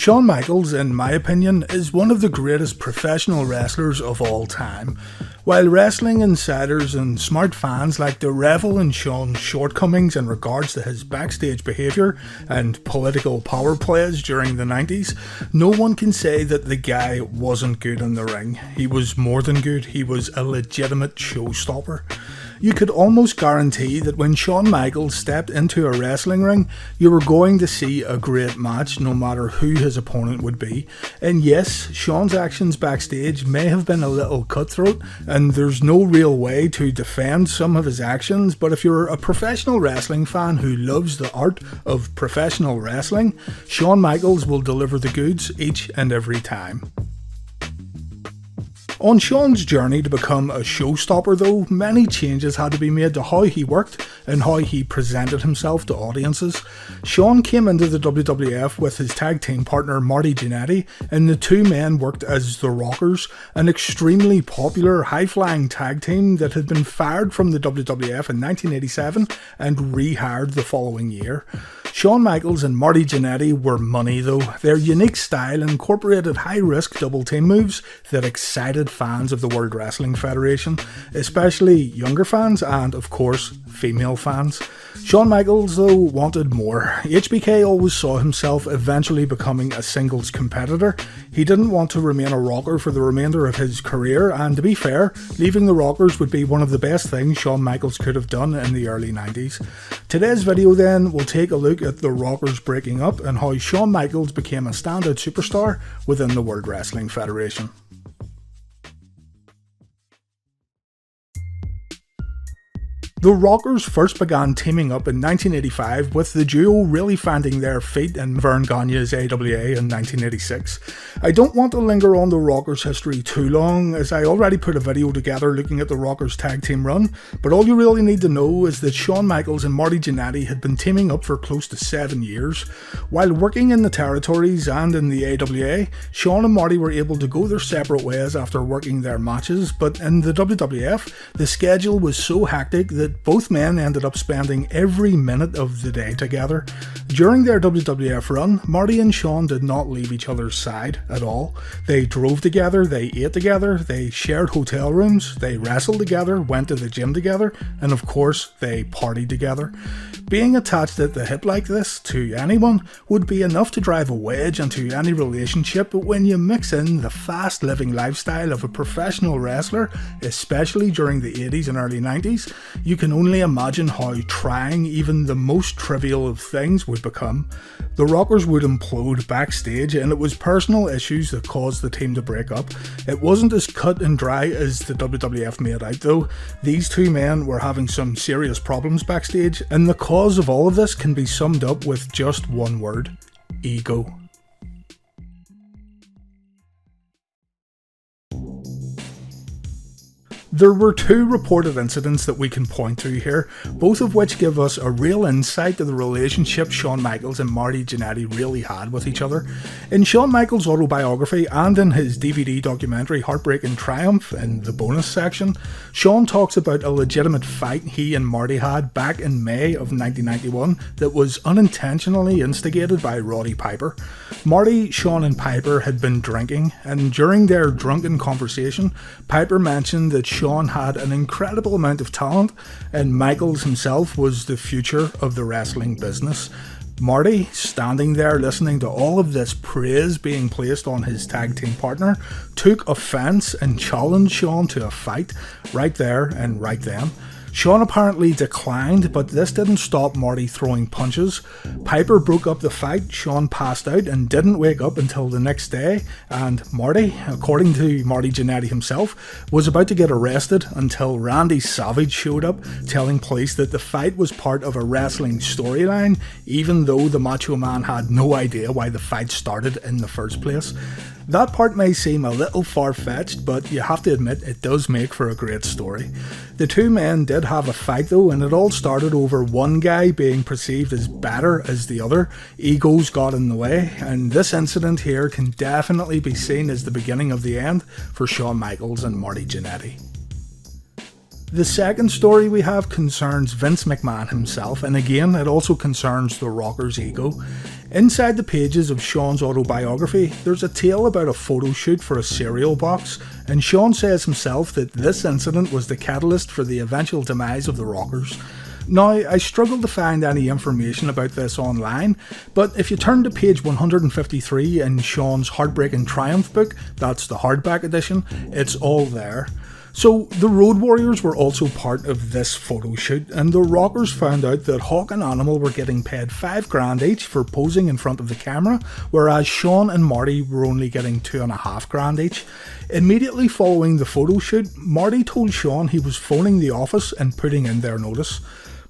Shawn Michaels, in my opinion, is one of the greatest professional wrestlers of all time. While wrestling insiders and smart fans like to revel in Shawn's shortcomings in regards to his backstage behaviour and political power plays during the 90s, no one can say that the guy wasn't good in the ring. He was more than good, he was a legitimate showstopper. You could almost guarantee that when Shawn Michaels stepped into a wrestling ring, you were going to see a great match no matter who his opponent would be. And yes, Shawn's actions backstage may have been a little cutthroat, and there's no real way to defend some of his actions, but if you're a professional wrestling fan who loves the art of professional wrestling, Shawn Michaels will deliver the goods each and every time. On Shawn's journey to become a showstopper though, many changes had to be made to how he worked and how he presented himself to audiences. Shawn came into the WWF with his tag team partner Marty Jannetty, and the two men worked as the Rockers, an extremely popular high-flying tag team that had been fired from the WWF in 1987 and rehired the following year. Shawn Michaels and Marty Jannetty were money though. Their unique style incorporated high-risk double-team moves that excited fans of the World Wrestling Federation, especially younger fans and, of course, female fans. Shawn Michaels, though, wanted more. HBK always saw himself eventually becoming a singles competitor. He didn't want to remain a rocker for the remainder of his career, and to be fair, leaving the Rockers would be one of the best things Shawn Michaels could have done in the early 90s. Today's video then will take a look at the Rockers breaking up and how Shawn Michaels became a standout superstar within the World Wrestling Federation. The Rockers first began teaming up in 1985, with the duo really finding their feet in Verne Gagne's AWA in 1986. I don't want to linger on the Rockers' history too long, as I already put a video together looking at the Rockers' tag team run, but all you really need to know is that Shawn Michaels and Marty Jannetty had been teaming up for close to 7 years. While working in the territories and in the AWA, Shawn and Marty were able to go their separate ways after working their matches, but in the WWF, the schedule was so hectic that both men ended up spending every minute of the day together. During their WWF run, Marty and Shawn did not leave each other's side at all. They drove together, they ate together, they shared hotel rooms, they wrestled together, went to the gym together, and of course, they partied together. Being attached at the hip like this to anyone would be enough to drive a wedge into any relationship, but when you mix in the fast living lifestyle of a professional wrestler, especially during the 80s and early 90s, you can only imagine how trying even the most trivial of things would become. The Rockers would implode backstage, and it was personal issues that caused the team to break up. It wasn't as cut and dry as the WWF made out though. These two men were having some serious problems backstage, and the cause of all of this can be summed up with just one word: ego. There were two reported incidents that we can point to here, both of which give us a real insight to the relationship Shawn Michaels and Marty Jannetty really had with each other. In Shawn Michaels' autobiography and in his DVD documentary Heartbreak Triumph, in the bonus section, Shawn talks about a legitimate fight he and Marty had back in May of 1991 that was unintentionally instigated by Roddy Piper. Marty, Shawn and Piper had been drinking, and during their drunken conversation, Piper mentioned that Shawn had an incredible amount of talent, and Michaels himself was the future of the wrestling business. Marty, standing there listening to all of this praise being placed on his tag team partner, took offence and challenged Shawn to a fight right there and right then. Shawn apparently declined, but this didn't stop Marty throwing punches. Piper broke up the fight, Shawn passed out and didn't wake up until the next day, and Marty, according to Marty Jannetty himself, was about to get arrested until Randy Savage showed up, telling police that the fight was part of a wrestling storyline, even though the Macho Man had no idea why the fight started in the first place. That part may seem a little far-fetched, but you have to admit it does make for a great story. The two men did have a fight though, and it all started over one guy being perceived as better as the other. Egos got in the way, and this incident here can definitely be seen as the beginning of the end for Shawn Michaels and Marty Jannetty. The second story we have concerns Vince McMahon himself, and again it also concerns the Rocker's ego. Inside the pages of Shawn's autobiography, there's a tale about a photo shoot for a cereal box, and Shawn says himself that this incident was the catalyst for the eventual demise of the Rockers. Now, I struggled to find any information about this online, but if you turn to page 153 in Shawn's Heartbreak and Triumph book, that's the hardback edition, it's all there. So, the Road Warriors were also part of this photo shoot, and the Rockers found out that Hawk and Animal were getting paid $5,000 each for posing in front of the camera, whereas Shawn and Marty were only getting $2,500 each. Immediately following the photo shoot, Marty told Shawn he was phoning the office and putting in their notice.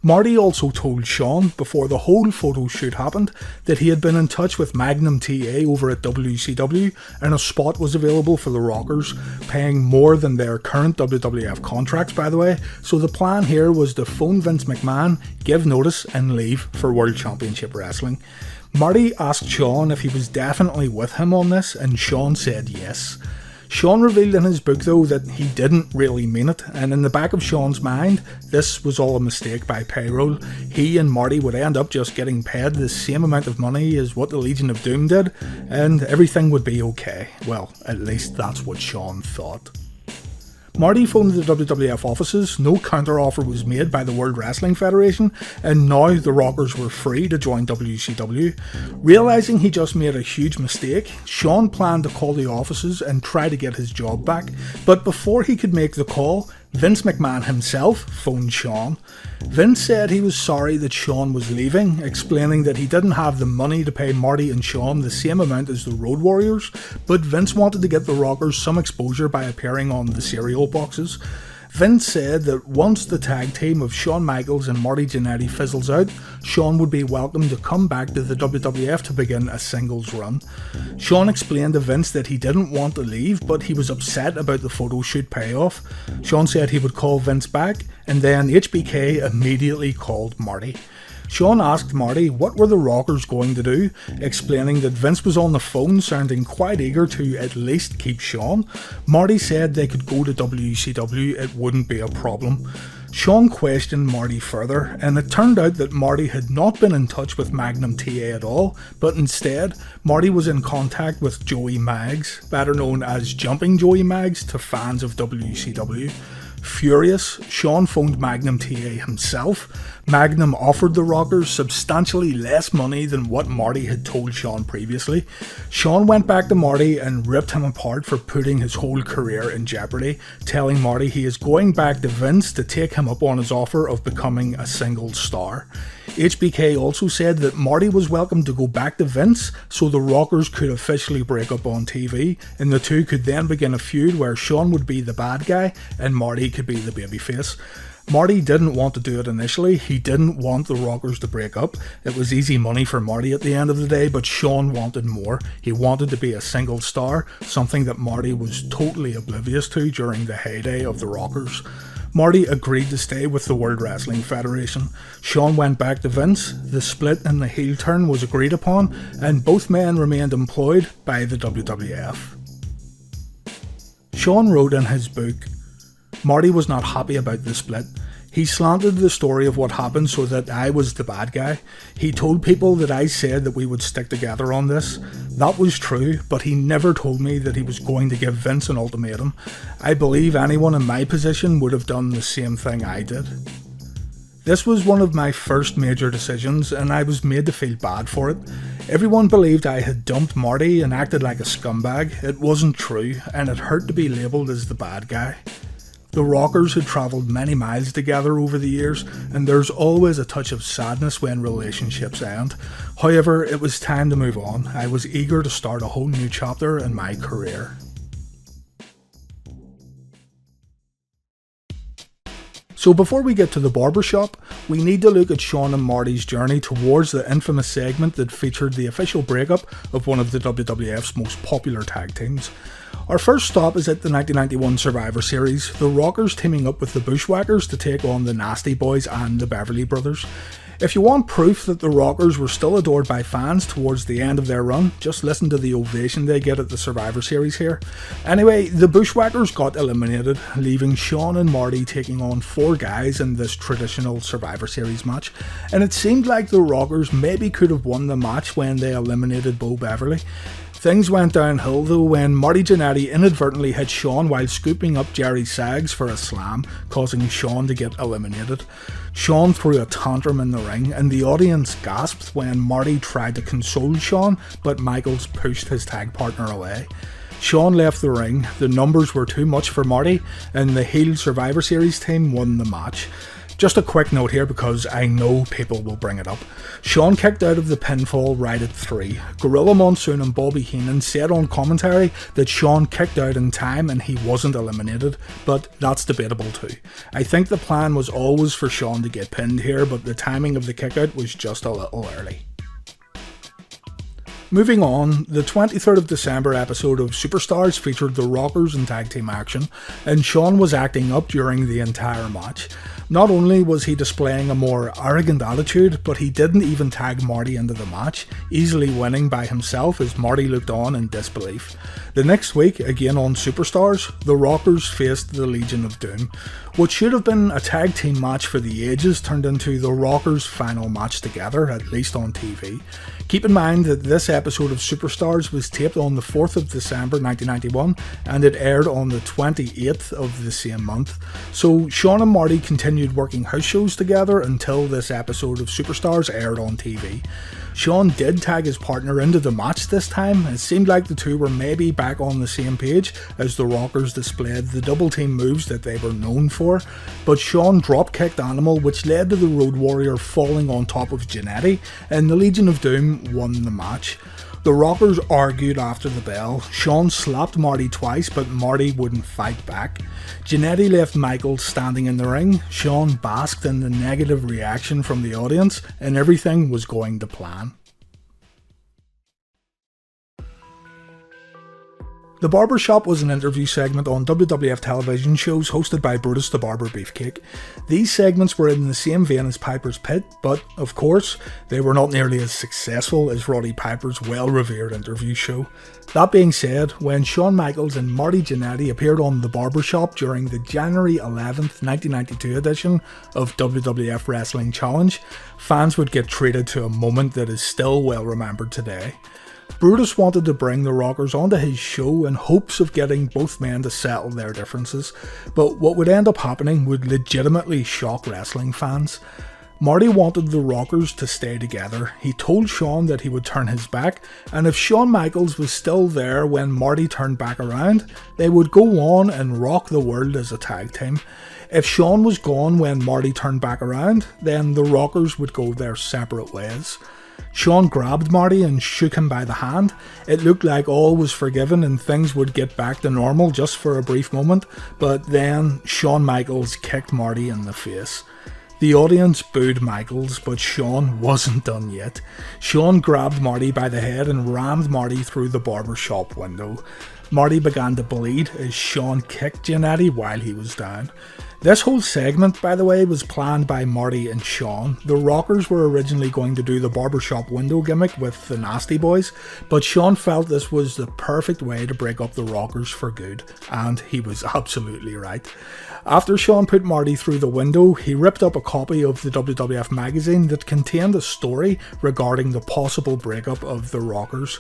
Marty also told Shawn, before the whole photo shoot happened, that he had been in touch with Magnum TA over at WCW and a spot was available for the Rockers, paying more than their current WWF contracts, by the way, so the plan here was to phone Vince McMahon, give notice and leave for World Championship Wrestling. Marty asked Shawn if he was definitely with him on this, and Shawn said yes. Shawn revealed in his book though that he didn't really mean it, and in the back of Shawn's mind, this was all a mistake by payroll. He and Marty would end up just getting paid the same amount of money as what the Legion of Doom did, and everything would be okay. Well, at least that's what Shawn thought. Marty phoned the WWF offices, no counter-offer was made by the World Wrestling Federation, and now the Rockers were free to join WCW. Realising he just made a huge mistake, Shawn planned to call the offices and try to get his job back, but before he could make the call, Vince McMahon himself phoned Shawn. Vince said he was sorry that Shawn was leaving, explaining that he didn't have the money to pay Marty and Shawn the same amount as the Road Warriors, but Vince wanted to get the Rockers some exposure by appearing on the cereal boxes. Vince said that once the tag team of Shawn Michaels and Marty Jannetty fizzles out, Shawn would be welcome to come back to the WWF to begin a singles run. Shawn explained to Vince that he didn't want to leave, but he was upset about the photo shoot payoff. Shawn said he would call Vince back, and then HBK immediately called Marty. Shawn asked Marty what were the Rockers going to do, explaining that Vince was on the phone sounding quite eager to at least keep Shawn. Marty said they could go to WCW, it wouldn't be a problem. Shawn questioned Marty further, and it turned out that Marty had not been in touch with Magnum TA at all, but instead, Marty was in contact with Joey Maggs, better known as Jumping Joey Maggs to fans of WCW. Furious, Shawn phoned Magnum TA himself. Magnum offered the Rockers substantially less money than what Marty had told Shawn previously. Shawn went back to Marty and ripped him apart for putting his whole career in jeopardy, telling Marty he is going back to Vince to take him up on his offer of becoming a single star. HBK also said that Marty was welcome to go back to Vince so the Rockers could officially break up on TV, and the two could then begin a feud where Shawn would be the bad guy and Marty could be the babyface. Marty didn't want to do it initially, he didn't want the Rockers to break up. It was easy money for Marty at the end of the day, but Shawn wanted more. He wanted to be a single star, something that Marty was totally oblivious to during the heyday of the Rockers. Marty agreed to stay with the World Wrestling Federation. Shawn went back to Vince, the split and the heel turn was agreed upon, and both men remained employed by the WWF. Shawn wrote in his book, Marty was not happy about the split. He slanted the story of what happened so that I was the bad guy. He told people that I said that we would stick together on this. That was true, but he never told me that he was going to give Vince an ultimatum. I believe anyone in my position would have done the same thing I did. This was one of my first major decisions, and I was made to feel bad for it. Everyone believed I had dumped Marty and acted like a scumbag. It wasn't true, and it hurt to be labelled as the bad guy. The Rockers had travelled many miles together over the years, and there's always a touch of sadness when relationships end. However, it was time to move on. I was eager to start a whole new chapter in my career. So before we get to the barbershop, we need to look at Shawn and Marty's journey towards the infamous segment that featured the official breakup of one of the WWF's most popular tag teams. Our first stop is at the 1991 Survivor Series, the Rockers teaming up with the Bushwhackers to take on the Nasty Boys and the Beverly Brothers. If you want proof that the Rockers were still adored by fans towards the end of their run, just listen to the ovation they get at the Survivor Series here. Anyway, the Bushwhackers got eliminated, leaving Shawn and Marty taking on 4 guys in this traditional Survivor Series match, and it seemed like the Rockers maybe could have won the match when they eliminated Bo Beverly. Things went downhill though when Marty Jannetty inadvertently hit Shawn while scooping up Jerry Saggs for a slam, causing Shawn to get eliminated. Shawn threw a tantrum in the ring and the audience gasped when Marty tried to console Shawn, but Michaels pushed his tag partner away. Shawn left the ring, the numbers were too much for Marty, and the heel Survivor Series team won the match. Just a quick note here because I know people will bring it up. Shawn kicked out of the pinfall right at 3. Gorilla Monsoon and Bobby Heenan said on commentary that Shawn kicked out in time and he wasn't eliminated, but that's debatable too. I think the plan was always for Shawn to get pinned here, but the timing of the kickout was just a little early. Moving on, the 23rd of December episode of Superstars featured the Rockers in tag team action, and Shawn was acting up during the entire match. Not only was he displaying a more arrogant attitude, but he didn't even tag Marty into the match, easily winning by himself as Marty looked on in disbelief. The next week, again on Superstars, the Rockers faced the Legion of Doom. What should have been a tag team match for the ages turned into the Rockers' final match together, at least on TV. Keep in mind that this episode of Superstars was taped on the 4th of December 1991 and it aired on the 28th of the same month. So Shawn and Marty continued working house shows together until this episode of Superstars aired on TV. Shawn did tag his partner into the match this time. It seemed like the two were maybe back on the same page as the Rockers displayed the double team moves that they were known for, but Shawn drop kicked Animal, which led to the Road Warrior falling on top of Jannetty, and the Legion of Doom won the match. The Rockers argued after the bell. Shawn slapped Marty twice, but Marty wouldn't fight back. Jannetty left Michaels standing in the ring. Shawn basked in the negative reaction from the audience, and everything was going to plan. The Barbershop was an interview segment on WWF television shows hosted by Brutus the Barber Beefcake. These segments were in the same vein as Piper's Pit, but, of course, they were not nearly as successful as Roddy Piper's well-revered interview show. That being said, when Shawn Michaels and Marty Jannetty appeared on The Barbershop during the January 11th, 1992 edition of WWF Wrestling Challenge, fans would get treated to a moment that is still well remembered today. Brutus wanted to bring the Rockers onto his show in hopes of getting both men to settle their differences, but what would end up happening would legitimately shock wrestling fans. Marty wanted the Rockers to stay together. He told Shawn that he would turn his back, and if Shawn Michaels was still there when Marty turned back around, they would go on and rock the world as a tag team. If Shawn was gone when Marty turned back around, then the Rockers would go their separate ways. Shawn grabbed Marty and shook him by the hand. It looked like all was forgiven and things would get back to normal just for a brief moment, but then Shawn Michaels kicked Marty in the face. The audience booed Michaels, but Shawn wasn't done yet. Shawn grabbed Marty by the head and rammed Marty through the barbershop window. Marty began to bleed as Shawn kicked Jannetty while he was down. This whole segment, by the way, was planned by Marty and Shawn. The Rockers were originally going to do the barbershop window gimmick with the Nasty Boys, but Shawn felt this was the perfect way to break up the Rockers for good, and he was absolutely right. After Shawn put Marty through the window, he ripped up a copy of the WWF magazine that contained a story regarding the possible breakup of the Rockers.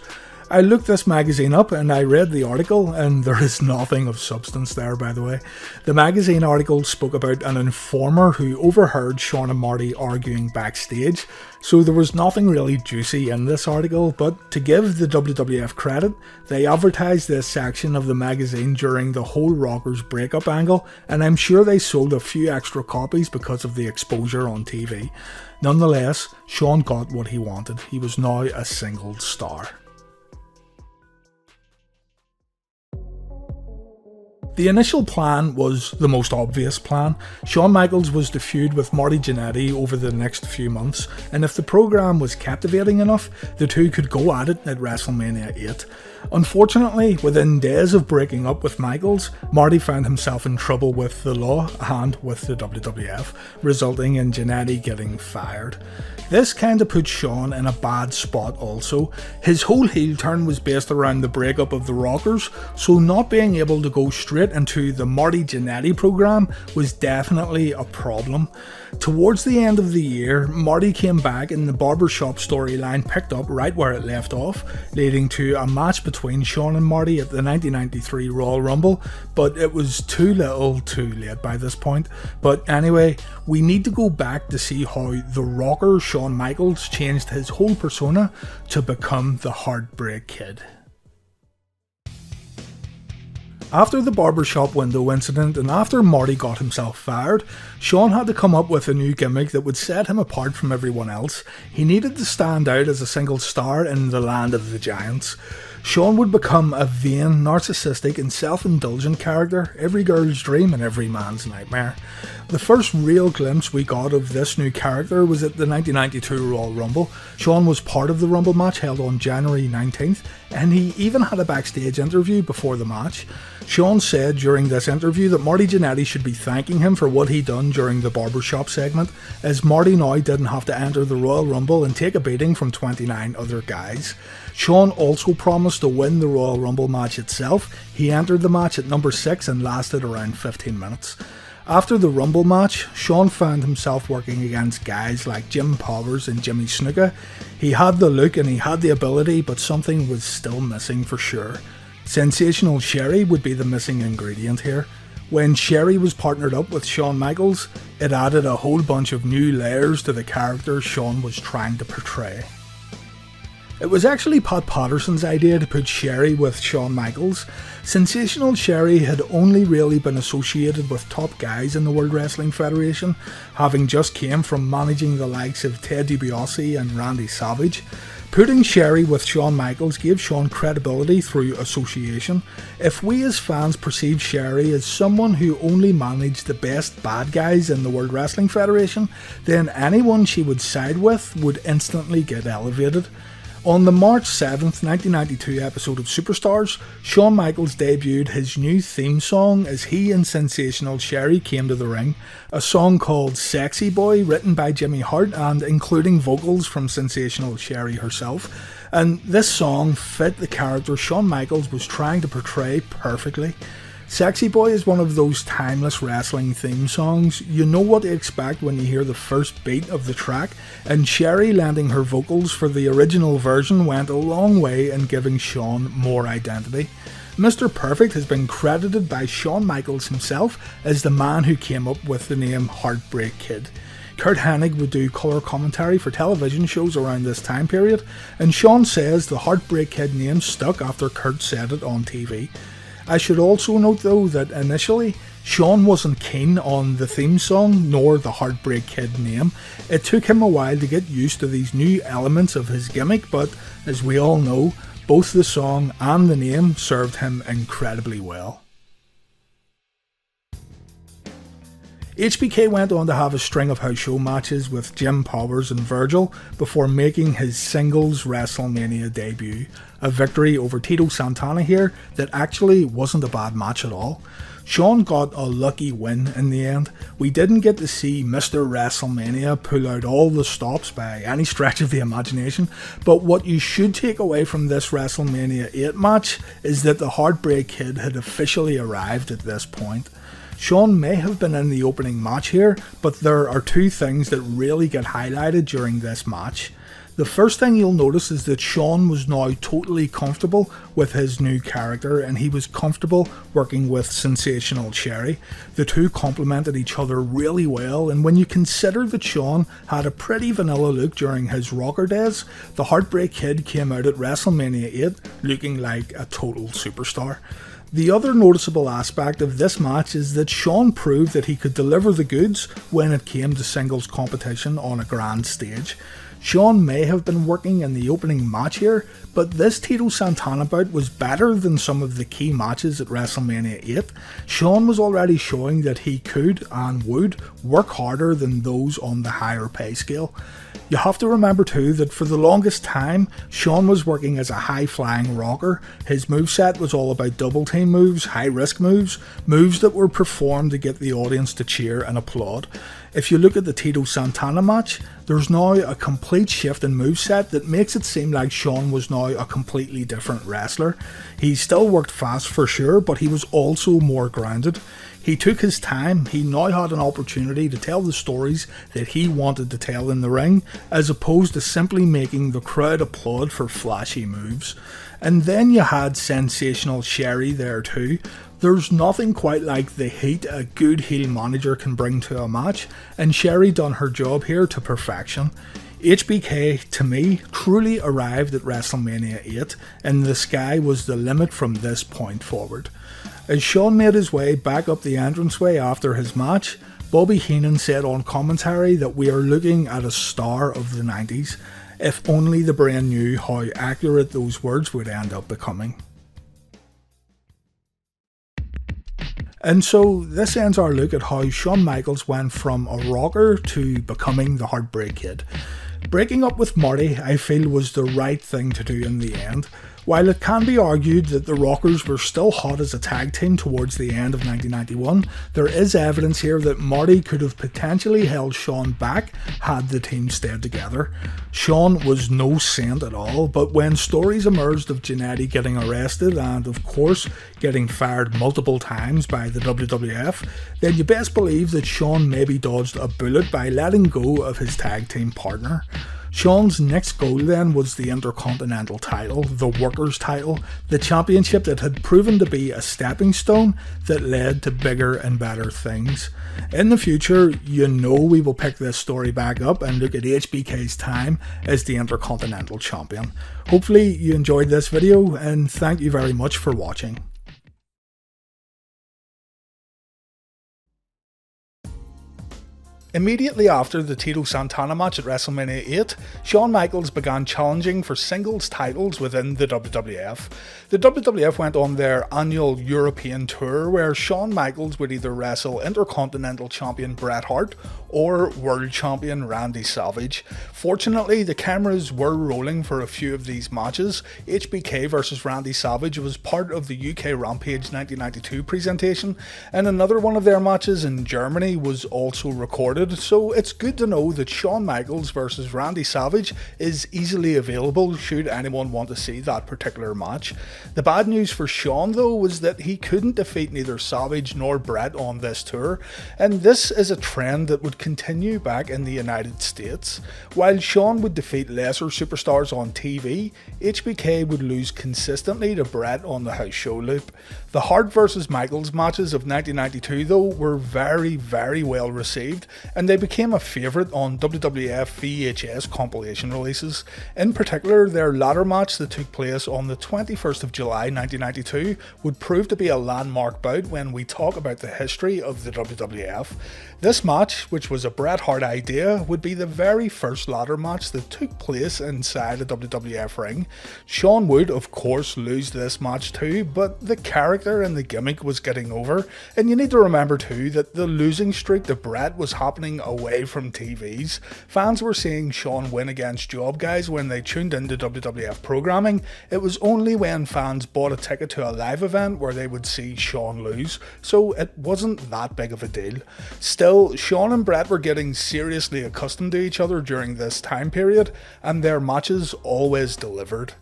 I looked this magazine up and I read the article, and there is nothing of substance there, by the way. The magazine article spoke about an informer who overheard Shawn and Marty arguing backstage, so there was nothing really juicy in this article, but to give the WWF credit, they advertised this section of the magazine during the whole Rockers breakup angle, and I'm sure they sold a few extra copies because of the exposure on TV. Nonetheless, Shawn got what he wanted. He was now a single star. The initial plan was the most obvious plan. Shawn Michaels was to feud with Marty Jannetty over the next few months, and if the program was captivating enough, the two could go at it at WrestleMania XII. Unfortunately, within days of breaking up with Michaels, Marty found himself in trouble with the law and with the WWF, resulting in Jannetty getting fired. This kinda put Shawn in a bad spot also. His whole heel turn was based around the breakup of the Rockers, so not being able to go straight into the Marty Jannetty program was definitely a problem. Towards the end of the year, Marty came back and the barbershop storyline picked up right where it left off, leading to a match between Shawn and Marty at the 1993 Royal Rumble, but it was too little too late by this point. But anyway, we need to go back to see how the rocker Shawn Michaels changed his whole persona to become the Heartbreak Kid. After the barbershop window incident and after Marty got himself fired, Shawn had to come up with a new gimmick that would set him apart from everyone else. He needed to stand out as a single star in the land of the giants. Shawn would become a vain, narcissistic and self-indulgent character, every girl's dream and every man's nightmare. The first real glimpse we got of this new character was at the 1992 Royal Rumble. Shawn was part of the Rumble match held on January 19th, and he even had a backstage interview before the match. Shawn said during this interview that Marty Jannetty should be thanking him for what he done during the barbershop segment, as Marty now didn't have to enter the Royal Rumble and take a beating from 29 other guys. Shawn also promised to win the Royal Rumble match itself. He entered the match at number 6 and lasted around 15 minutes. After the Rumble match, Shawn found himself working against guys like Jim Powers and Jimmy Snuka. He had the look and he had the ability, but something was still missing for sure. Sensational Sherri would be the missing ingredient here. When Sherri was partnered up with Shawn Michaels, it added a whole bunch of new layers to the character Shawn was trying to portray. It was actually Pat Patterson's idea to put Sherri with Shawn Michaels. Sensational Sherri had only really been associated with top guys in the World Wrestling Federation, having just came from managing the likes of Ted DiBiase and Randy Savage. Putting Sherri with Shawn Michaels gave Shawn credibility through association. If we as fans perceived Sherri as someone who only managed the best bad guys in the World Wrestling Federation, then anyone she would side with would instantly get elevated. On the March 7th, 1992 episode of Superstars, Shawn Michaels debuted his new theme song as he and Sensational Sherri came to the ring, a song called Sexy Boy, written by Jimmy Hart and including vocals from Sensational Sherri herself. And this song fit the character Shawn Michaels was trying to portray perfectly. Sexy Boy is one of those timeless wrestling theme songs. You know what to expect when you hear the first beat of the track, and Sherri lending her vocals for the original version went a long way in giving Shawn more identity. Mr. Perfect has been credited by Shawn Michaels himself as the man who came up with the name Heartbreak Kid. Kurt Hennig would do colour commentary for television shows around this time period, and Shawn says the Heartbreak Kid name stuck after Kurt said it on TV. I should also note though that initially, Shawn wasn't keen on the theme song nor the Heartbreak Kid name. It took him a while to get used to these new elements of his gimmick, but as we all know, both the song and the name served him incredibly well. HBK went on to have a string of house show matches with Jim Powers and Virgil before making his singles WrestleMania debut, a victory over Tito Santana here that actually wasn't a bad match at all. Shawn got a lucky win in the end. We didn't get to see Mr. WrestleMania pull out all the stops by any stretch of the imagination, but what you should take away from this WrestleMania XII match is that the Heartbreak Kid had officially arrived at this point. Shawn may have been in the opening match here, but there are two things that really get highlighted during this match. The first thing you'll notice is that Shawn was now totally comfortable with his new character, and he was comfortable working with Sensational Sherri. The two complemented each other really well, and when you consider that Shawn had a pretty vanilla look during his rocker days, the Heartbreak Kid came out at WrestleMania XIII looking like a total superstar. The other noticeable aspect of this match is that Shawn proved that he could deliver the goods when it came to singles competition on a grand stage. Shawn may have been working in the opening match here, but this Tito Santana bout was better than some of the key matches at WrestleMania XII. Shawn was already showing that he could and would work harder than those on the higher pay scale. You have to remember too that for the longest time, Shawn was working as a high-flying rocker. His moveset was all about double team moves, high-risk moves, moves that were performed to get the audience to cheer and applaud. If you look at the Tito Santana match, there's now a complete shift in moveset that makes it seem like Shawn was now a completely different wrestler. He still worked fast for sure, but he was also more grounded. He took his time. He now had an opportunity to tell the stories that he wanted to tell in the ring, as opposed to simply making the crowd applaud for flashy moves. And then you had Sensational Sherri there too. There's nothing quite like the heat a good heel manager can bring to a match, and Sherri done her job here to perfection. HBK, to me, truly arrived at WrestleMania XII, and the sky was the limit from this point forward. As Shawn made his way back up the entranceway after his match, Bobby Heenan said on commentary that we are looking at a star of the 90s. If only the brain knew how accurate those words would end up becoming. And so this ends our look at how Shawn Michaels went from a rocker to becoming the Heartbreak Kid. Breaking up with Marty, I feel, was the right thing to do in the end. While it can be argued that the Rockers were still hot as a tag team towards the end of 1991, there is evidence here that Marty could have potentially held Shawn back had the team stayed together. Shawn was no saint at all, but when stories emerged of Jannetty getting arrested and, of course, getting fired multiple times by the WWF, then you best believe that Shawn maybe dodged a bullet by letting go of his tag team partner. Shawn's next goal then was the Intercontinental title, the Workers' title, the championship that had proven to be a stepping stone that led to bigger and better things. In the future, you know we will pick this story back up and look at HBK's time as the Intercontinental Champion. Hopefully you enjoyed this video, and thank you very much for watching. Immediately after the Tito Santana match at WrestleMania XII, Shawn Michaels began challenging for singles titles within the WWF. The WWF went on their annual European tour where Shawn Michaels would either wrestle Intercontinental Champion Bret Hart or World Champion Randy Savage. Fortunately, the cameras were rolling for a few of these matches. HBK vs Randy Savage was part of the UK Rampage 1992 presentation, and another one of their matches in Germany was also recorded. So it's good to know that Shawn Michaels vs Randy Savage is easily available should anyone want to see that particular match. The bad news for Shawn though was that he couldn't defeat neither Savage nor Bret on this tour, and this is a trend that would continue back in the United States. While Shawn would defeat lesser superstars on TV, HBK would lose consistently to Bret on the house show loop. The Hart vs Michaels matches of 1992 though were very well received, and they became a favourite on WWF VHS compilation releases. In particular, their ladder match that took place on the 21st of July 1992 would prove to be a landmark bout when we talk about the history of the WWF. This match, which was a Bret Hart idea, would be the very first ladder match that took place inside a WWF ring. Shawn would, of course, lose this match too, but the character and the gimmick was getting over, and you need to remember too that the losing streak to Bret was happening away from TVs. Fans were seeing Shawn win against job guys when they tuned into WWF programming. It was only when fans bought a ticket to a live event where they would see Shawn lose, so it wasn't that big of a deal. Still, Shawn and Bret were getting seriously accustomed to each other during this time period, and their matches always delivered.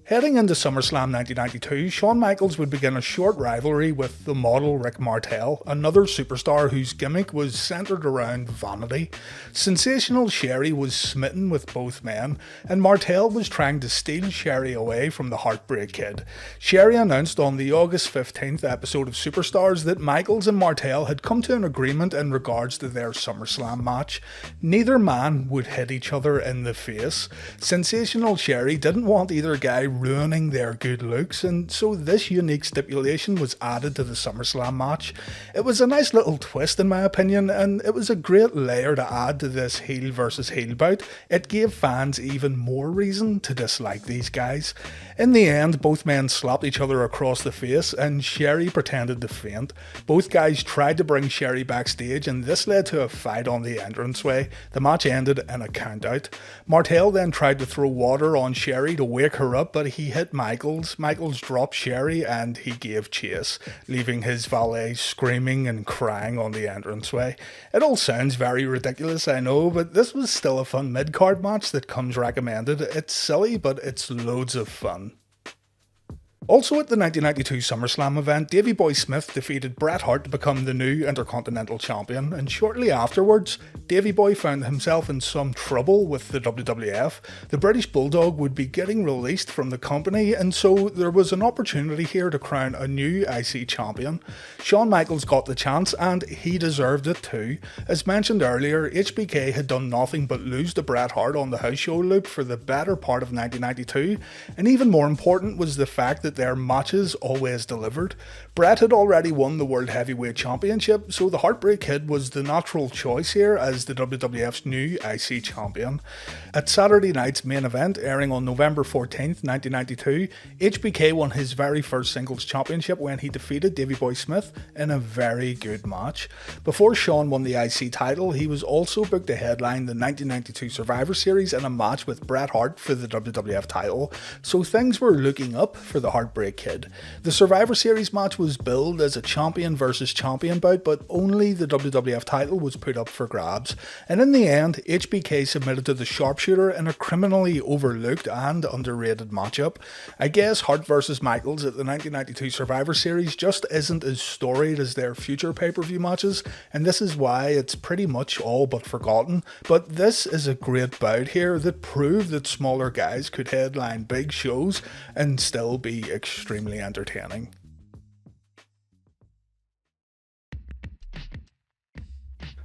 Heading into SummerSlam 1992, Shawn Michaels would begin a short rivalry with the model Rick Martel, another superstar whose gimmick was centered around vanity. Sensational Sherri was smitten with both men, and Martel was trying to steal Sherri away from the Heartbreak Kid. Sherri announced on the August 15th episode of Superstars that Michaels and Martel had come to an agreement in regards to their SummerSlam match. Neither man would hit each other in the face. Sensational Sherri didn't want either guy ruining their good looks, and so this unique stipulation was added to the SummerSlam match. It was a nice little twist in my opinion, and it was a great layer to add to this heel versus heel bout. It gave fans even more reason to dislike these guys. In the end, both men slapped each other across the face and Sherri pretended to faint. Both guys tried to bring Sherri backstage and this led to a fight on the entranceway. The match ended in a countout. Martel then tried to throw water on Sherri to wake her up, but he hit Michaels. Michaels dropped Sherri and he gave chase, leaving his valet screaming and crying on the entranceway. It all sounds very ridiculous, I know, but this was still a fun mid-card match that comes recommended. It's silly, but it's loads of fun. Also at the 1992 SummerSlam event, Davey Boy Smith defeated Bret Hart to become the new Intercontinental Champion, and shortly afterwards, Davey Boy found himself in some trouble with the WWF. The British Bulldog would be getting released from the company, and so there was an opportunity here to crown a new IC champion. Shawn Michaels got the chance, and he deserved it too. As mentioned earlier, HBK had done nothing but lose to Bret Hart on the house show loop for the better part of 1992, and even more important was the fact that their matches always delivered. Bret had already won the World Heavyweight Championship, so the Heartbreak Kid was the natural choice here as the WWF's new IC champion. At Saturday night's main event, airing on November 14th, 1992, HBK won his very first singles championship when he defeated Davey Boy Smith in a very good match. Before Shawn won the IC title, he was also booked to headline the 1992 Survivor Series in a match with Bret Hart for the WWF title, so things were looking up for the Heartbreak Kid. The Survivor Series match was billed as a champion versus champion bout, but only the WWF title was put up for grabs. And in the end, HBK submitted to the Sharpshooter in a criminally overlooked and underrated matchup. I guess Hart versus Michaels at the 1992 Survivor Series just isn't as storied as their future pay-per-view matches, and this is why it's pretty much all but forgotten. But this is a great bout here that proved that smaller guys could headline big shows and still be extremely entertaining.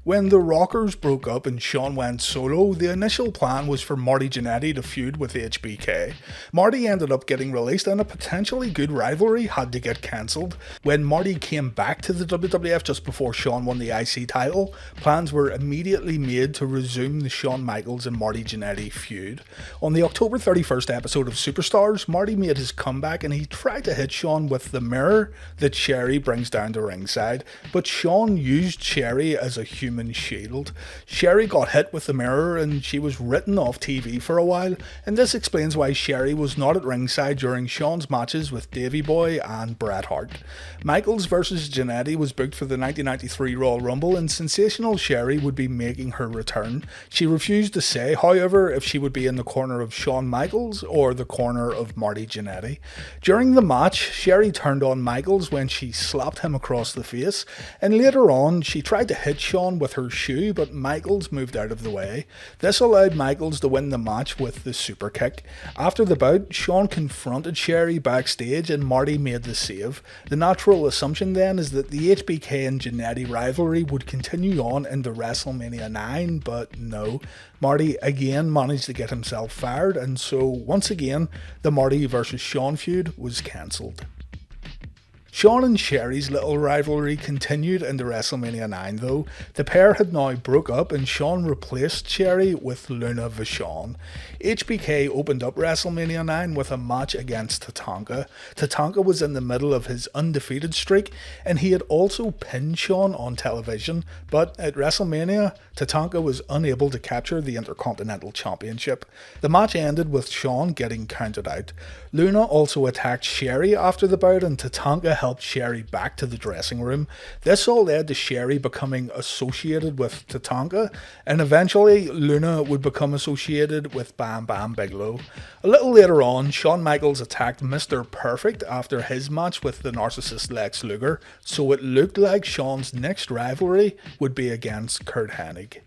When the Rockers broke up and Shawn went solo, the initial plan was for Marty Jannetty to feud with HBK. Marty ended up getting released and a potentially good rivalry had to get cancelled. When Marty came back to the WWF just before Shawn won the IC title, plans were immediately made to resume the Shawn Michaels and Marty Jannetty feud. On the October 31st episode of Superstars, Marty made his comeback and he tried to hit Shawn with the mirror that Sherri brings down to ringside, but Shawn used Sherri as a human shield. Sherri got hit with the mirror and she was written off TV for a while, and this explains why Sherri was not at ringside during Shawn's matches with Davey Boy and Bret Hart. Michaels vs Jannetty was booked for the 1993 Royal Rumble and Sensational Sherri would be making her return. She refused to say, however, if she would be in the corner of Shawn Michaels or the corner of Marty Jannetty. During the match, Sherri turned on Michaels when she slapped him across the face, and later on she tried to hit Shawn with her shoe, but Michaels moved out of the way. This allowed Michaels to win the match with the super kick. After the bout, Shawn confronted Sherri backstage and Marty made the save. The natural assumption then is that the HBK and Jannetty rivalry would continue on into WrestleMania XI, but no. Marty again managed to get himself fired, and so once again the Marty vs Shawn feud was cancelled. Shawn and Sherri's little rivalry continued into WrestleMania IX though. The pair had now broke up and Shawn replaced Sherri with Luna Vachon. HBK opened up WrestleMania IX with a match against Tatanka. Tatanka was in the middle of his undefeated streak and he had also pinned Shawn on television, but at WrestleMania, Tatanka was unable to capture the Intercontinental Championship. The match ended with Shawn getting counted out. Luna also attacked Sherri after the bout and Tatanka helped Sherri back to the dressing room. This all led to Sherri becoming associated with Tatanka, and eventually Luna would become associated with Bam Bam Bigelow. A little later on, Shawn Michaels attacked Mr. Perfect after his match with the narcissist Lex Luger, so it looked like Shawn's next rivalry would be against Kurt Hennig.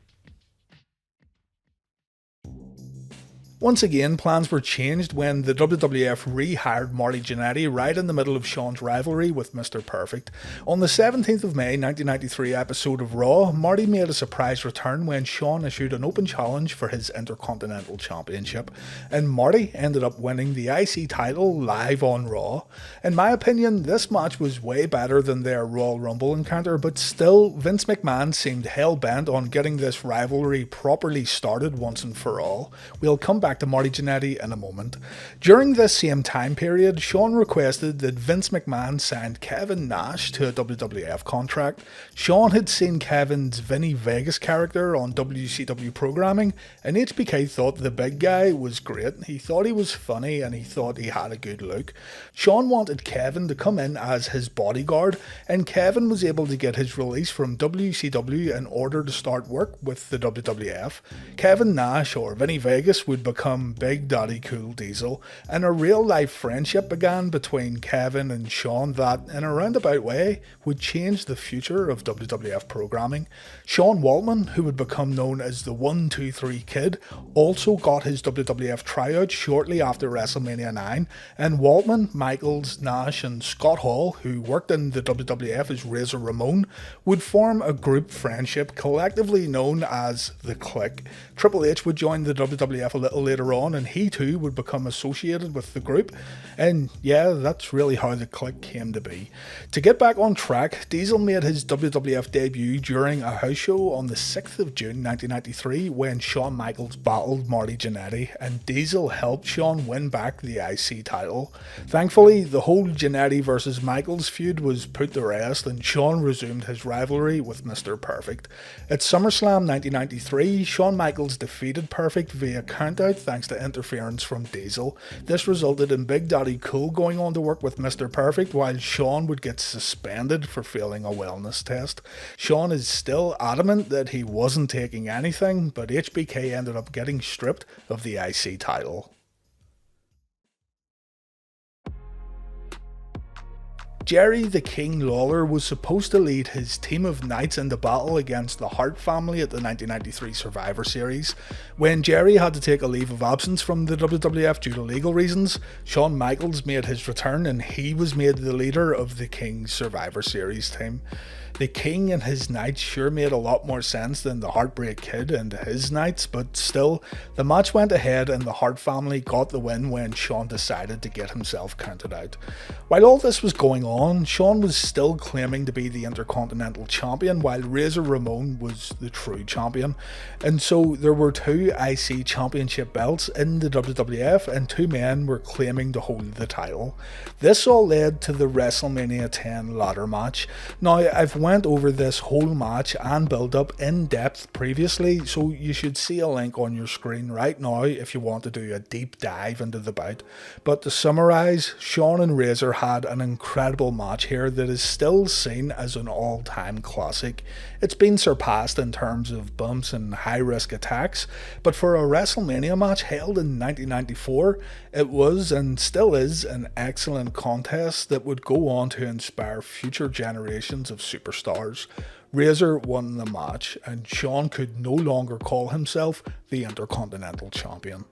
Once again, plans were changed when the WWF rehired Marty Jannetty right in the middle of Shawn's rivalry with Mr. Perfect. On the 17th of May 1993 episode of Raw, Marty made a surprise return when Shawn issued an open challenge for his Intercontinental Championship, and Marty ended up winning the IC title live on Raw. In my opinion, this match was way better than their Royal Rumble encounter, but still, Vince McMahon seemed hell-bent on getting this rivalry properly started once and for all. We'll come back to Marty Jannetty in a moment. During this same time period, Shawn requested that Vince McMahon signed Kevin Nash to a WWF contract. Shawn had seen Kevin's Vinny Vegas character on WCW programming, and HBK thought the big guy was great. He thought he was funny and he thought he had a good look. Shawn wanted Kevin to come in as his bodyguard, and Kevin was able to get his release from WCW in order to start work with the WWF. Kevin Nash, or Vinny Vegas, would become Big Daddy Cool Diesel, and a real life friendship began between Kevin and Shawn that, in a roundabout way, would change the future of WWF programming. Sean Waltman, who would become known as the 1-2-3 Kid, also got his WWF tryout shortly after WrestleMania IX, and Waltman, Michaels, Nash and Scott Hall, who worked in the WWF as Razor Ramon, would form a group friendship collectively known as The Clique. Triple H would join the WWF a little later on, and he too would become associated with the group, and yeah, that's really how the Clique came to be. To get back on track, Diesel made his WWF debut during a house show on the 6th of June 1993 when Shawn Michaels battled Marty Jannetty, and Diesel helped Shawn win back the IC title. Thankfully, the whole Jannetty versus Michaels feud was put to rest, and Shawn resumed his rivalry with Mr. Perfect. At SummerSlam 1993, Shawn Michaels defeated Perfect via countout thanks to interference from Diesel. This resulted in Big Daddy Cool going on to work with Mr. Perfect, while Shawn would get suspended for failing a wellness test. Shawn is still adamant that he wasn't taking anything, but HBK ended up getting stripped of the IC title. Jerry the King Lawler was supposed to lead his team of knights into battle against the Hart family at the 1993 Survivor Series. When Jerry had to take a leave of absence from the WWF due to legal reasons, Shawn Michaels made his return and he was made the leader of the King's Survivor Series team. The King and his knights sure made a lot more sense than the Heartbreak Kid and his knights, but still, the match went ahead and the Hart family got the win when Shawn decided to get himself counted out. While all this was going on, Shawn was still claiming to be the Intercontinental Champion while Razor Ramon was the true champion, and so there were two IC Championship belts in the WWF and two men were claiming to hold the title. This all led to the WrestleMania X ladder match. Now, I've went over this whole match and build up in depth previously, so you should see a link on your screen right now if you want to do a deep dive into the bout. But to summarise, Shawn and Razor had an incredible match here that is still seen as an all-time classic. It's been surpassed in terms of bumps and high-risk attacks, but for a WrestleMania match held in 1994, it was and still is an excellent contest that would go on to inspire future generations of superstars. Razor won the match, and Shawn could no longer call himself the Intercontinental Champion.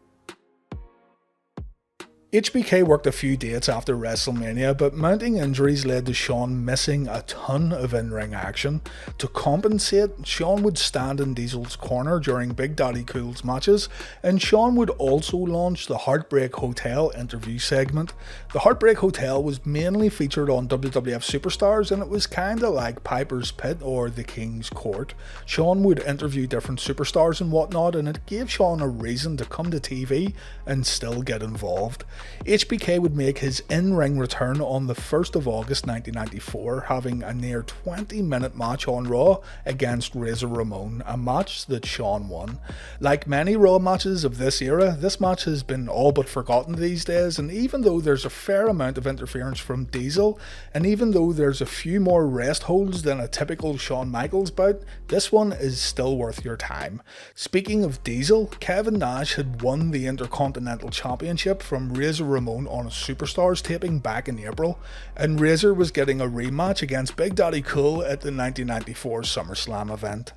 HBK worked a few dates after WrestleMania, but mounting injuries led to Shawn missing a ton of in-ring action. To compensate, Shawn would stand in Diesel's corner during Big Daddy Cool's matches, and Shawn would also launch the Heartbreak Hotel interview segment. The Heartbreak Hotel was mainly featured on WWF Superstars, and it was kinda like Piper's Pit or the King's Court. Shawn would interview different superstars and whatnot, and it gave Shawn a reason to come to TV and still get involved. HBK would make his in-ring return on the 1st of August 1994, having a near 20-minute match on Raw against Razor Ramon, a match that Shawn won. Like many Raw matches of this era, this match has been all but forgotten these days, and even though there's a fair amount of interference from Diesel, and even though there's a few more rest holds than a typical Shawn Michaels bout, this one is still worth your time. Speaking of Diesel, Kevin Nash had won the Intercontinental Championship from Razor Ramon on a Superstars taping back in April, and Razor was getting a rematch against Big Daddy Cool at the 1994 SummerSlam event.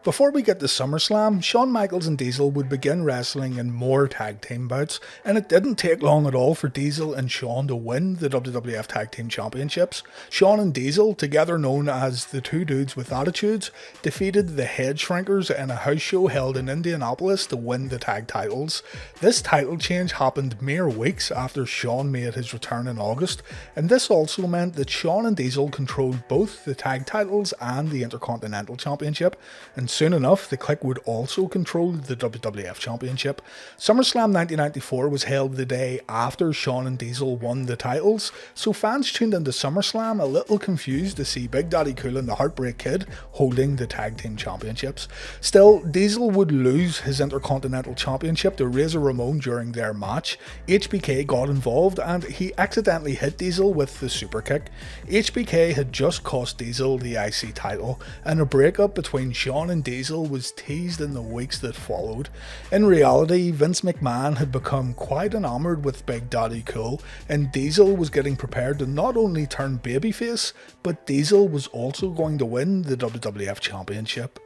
Before we get to SummerSlam, Shawn Michaels and Diesel would begin wrestling in more tag team bouts, and it didn't take long at all for Diesel and Shawn to win the WWF Tag Team Championships. Shawn and Diesel, together known as the Two Dudes with Attitudes, defeated the Head Shrinkers in a house show held in Indianapolis to win the tag titles. This title change happened mere weeks after Shawn made his return in August, and this also meant that Shawn and Diesel controlled both the tag titles and the Intercontinental Championship, and soon enough, the Clique would also control the WWF Championship. SummerSlam 1994 was held the day after Shawn and Diesel won the titles, so fans tuned into SummerSlam a little confused to see Big Daddy Cool and the Heartbreak Kid holding the Tag Team Championships. Still, Diesel would lose his Intercontinental Championship to Razor Ramon during their match. HBK got involved and he accidentally hit Diesel with the super kick. HBK had just cost Diesel the IC title, and a breakup between Shawn and Diesel was teased in the weeks that followed. In reality, Vince McMahon had become quite enamored with Big Daddy Cool, and Diesel was getting prepared to not only turn babyface, but Diesel was also going to win the WWF Championship.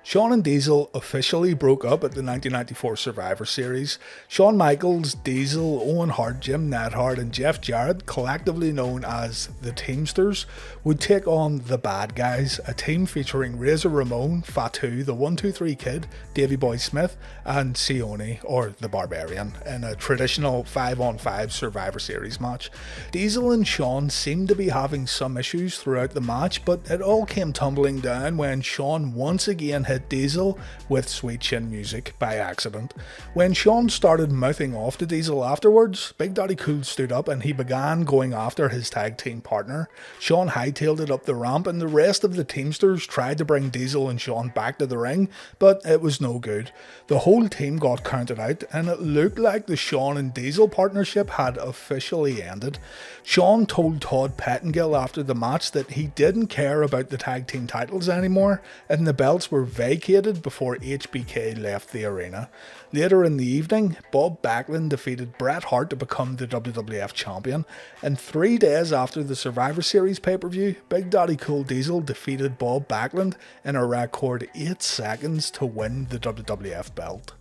Shawn and Diesel officially broke up at the 1994 Survivor Series. Shawn Michaels, Diesel, Owen Hart, Jim Neidhart and Jeff Jarrett, collectively known as the Teamsters, would take on the Bad Guys, a team featuring Razor Ramon, Fatu, the 1-2-3 Kid, Davey Boy Smith and Sione, or the Barbarian, in a traditional 5-on-5 Survivor Series match. Diesel and Shawn seemed to be having some issues throughout the match, but it all came tumbling down when Shawn once again hit Diesel with Sweet Chin Music by accident. When Shawn started mouthing off to Diesel afterwards, Big Daddy Cool stood up and he began going after his tag team partner. Shawn hightailed it up the ramp and the rest of the Teamsters tried to bring Diesel and Shawn back to the ring, but it was no good. The whole team got counted out and it looked like the Shawn and Diesel partnership had officially ended. Shawn told Todd Pettengill after the match that he didn't care about the tag team titles anymore and the belts were vacated before HBK left the arena. Later in the evening, Bob Backlund defeated Bret Hart to become the WWF champion, and 3 days after the Survivor Series pay-per-view, Big Daddy Cool Diesel defeated Bob Backlund in a record 8 seconds to win the WWF belt.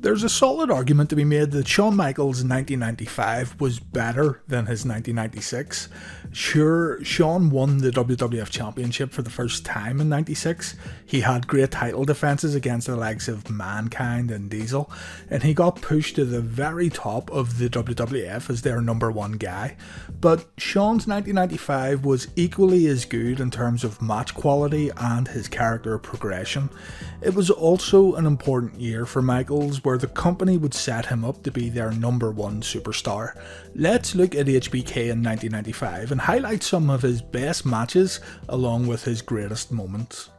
There's a solid argument to be made that Shawn Michaels' 1995 was better than his 1996. Sure, Shawn won the WWF Championship for the first time in 96. He had great title defenses against the likes of Mankind and Diesel, and he got pushed to the very top of the WWF as their number one guy. But Shawn's 1995 was equally as good in terms of match quality and his character progression. It was also an important year for Michaels, where the company would set him up to be their number one superstar. Let's look at HBK in 1995 and highlight some of his best matches along with his greatest moments.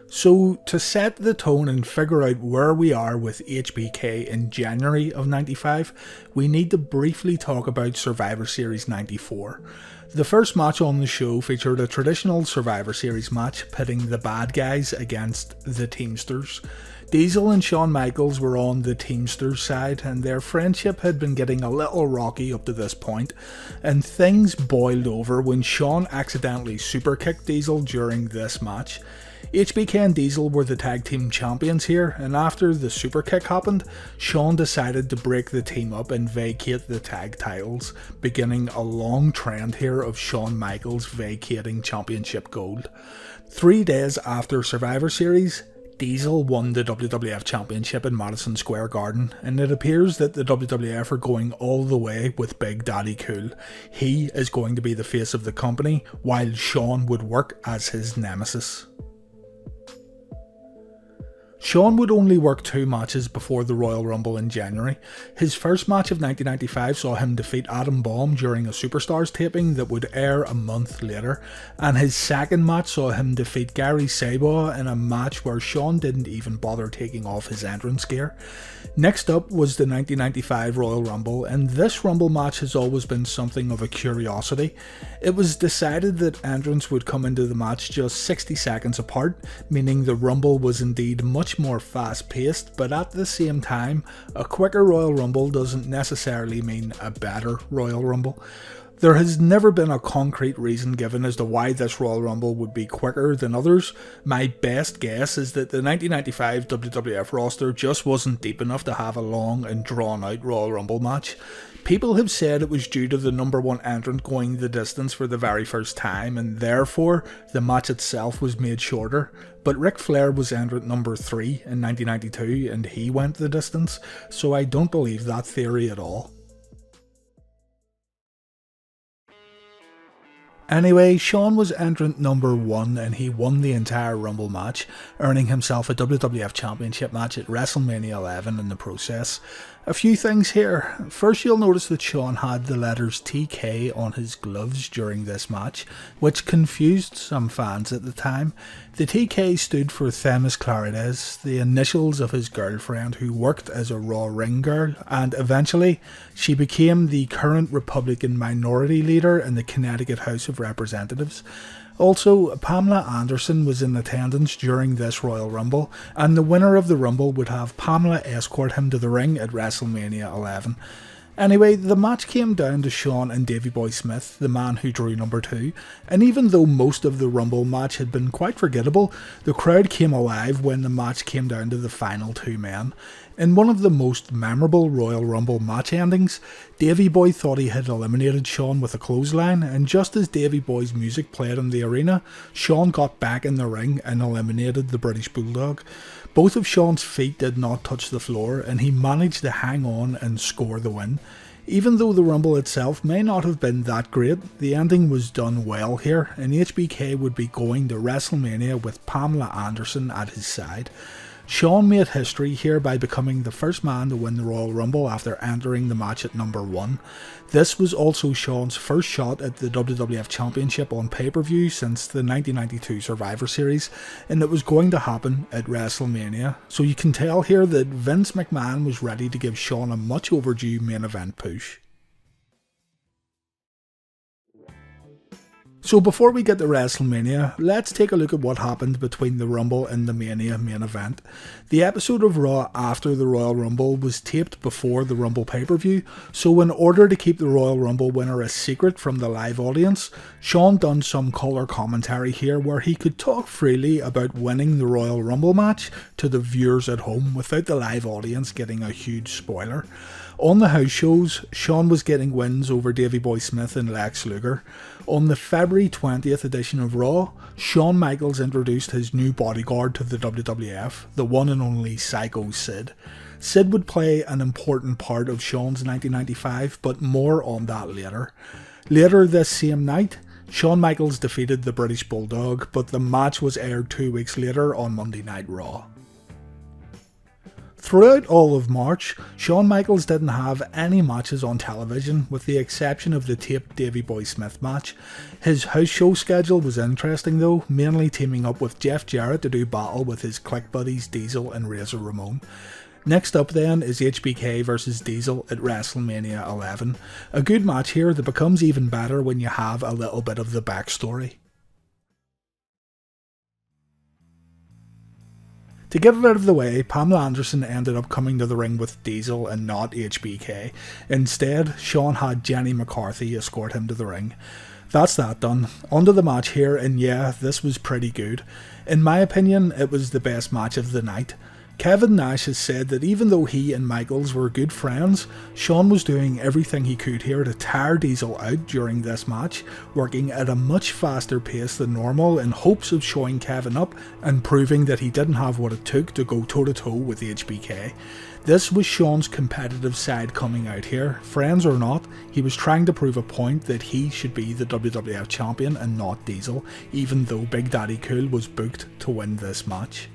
So, to set the tone and figure out where we are with HBK in January of 95, we need to briefly talk about Survivor Series 94. The first match on the show featured a traditional Survivor Series match pitting the Bad Guys against the Teamsters. Diesel and Shawn Michaels were on the Teamsters side, and their friendship had been getting a little rocky up to this point, and things boiled over when Shawn accidentally superkicked Diesel during this match. HBK and Diesel were the tag team champions here, and after the super kick happened, Shawn decided to break the team up and vacate the tag titles, beginning a long trend here of Shawn Michaels vacating championship gold. 3 days after Survivor Series, Diesel won the WWF Championship in Madison Square Garden, and it appears that the WWF are going all the way with Big Daddy Cool. He is going to be the face of the company, while Shawn would work as his nemesis. Shawn would only work 2 matches before the Royal Rumble in January. His first match of 1995 saw him defeat Adam Bomb during a Superstars taping that would air a month later, and his second match saw him defeat Gary Sabaw in a match where Shawn didn't even bother taking off his entrance gear. Next up was the 1995 Royal Rumble, and this Rumble match has always been something of a curiosity. It was decided that entrants would come into the match just 60 seconds apart, meaning the Rumble was indeed much much more fast paced, but at the same time, a quicker Royal Rumble doesn't necessarily mean a better Royal Rumble. There has never been a concrete reason given as to why this Royal Rumble would be quicker than others. My best guess is that the 1995 WWF roster just wasn't deep enough to have a long and drawn out Royal Rumble match. People have said it was due to the number one entrant going the distance for the very first time, and therefore the match itself was made shorter. But Ric Flair was entrant number 3 in 1992 and he went the distance, so I don't believe that theory at all. Anyway, Shawn was entrant number 1 and he won the entire Rumble match, earning himself a WWF Championship match at WrestleMania XI in the process. A few things here. First, you'll notice that Shawn had the letters TK on his gloves during this match, which confused some fans at the time. The TK stood for Themis Clarides, the initials of his girlfriend who worked as a Raw ring girl, and eventually she became the current Republican minority leader in the Connecticut House of Representatives. Also, Pamela Anderson was in attendance during this Royal Rumble, and the winner of the Rumble would have Pamela escort him to the ring at WrestleMania XI. Anyway, the match came down to Shawn and Davey Boy Smith, the man who drew number 2, and even though most of the Rumble match had been quite forgettable, the crowd came alive when the match came down to the final 2 men. In one of the most memorable Royal Rumble match endings, Davey Boy thought he had eliminated Shawn with a clothesline, and just as Davey Boy's music played in the arena, Shawn got back in the ring and eliminated the British Bulldog. Both of Shawn's feet did not touch the floor, and he managed to hang on and score the win. Even though the Rumble itself may not have been that great, the ending was done well here, and HBK would be going to WrestleMania with Pamela Anderson at his side. Shawn made history here by becoming the first man to win the Royal Rumble after entering the match at number 1. This was also Shawn's first shot at the WWF Championship on pay-per-view since the 1992 Survivor Series, and it was going to happen at WrestleMania. So you can tell here that Vince McMahon was ready to give Shawn a much overdue main event push. So before we get to WrestleMania, let's take a look at what happened between the Rumble and the Mania main event. The episode of Raw after the Royal Rumble was taped before the Rumble pay-per-view, so in order to keep the Royal Rumble winner a secret from the live audience, Shawn done some colour commentary here where he could talk freely about winning the Royal Rumble match to the viewers at home without the live audience getting a huge spoiler. On the house shows, Shawn was getting wins over Davey Boy Smith and Lex Luger. On the February 20th edition of Raw, Shawn Michaels introduced his new bodyguard to the WWF, the one and only Psycho Sid. Sid would play an important part of Shawn's 1995, but more on that later. Later this same night, Shawn Michaels defeated the British Bulldog, but the match was aired 2 weeks later on Monday Night Raw. Throughout all of March, Shawn Michaels didn't have any matches on television with the exception of the taped Davey Boy Smith match. His house show schedule was interesting though, mainly teaming up with Jeff Jarrett to do battle with his clique buddies Diesel and Razor Ramon. Next up then is HBK vs Diesel at WrestleMania XI. A good match here that becomes even better when you have a little bit of the backstory. To get it out of the way, Pamela Anderson ended up coming to the ring with Diesel and not HBK. Instead, Shawn had Jenny McCarthy escort him to the ring. That's that done. On to the match here, and yeah, this was pretty good. In my opinion, it was the best match of the night. Kevin Nash has said that even though he and Michaels were good friends, Shawn was doing everything he could here to tire Diesel out during this match, working at a much faster pace than normal in hopes of showing Kevin up and proving that he didn't have what it took to go toe to toe with HBK. This was Shawn's competitive side coming out here. Friends or not, he was trying to prove a point that he should be the WWF champion and not Diesel, even though Big Daddy Cool was booked to win this match.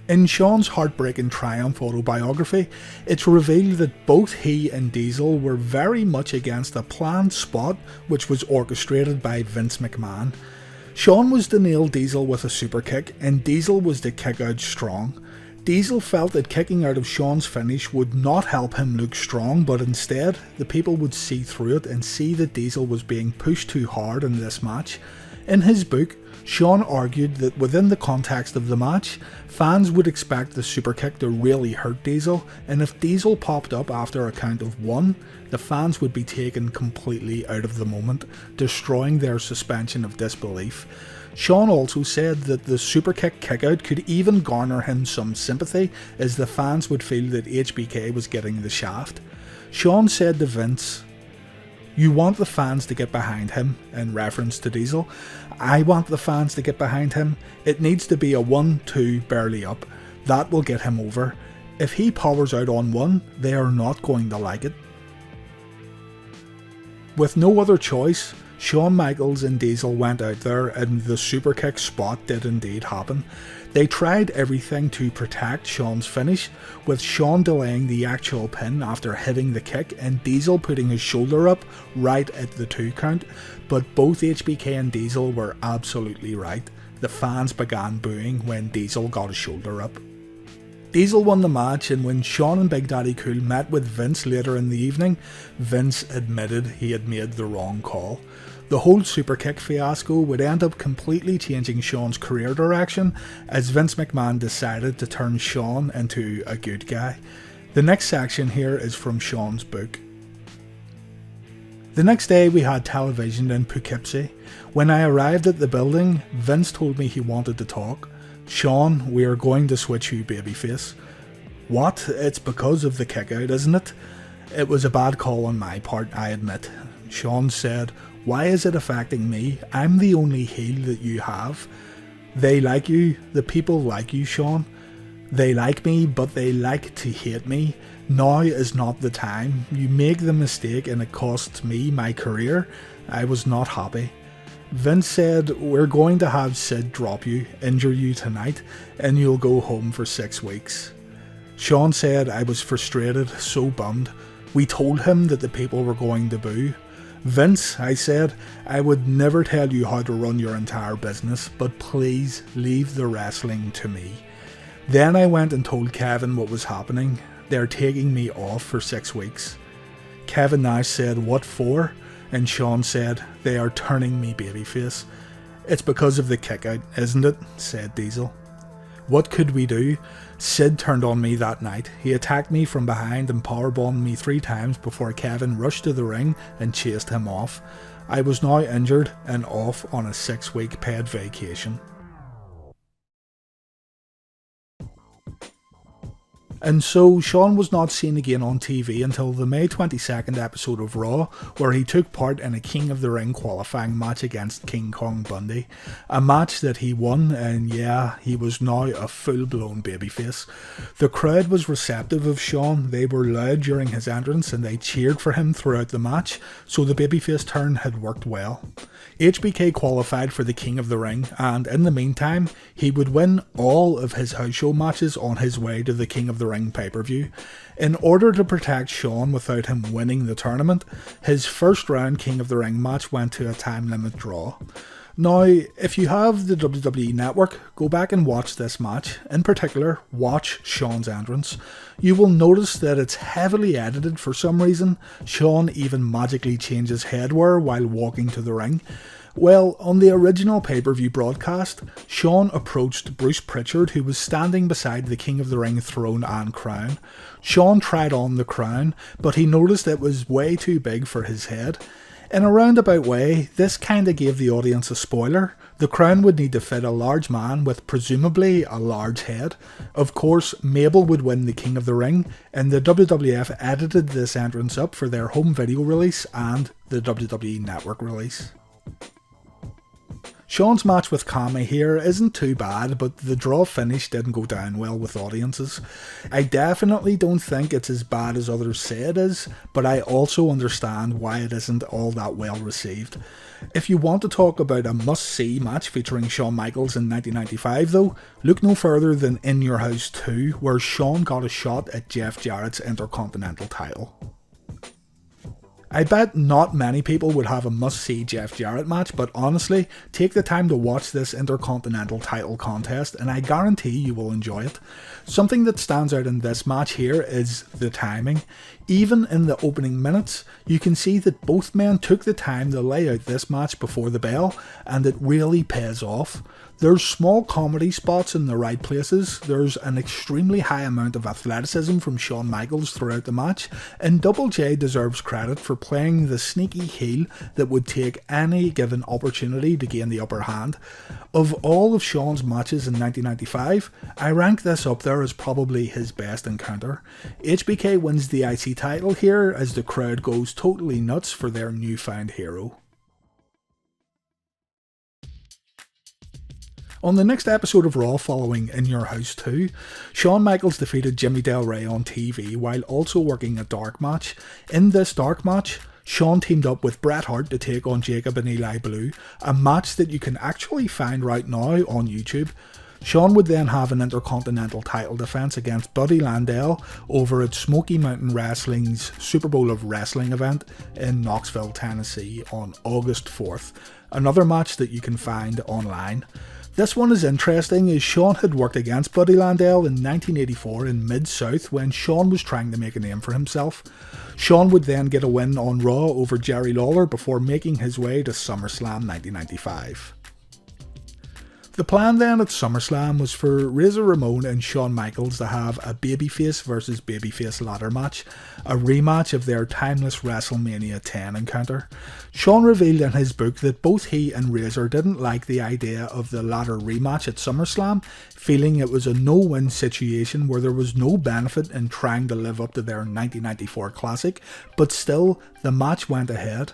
In Shawn's Heartbreak and Triumph autobiography, it's revealed that both he and Diesel were very much against a planned spot which was orchestrated by Vince McMahon. Shawn was to nail Diesel with a super kick and Diesel was to kick out strong. Diesel felt that kicking out of Shawn's finish would not help him look strong, but instead the people would see through it and see that Diesel was being pushed too hard in this match. In his book, Shawn argued that within the context of the match, fans would expect the superkick to really hurt Diesel, and if Diesel popped up after a count of 1, the fans would be taken completely out of the moment, destroying their suspension of disbelief. Shawn also said that the superkick kickout could even garner him some sympathy, as the fans would feel that HBK was getting the shaft. Shawn said to Vince, "You want the fans to get behind him," in reference to Diesel. "I want the fans to get behind him. It needs to be a 1-2 barely up. That will get him over. If he powers out on 1, they are not going to like it." With no other choice, Shawn Michaels and Diesel went out there and the superkick spot did indeed happen. They tried everything to protect Shawn's finish, with Shawn delaying the actual pin after hitting the kick and Diesel putting his shoulder up right at the 2 count, but both HBK and Diesel were absolutely right. The fans began booing when Diesel got his shoulder up. Diesel won the match, and when Shawn and Big Daddy Cool met with Vince later in the evening, Vince admitted he had made the wrong call. The whole superkick fiasco would end up completely changing Shawn's career direction, as Vince McMahon decided to turn Shawn into a good guy. The next section here is from Shawn's book. The next day we had television in Poughkeepsie. When I arrived at the building, Vince told me he wanted to talk. "Shawn, we are going to switch you babyface." "What? It's because of the kickout, isn't it?" "It was a bad call on my part, I admit." Shawn said, "Why is it affecting me? I'm the only heel that you have." "They like you. The people like you, Shawn. They like me, but they like to hate me. Now is not the time. You make the mistake and it costs me my career. I was not happy." Vince said, "We're going to have Sid drop you, injure you tonight, and you'll go home for 6 weeks." Shawn said, "I was frustrated, so bummed. We told him that the people were going to boo." "Vince," I said, "I would never tell you how to run your entire business, but please leave the wrestling to me." Then I went and told Kevin what was happening. "They're taking me off for 6 weeks. Kevin Nash said, "What for?" And Shawn said, "They are turning me babyface." "It's because of the kickout, isn't it?" said Diesel. What could we do? Sid turned on me that night. He attacked me from behind and powerbombed me 3 times before Kevin rushed to the ring and chased him off. I was now injured and off on a 6-week paid vacation. And so Shawn was not seen again on TV until the May 22nd episode of Raw, where he took part in a King of the Ring qualifying match against King Kong Bundy. A match that he won, and yeah, he was now a full-blown babyface. The crowd was receptive of Shawn. They were loud during his entrance and they cheered for him throughout the match, so the babyface turn had worked well. HBK qualified for the King of the Ring, and in the meantime, he would win all of his house show matches on his way to the King of the Ring pay-per-view. In order to protect Shawn without him winning the tournament, his first round King of the Ring match went to a time limit draw. Now, if you have the WWE Network, go back and watch this match. In particular, watch Shawn's entrance. You will notice that it's heavily edited for some reason. Shawn even magically changes headwear while walking to the ring. Well, on the original pay-per-view broadcast, Shawn approached Bruce Pritchard, who was standing beside the King of the Ring throne and crown. Shawn tried on the crown, but he noticed it was way too big for his head. In a roundabout way, this kinda gave the audience a spoiler. The crown would need to fit a large man with presumably a large head. Of course, Mabel would win the King of the Ring, and the WWF edited this entrance up for their home video release and the WWE Network release. Shawn's match with Kami here isn't too bad, but the draw finish didn't go down well with audiences. I definitely don't think it's as bad as others say it is, but I also understand why it isn't all that well received. If you want to talk about a must-see match featuring Shawn Michaels in 1995 though, look no further than In Your House 2, where Shawn got a shot at Jeff Jarrett's Intercontinental title. I bet not many people would have a must-see Jeff Jarrett match, but honestly, take the time to watch this Intercontinental title contest and I guarantee you will enjoy it. Something that stands out in this match here is the timing. Even in the opening minutes, you can see that both men took the time to lay out this match before the bell, and it really pays off. There's small comedy spots in the right places, there's an extremely high amount of athleticism from Shawn Michaels throughout the match, and Double J deserves credit for playing the sneaky heel that would take any given opportunity to gain the upper hand. Of all of Shawn's matches in 1995, I rank this up there as probably his best encounter. HBK wins the IC title here as the crowd goes totally nuts for their newfound hero. On the next episode of Raw following In Your House 2, Shawn Michaels defeated Jimmy Del Rey on TV while also working a dark match. In this dark match, Shawn teamed up with Bret Hart to take on Jacob and Eli Blue, a match that you can actually find right now on YouTube. Shawn would then have an Intercontinental title defense against Buddy Landel over at Smoky Mountain Wrestling's Super Bowl of Wrestling event in Knoxville, Tennessee on August 4th, another match that you can find online. This one is interesting as Shawn had worked against Buddy Landel in 1984 in Mid-South when Shawn was trying to make a name for himself. Shawn would then get a win on Raw over Jerry Lawler before making his way to SummerSlam 1995. The plan then at SummerSlam was for Razor Ramon and Shawn Michaels to have a babyface versus babyface ladder match, a rematch of their timeless WrestleMania X encounter. Shawn revealed in his book that both he and Razor didn't like the idea of the ladder rematch at SummerSlam, feeling it was a no-win situation where there was no benefit in trying to live up to their 1994 classic, but still, the match went ahead.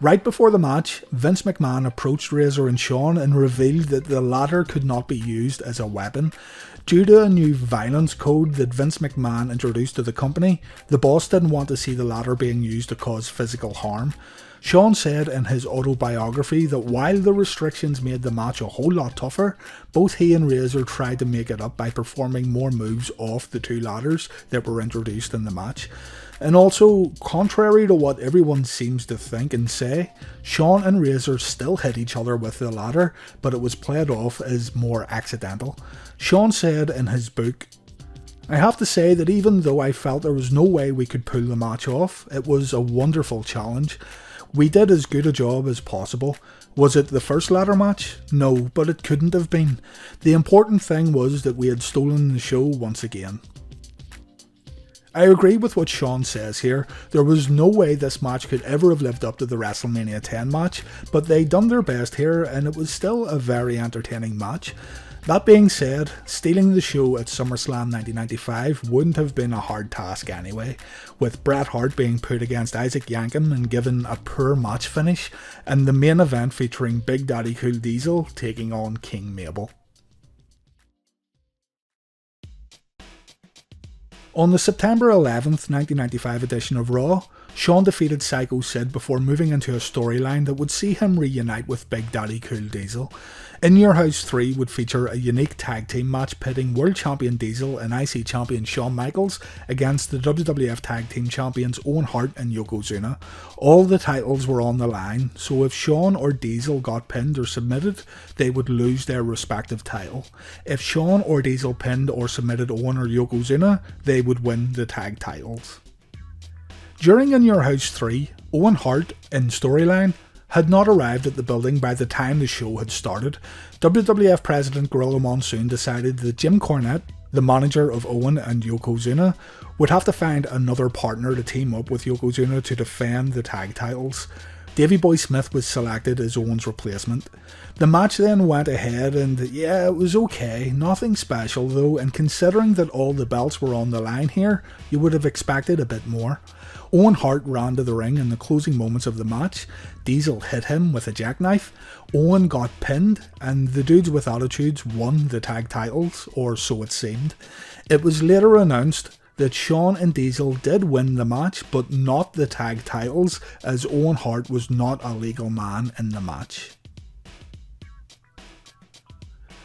Right before the match, Vince McMahon approached Razor and Shawn and revealed that the ladder could not be used as a weapon. Due to a new violence code that Vince McMahon introduced to the company, the boss didn't want to see the ladder being used to cause physical harm. Shawn said in his autobiography that while the restrictions made the match a whole lot tougher, both he and Razor tried to make it up by performing more moves off the two ladders that were introduced in the match. And also, contrary to what everyone seems to think and say, Shawn and Razor still hit each other with the ladder, but it was played off as more accidental. Shawn said in his book, "I have to say that even though I felt there was no way we could pull the match off, it was a wonderful challenge. We did as good a job as possible. Was it the first ladder match? No, but it couldn't have been. The important thing was that we had stolen the show once again." I agree with what Shawn says here. There was no way this match could ever have lived up to the WrestleMania X match, but they done their best here and it was still a very entertaining match. That being said, stealing the show at SummerSlam 1995 wouldn't have been a hard task anyway, with Bret Hart being put against Isaac Yankem and given a poor match finish, and the main event featuring Big Daddy Cool Diesel taking on King Mabel. On the September 11th, 1995 edition of Raw, Shawn defeated Psycho Sid before moving into a storyline that would see him reunite with Big Daddy Cool Diesel. In Your House 3 would feature a unique tag team match pitting World Champion Diesel and IC Champion Shawn Michaels against the WWF Tag Team Champions Owen Hart and Yokozuna. All the titles were on the line, so if Shawn or Diesel got pinned or submitted, they would lose their respective title. If Shawn or Diesel pinned or submitted Owen or Yokozuna, they would win the tag titles. During In Your House 3, Owen Hart, in storyline, had not arrived at the building by the time the show had started. WWF President Gorilla Monsoon decided that Jim Cornette, the manager of Owen and Yokozuna, would have to find another partner to team up with Yokozuna to defend the tag titles. Davey Boy Smith was selected as Owen's replacement. The match then went ahead and yeah, it was okay, nothing special though, and considering that all the belts were on the line here, you would have expected a bit more. Owen Hart ran to the ring in the closing moments of the match. Diesel hit him with a jackknife. Owen got pinned, and the Dudes with Attitudes won the tag titles, or so it seemed. It was later announced that Shawn and Diesel did win the match, but not the tag titles, as Owen Hart was not a legal man in the match.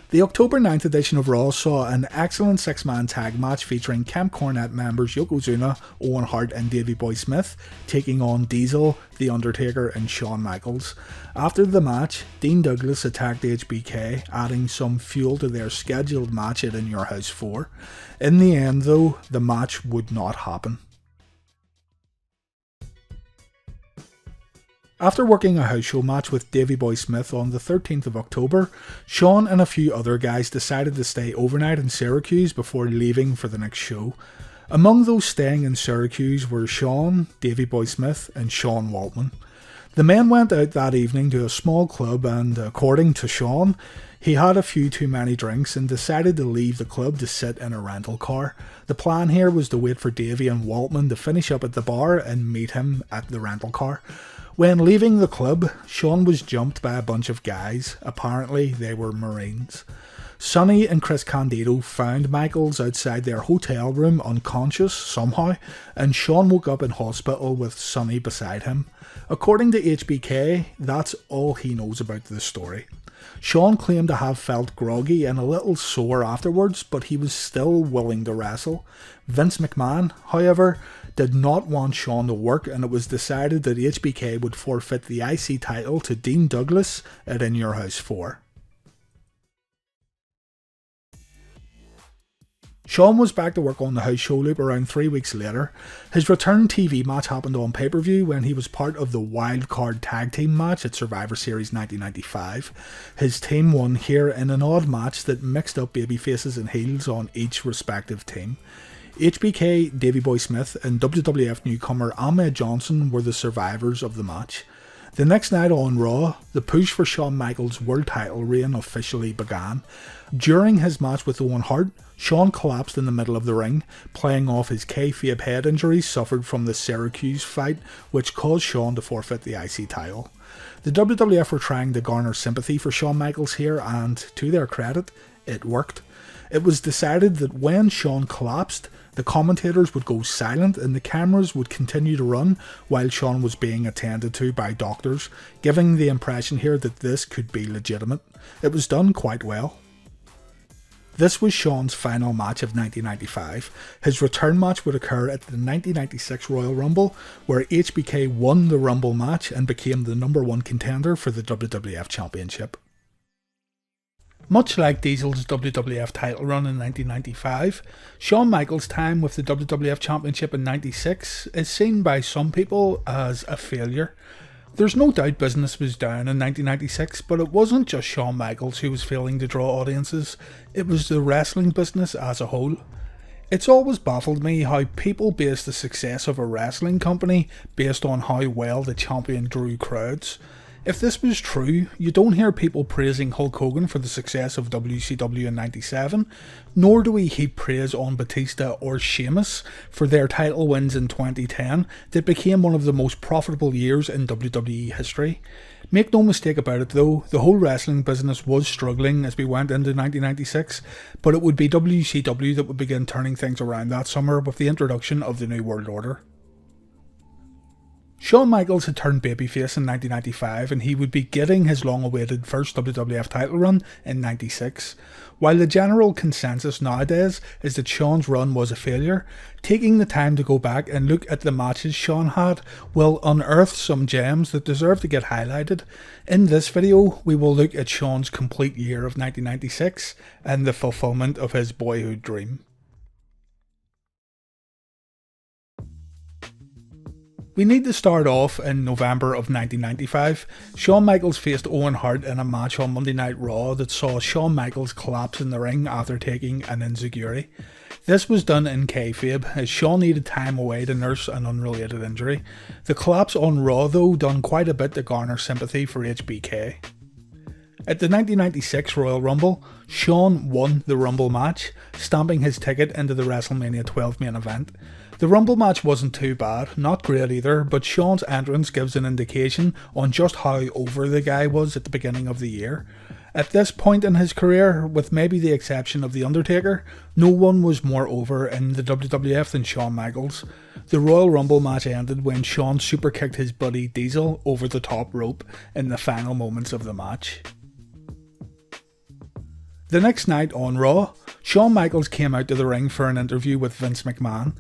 The October 9th edition of Raw saw an excellent six-man tag match featuring Camp Cornette members Yokozuna, Owen Hart and Davey Boy Smith taking on Diesel, The Undertaker and Shawn Michaels. After the match, Dean Douglas attacked HBK, adding some fuel to their scheduled match at In Your House 4. In the end though, the match would not happen. After working a house show match with Davey Boy Smith on the 13th of October, Shawn and a few other guys decided to stay overnight in Syracuse before leaving for the next show. Among those staying in Syracuse were Shawn, Davey Boy Smith and Sean Waltman. The men went out that evening to a small club and, according to Shawn, he had a few too many drinks and decided to leave the club to sit in a rental car. The plan here was to wait for Davey and Waltman to finish up at the bar and meet him at the rental car. When leaving the club, Shawn was jumped by a bunch of guys. Apparently, they were Marines. Sonny and Chris Candido found Michaels outside their hotel room unconscious somehow, and Shawn woke up in hospital with Sonny beside him. According to HBK, that's all he knows about the story. Shawn claimed to have felt groggy and a little sore afterwards, but he was still willing to wrestle. Vince McMahon, however, did not want Shawn to work, and it was decided that HBK would forfeit the IC title to Dean Douglas at In Your House 4. Shawn was back to work on the house show loop around 3 weeks later. His return TV match happened on pay-per-view when he was part of the wild card tag team match at Survivor Series 1995. His team won here in an odd match that mixed up babyfaces and heels on each respective team. HBK, Davey Boy Smith and WWF newcomer Ahmed Johnson were the survivors of the match. The next night on Raw, the push for Shawn Michaels' world title reign officially began. During his match with Owen Hart, Shawn collapsed in the middle of the ring, playing off his kayfabe head injury suffered from the Syracuse fight, which caused Shawn to forfeit the IC title. The WWF were trying to garner sympathy for Shawn Michaels here, and to their credit, it worked. It was decided that when Shawn collapsed, the commentators would go silent and the cameras would continue to run while Shawn was being attended to by doctors, giving the impression here that this could be legitimate. It was done quite well. This was Shawn's final match of 1995. His return match would occur at the 1996 Royal Rumble, where HBK won the Rumble match and became the #1 contender for the WWF Championship. Much like Diesel's WWF title run in 1995, Shawn Michaels' time with the WWF Championship in 96 is seen by some people as a failure. There's no doubt business was down in 1996, but it wasn't just Shawn Michaels who was failing to draw audiences, it was the wrestling business as a whole. It's always baffled me how people base the success of a wrestling company based on how well the champion drew crowds. If this was true, you don't hear people praising Hulk Hogan for the success of WCW in 97, nor do we heap praise on Batista or Sheamus for their title wins in 2010 that became one of the most profitable years in WWE history. Make no mistake about it though, the whole wrestling business was struggling as we went into 1996, but it would be WCW that would begin turning things around that summer with the introduction of the New World Order. Shawn Michaels had turned babyface in 1995 and he would be getting his long-awaited first WWF title run in 96. While the general consensus nowadays is that Shawn's run was a failure, taking the time to go back and look at the matches Shawn had will unearth some gems that deserve to get highlighted. In this video, we will look at Shawn's complete year of 1996 and the fulfillment of his boyhood dream. We need to start off in November of 1995. Shawn Michaels faced Owen Hart in a match on Monday Night Raw that saw Shawn Michaels collapse in the ring after taking an enziguri. This was done in kayfabe as Shawn needed time away to nurse an unrelated injury. The collapse on Raw though done quite a bit to garner sympathy for HBK. At the 1996 Royal Rumble, Shawn won the Rumble match, stamping his ticket into the WrestleMania XII main event. The Rumble match wasn't too bad, not great either, but Shawn's entrance gives an indication on just how over the guy was at the beginning of the year. At this point in his career, with maybe the exception of The Undertaker, no one was more over in the WWF than Shawn Michaels. The Royal Rumble match ended when Shawn super kicked his buddy Diesel over the top rope in the final moments of the match. The next night on Raw, Shawn Michaels came out to the ring for an interview with Vince McMahon.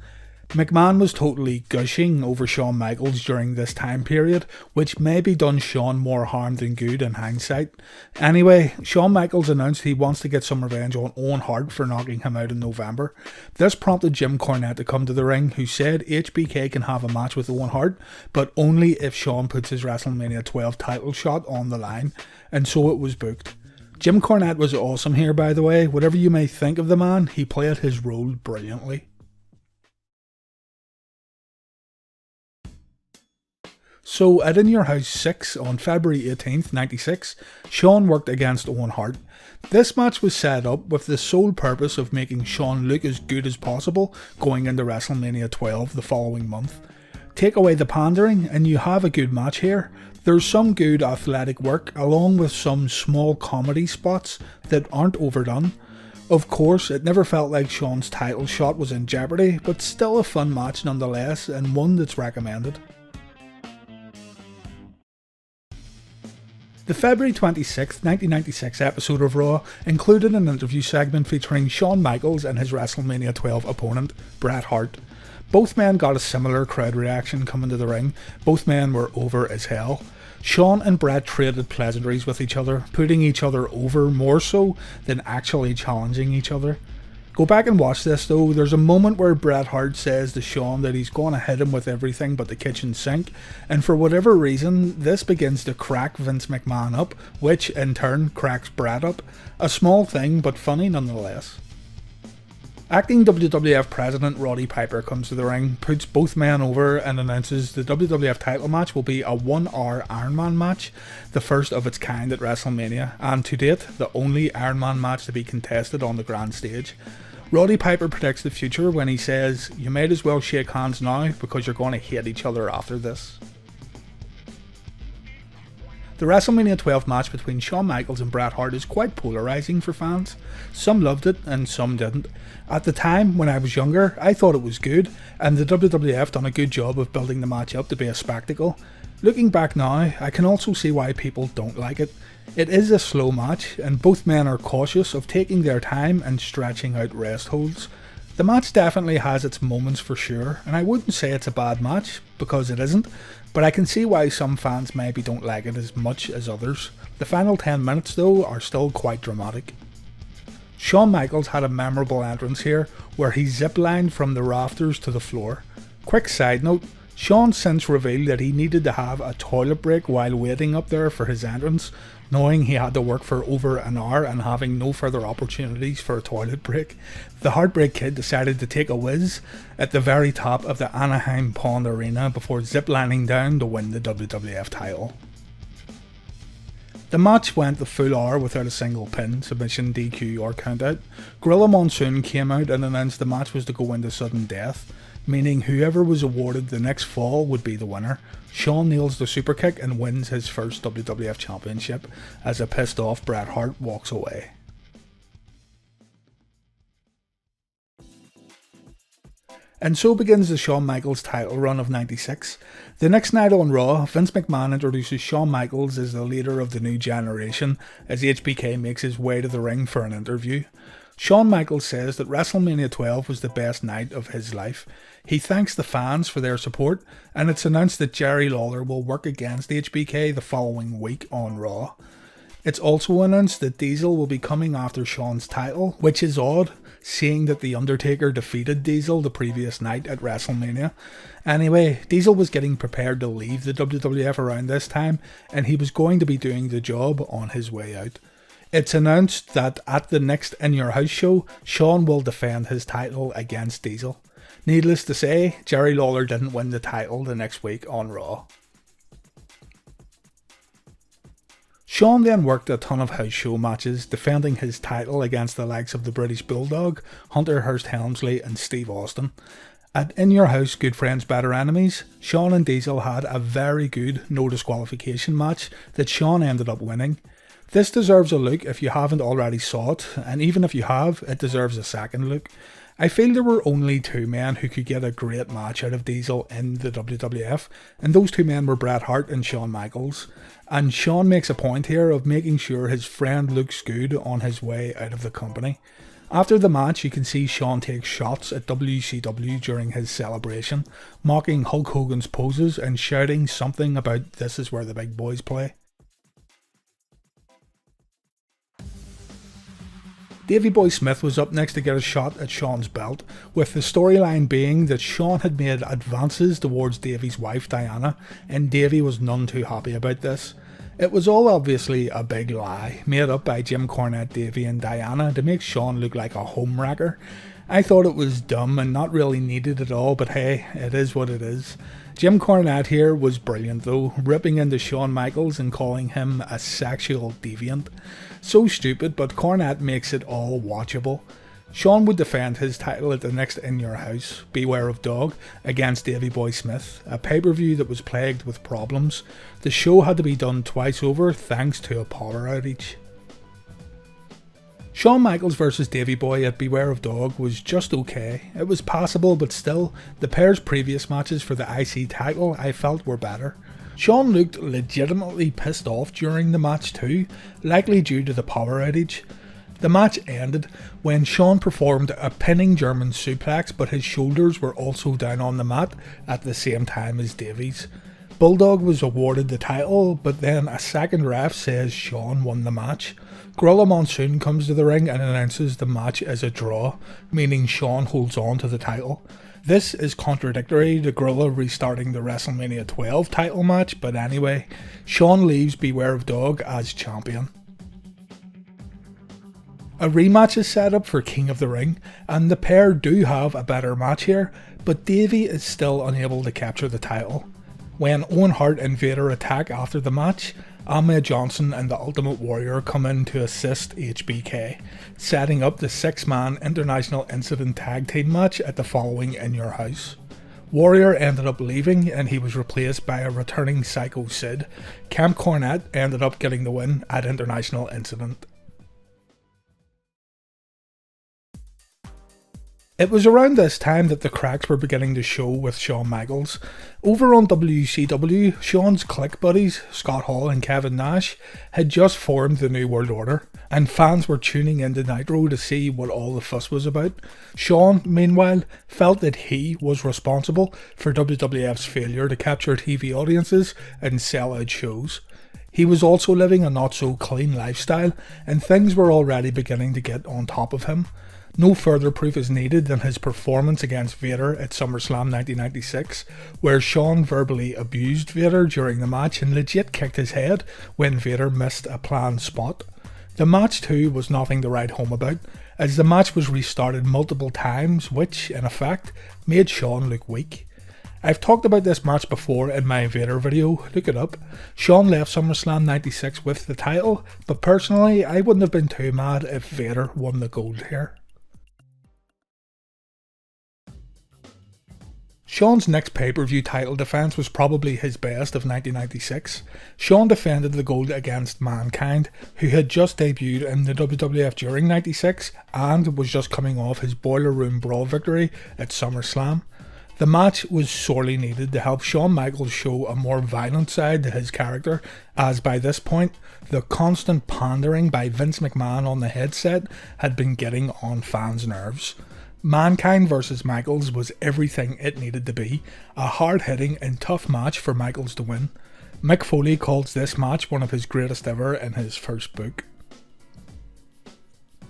McMahon was totally gushing over Shawn Michaels during this time period, which maybe done Shawn more harm than good in hindsight. Anyway, Shawn Michaels announced he wants to get some revenge on Owen Hart for knocking him out in November. This prompted Jim Cornette to come to the ring, who said HBK can have a match with Owen Hart, but only if Shawn puts his WrestleMania XII title shot on the line, and so it was booked. Jim Cornette was awesome here, by the way. Whatever you may think of the man, he played his role brilliantly. So at In Your House 6 on February 18th, 96, Shawn worked against Owen Hart. This match was set up with the sole purpose of making Shawn look as good as possible going into WrestleMania XII the following month. Take away the pandering and you have a good match here. There's some good athletic work along with some small comedy spots that aren't overdone. Of course, it never felt like Shawn's title shot was in jeopardy, but still a fun match nonetheless, and one that's recommended. The February 26, 1996 episode of Raw included an interview segment featuring Shawn Michaels and his WrestleMania XII opponent, Bret Hart. Both men got a similar crowd reaction coming to the ring. Both men were over as hell. Shawn and Bret traded pleasantries with each other, putting each other over more so than actually challenging each other. Go back and watch this though. There's a moment where Bret Hart says to Shawn that he's going to hit him with everything but the kitchen sink, and for whatever reason this begins to crack Vince McMahon up, which in turn cracks Bret up. A small thing but funny nonetheless. Acting WWF President Roddy Piper comes to the ring, puts both men over and announces the WWF title match will be a 1 hour Iron Man match, the first of its kind at WrestleMania, and to date the only Iron Man match to be contested on the grand stage. Roddy Piper predicts the future when he says, "You might as well shake hands now because you're going to hate each other after this." The WrestleMania XII match between Shawn Michaels and Bret Hart is quite polarising for fans. Some loved it and some didn't. At the time, when I was younger, I thought it was good, and the WWF done a good job of building the match up to be a spectacle. Looking back now, I can also see why people don't like it. It is a slow match, and both men are cautious of taking their time and stretching out rest holds. The match definitely has its moments for sure, and I wouldn't say it's a bad match, because it isn't, but I can see why some fans maybe don't like it as much as others. The final 10 minutes though are still quite dramatic. Shawn Michaels had a memorable entrance here, where he ziplined from the rafters to the floor. Quick side note, Shawn since revealed that he needed to have a toilet break while waiting up there for his entrance, knowing he had to work for over an hour and having no further opportunities for a toilet break. The Heartbreak Kid decided to take a whiz at the very top of the Anaheim Pond Arena before ziplining down to win the WWF title. The match went the full hour without a single pin, submission, DQ or countout. Gorilla Monsoon came out and announced the match was to go into sudden death, meaning whoever was awarded the next fall would be the winner. Shawn nails the superkick and wins his first WWF Championship as a pissed off Bret Hart walks away. And so begins the Shawn Michaels title run of 96. The next night on Raw, Vince McMahon introduces Shawn Michaels as the leader of the new generation as HBK makes his way to the ring for an interview. Shawn Michaels says that WrestleMania XII was the best night of his life. He thanks the fans for their support, and it's announced that Jerry Lawler will work against HBK the following week on Raw. It's also announced that Diesel will be coming after Shawn's title, which is odd, seeing that The Undertaker defeated Diesel the previous night at WrestleMania. Anyway, Diesel was getting prepared to leave the WWF around this time, and he was going to be doing the job on his way out. It's announced that at the next In Your House show, Shawn will defend his title against Diesel. Needless to say, Jerry Lawler didn't win the title the next week on Raw. Shawn then worked a ton of house show matches, defending his title against the likes of the British Bulldog, Hunter Hearst Helmsley and Steve Austin. At In Your House Good Friends Better Enemies, Shawn and Diesel had a very good no disqualification match that Shawn ended up winning. This deserves a look if you haven't already saw it, and even if you have, it deserves a second look. I feel there were only two men who could get a great match out of Diesel in the WWF, and those two men were Bret Hart and Shawn Michaels. And Shawn makes a point here of making sure his friend looks good on his way out of the company. After the match, you can see Shawn take shots at WCW during his celebration, mocking Hulk Hogan's poses and shouting something about "this is where the big boys play." Davey Boy Smith was up next to get a shot at Shawn's belt, with the storyline being that Shawn had made advances towards Davey's wife Diana, and Davey was none too happy about this. It was all obviously a big lie, made up by Jim Cornette, Davey and Diana to make Shawn look like a homewrecker. I thought it was dumb and not really needed at all, but hey, it is what it is. Jim Cornette here was brilliant though, ripping into Shawn Michaels and calling him a sexual deviant. So stupid, but Cornette makes it all watchable. Shawn would defend his title at the next In Your House, Beware of Dog, against Davey Boy Smith, a pay-per-view that was plagued with problems. The show had to be done twice over thanks to a power outage. Shawn Michaels vs Davey Boy at Beware of Dog was just okay. It was passable, but still, the pair's previous matches for the IC title I felt were better. Shawn looked legitimately pissed off during the match too, likely due to the power outage. The match ended when Shawn performed a pinning German suplex, but his shoulders were also down on the mat at the same time as Davey's. Bulldog was awarded the title, but then a second ref says Shawn won the match. Gorilla Monsoon comes to the ring and announces the match as a draw, meaning Shawn holds on to the title. This is contradictory to Gorilla restarting the WrestleMania XII title match, but anyway, Shawn leaves Beware of Dog as champion. A rematch is set up for King of the Ring, and the pair do have a better match here, but Davey is still unable to capture the title. When Owen Hart and Vader attack after the match, Ahmed Johnson and the Ultimate Warrior come in to assist HBK, setting up the 6-man International Incident Tag Team match at the following In Your House. Warrior ended up leaving and he was replaced by a returning Psycho Sid. Camp Cornette ended up getting the win at International Incident. It was around this time that the cracks were beginning to show with Shawn Michaels. Over on WCW, Shawn's clique buddies, Scott Hall and Kevin Nash, had just formed the New World Order, and fans were tuning into Nitro to see what all the fuss was about. Shawn, meanwhile, felt that he was responsible for WWF's failure to capture TV audiences and sell out shows. He was also living a not so clean lifestyle, and things were already beginning to get on top of him. No further proof is needed than his performance against Vader at SummerSlam 1996, where Shawn verbally abused Vader during the match and legit kicked his head when Vader missed a planned spot. The match too was nothing to write home about, as the match was restarted multiple times, which, in effect, made Shawn look weak. I've talked about this match before in my Vader video, look it up. Shawn left SummerSlam 96 with the title, but personally I wouldn't have been too mad if Vader won the gold here. Shawn's next pay-per-view title defense was probably his best of 1996. Shawn defended the gold against Mankind, who had just debuted in the WWF during 96 and was just coming off his Boiler Room Brawl victory at SummerSlam. The match was sorely needed to help Shawn Michaels show a more violent side to his character, as by this point, the constant pandering by Vince McMahon on the headset had been getting on fans' nerves. Mankind vs Michaels was everything it needed to be, a hard-hitting and tough match for Michaels to win. Mick Foley calls this match one of his greatest ever in his first book.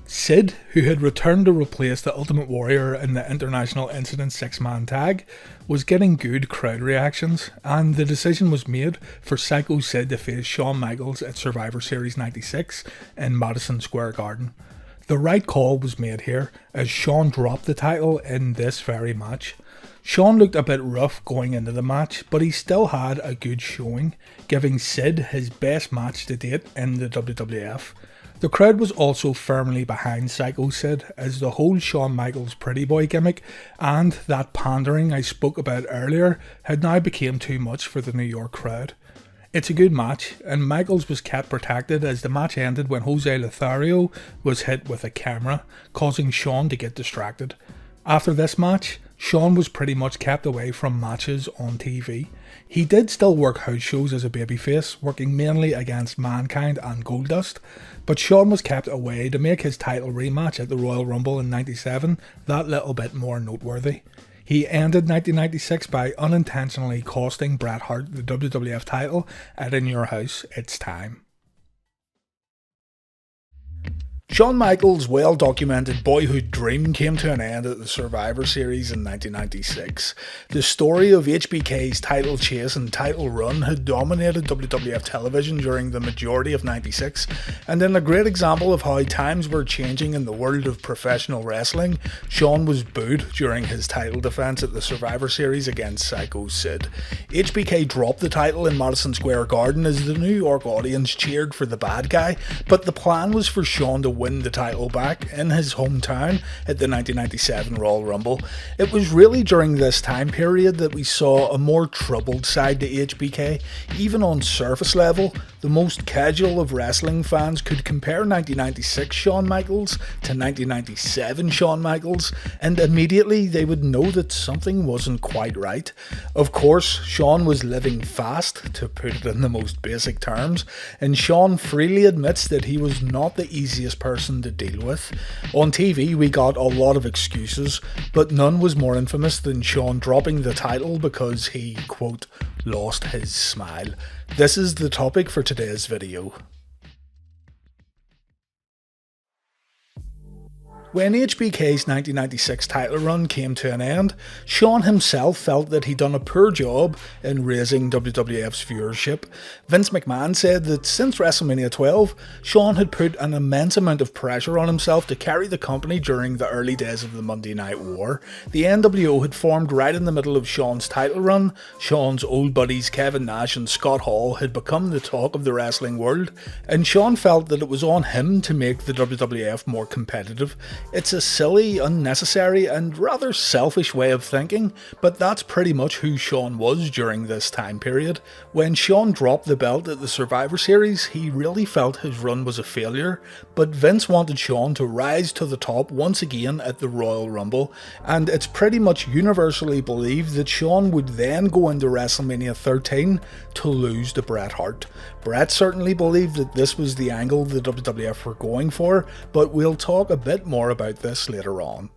Sid, who had returned to replace the Ultimate Warrior in the International Incident 6-man tag, was getting good crowd reactions, and the decision was made for Psycho Sid to face Shawn Michaels at Survivor Series 96 in Madison Square Garden. The right call was made here, as Shawn dropped the title in this very match. Shawn looked a bit rough going into the match, but he still had a good showing, giving Sid his best match to date in the WWF. The crowd was also firmly behind Psycho Sid, as the whole Shawn Michaels pretty boy gimmick and that pandering I spoke about earlier had now become too much for the New York crowd. It's a good match, and Michaels was kept protected as the match ended when Jose Lothario was hit with a camera, causing Shawn to get distracted. After this match, Shawn was pretty much kept away from matches on TV. He did still work house shows as a babyface, working mainly against Mankind and Goldust, but Shawn was kept away to make his title rematch at the Royal Rumble in '97 that little bit more noteworthy. He ended 1996 by unintentionally costing Bret Hart the WWF title at In Your House, It's Time. Shawn Michaels' well-documented boyhood dream came to an end at the Survivor Series in 1996. The story of HBK's title chase and title run had dominated WWF television during the majority of '96, and in a great example of how times were changing in the world of professional wrestling, Shawn was booed during his title defense at the Survivor Series against Psycho Sid. HBK dropped the title in Madison Square Garden as the New York audience cheered for the bad guy, but the plan was for Shawn to win the title back in his hometown at the 1997 Royal Rumble. It was really during this time period that we saw a more troubled side to HBK. Even on surface level, the most casual of wrestling fans could compare 1996 Shawn Michaels to 1997 Shawn Michaels, and immediately they would know that something wasn't quite right. Of course, Shawn was living fast, to put it in the most basic terms, and Shawn freely admits that he was not the easiest person to deal with. On TV we got a lot of excuses, but none was more infamous than Shawn dropping the title because he, quote, lost his smile. This is the topic for today's video. When HBK's 1996 title run came to an end, Shawn himself felt that he'd done a poor job in raising WWF's viewership. Vince McMahon said that since WrestleMania XII, Shawn had put an immense amount of pressure on himself to carry the company during the early days of the Monday Night War. The NWO had formed right in the middle of Shawn's title run. Shawn's old buddies Kevin Nash and Scott Hall had become the talk of the wrestling world, and Shawn felt that it was on him to make the WWF more competitive. It's a silly, unnecessary, and rather selfish way of thinking, but that's pretty much who Shawn was during this time period. When Shawn dropped the belt at the Survivor Series, he really felt his run was a failure, but Vince wanted Shawn to rise to the top once again at the Royal Rumble, and it's pretty much universally believed that Shawn would then go into WrestleMania XIII to lose to Bret Hart. Bret certainly believed that this was the angle the WWF were going for, but we'll talk a bit more about this later on.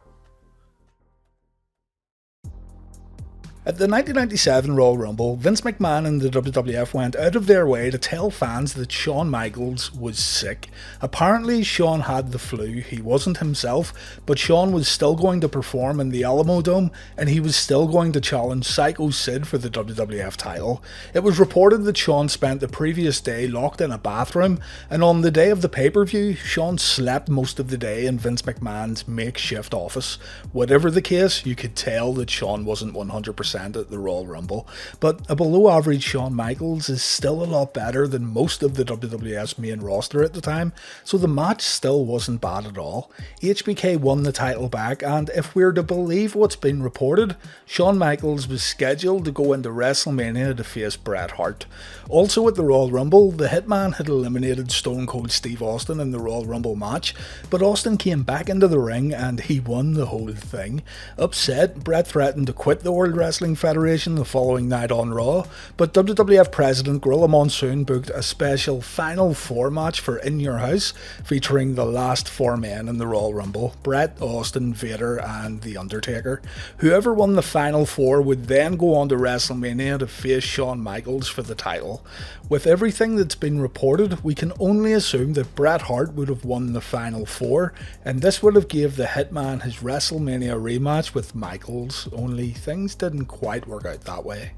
At the 1997 Royal Rumble, Vince McMahon and the WWF went out of their way to tell fans that Shawn Michaels was sick. Apparently Shawn had the flu, he wasn't himself, but Shawn was still going to perform in the Alamo Dome, and he was still going to challenge Psycho Sid for the WWF title. It was reported that Shawn spent the previous day locked in a bathroom, and on the day of the pay-per-view, Shawn slept most of the day in Vince McMahon's makeshift office. Whatever the case, you could tell that Shawn wasn't 100% at the Royal Rumble, but a below average Shawn Michaels is still a lot better than most of the WWF's main roster at the time, so the match still wasn't bad at all. HBK won the title back, and if we're to believe what's been reported, Shawn Michaels was scheduled to go into WrestleMania to face Bret Hart. Also at the Royal Rumble, the Hitman had eliminated Stone Cold Steve Austin in the Royal Rumble match, but Austin came back into the ring and he won the whole thing. Upset, Bret threatened to quit the World Wrestling Federation the following night on Raw, but WWF President Gorilla Monsoon booked a special Final Four match for In Your House, featuring the last four men in the Royal Rumble: Bret, Austin, Vader and The Undertaker. Whoever won the Final Four would then go on to WrestleMania to face Shawn Michaels for the title. With everything that's been reported, we can only assume that Bret Hart would have won the Final Four, and this would have gave the Hitman his WrestleMania rematch with Michaels, only things didn't quite work out that way.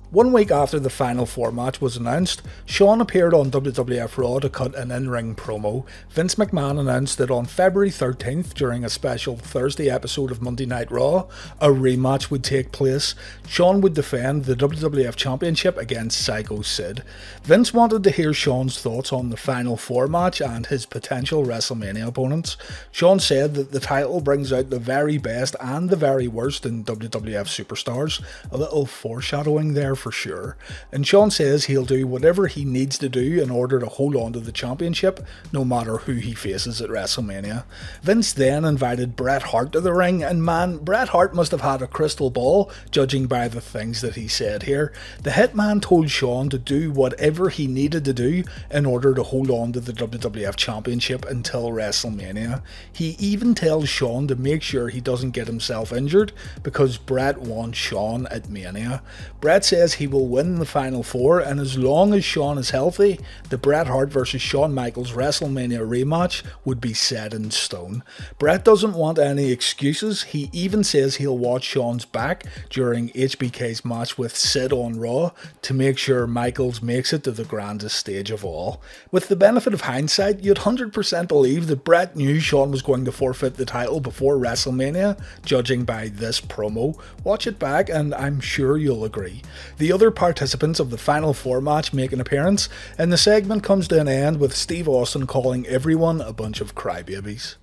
1 week after the Final Four match was announced, Shawn appeared on WWF Raw to cut an in-ring promo. Vince McMahon announced that on February 13th, during a special Thursday episode of Monday Night Raw, a rematch would take place. Shawn would defend the WWF Championship against Psycho Sid. Vince wanted to hear Shawn's thoughts on the Final Four match and his potential WrestleMania opponents. Shawn said that the title brings out the very best and the very worst in WWF superstars. A little foreshadowing there for sure, and Shawn says he'll do whatever he needs to do in order to hold on to the championship, no matter who he faces at WrestleMania. Vince then invited Bret Hart to the ring, and man, Bret Hart must have had a crystal ball, judging by the things that he said here. The Hitman told Shawn to do whatever he needed to do in order to hold on to the WWF Championship until WrestleMania. He even tells Shawn to make sure he doesn't get himself injured because Bret wants Shawn at Mania. Bret says he will win the Final Four, and as long as Shawn is healthy, the Bret Hart vs Shawn Michaels WrestleMania rematch would be set in stone. Bret doesn't want any excuses. He even says he'll watch Shawn's back during HBK's match with Sid on Raw to make sure Michaels makes it to the grandest stage of all. With the benefit of hindsight, you'd 100% believe that Bret knew Shawn was going to forfeit the title before WrestleMania, judging by this promo. Watch it back and I'm sure you'll agree. The other participants of the Final Four match make an appearance, and the segment comes to an end with Steve Austin calling everyone a bunch of crybabies.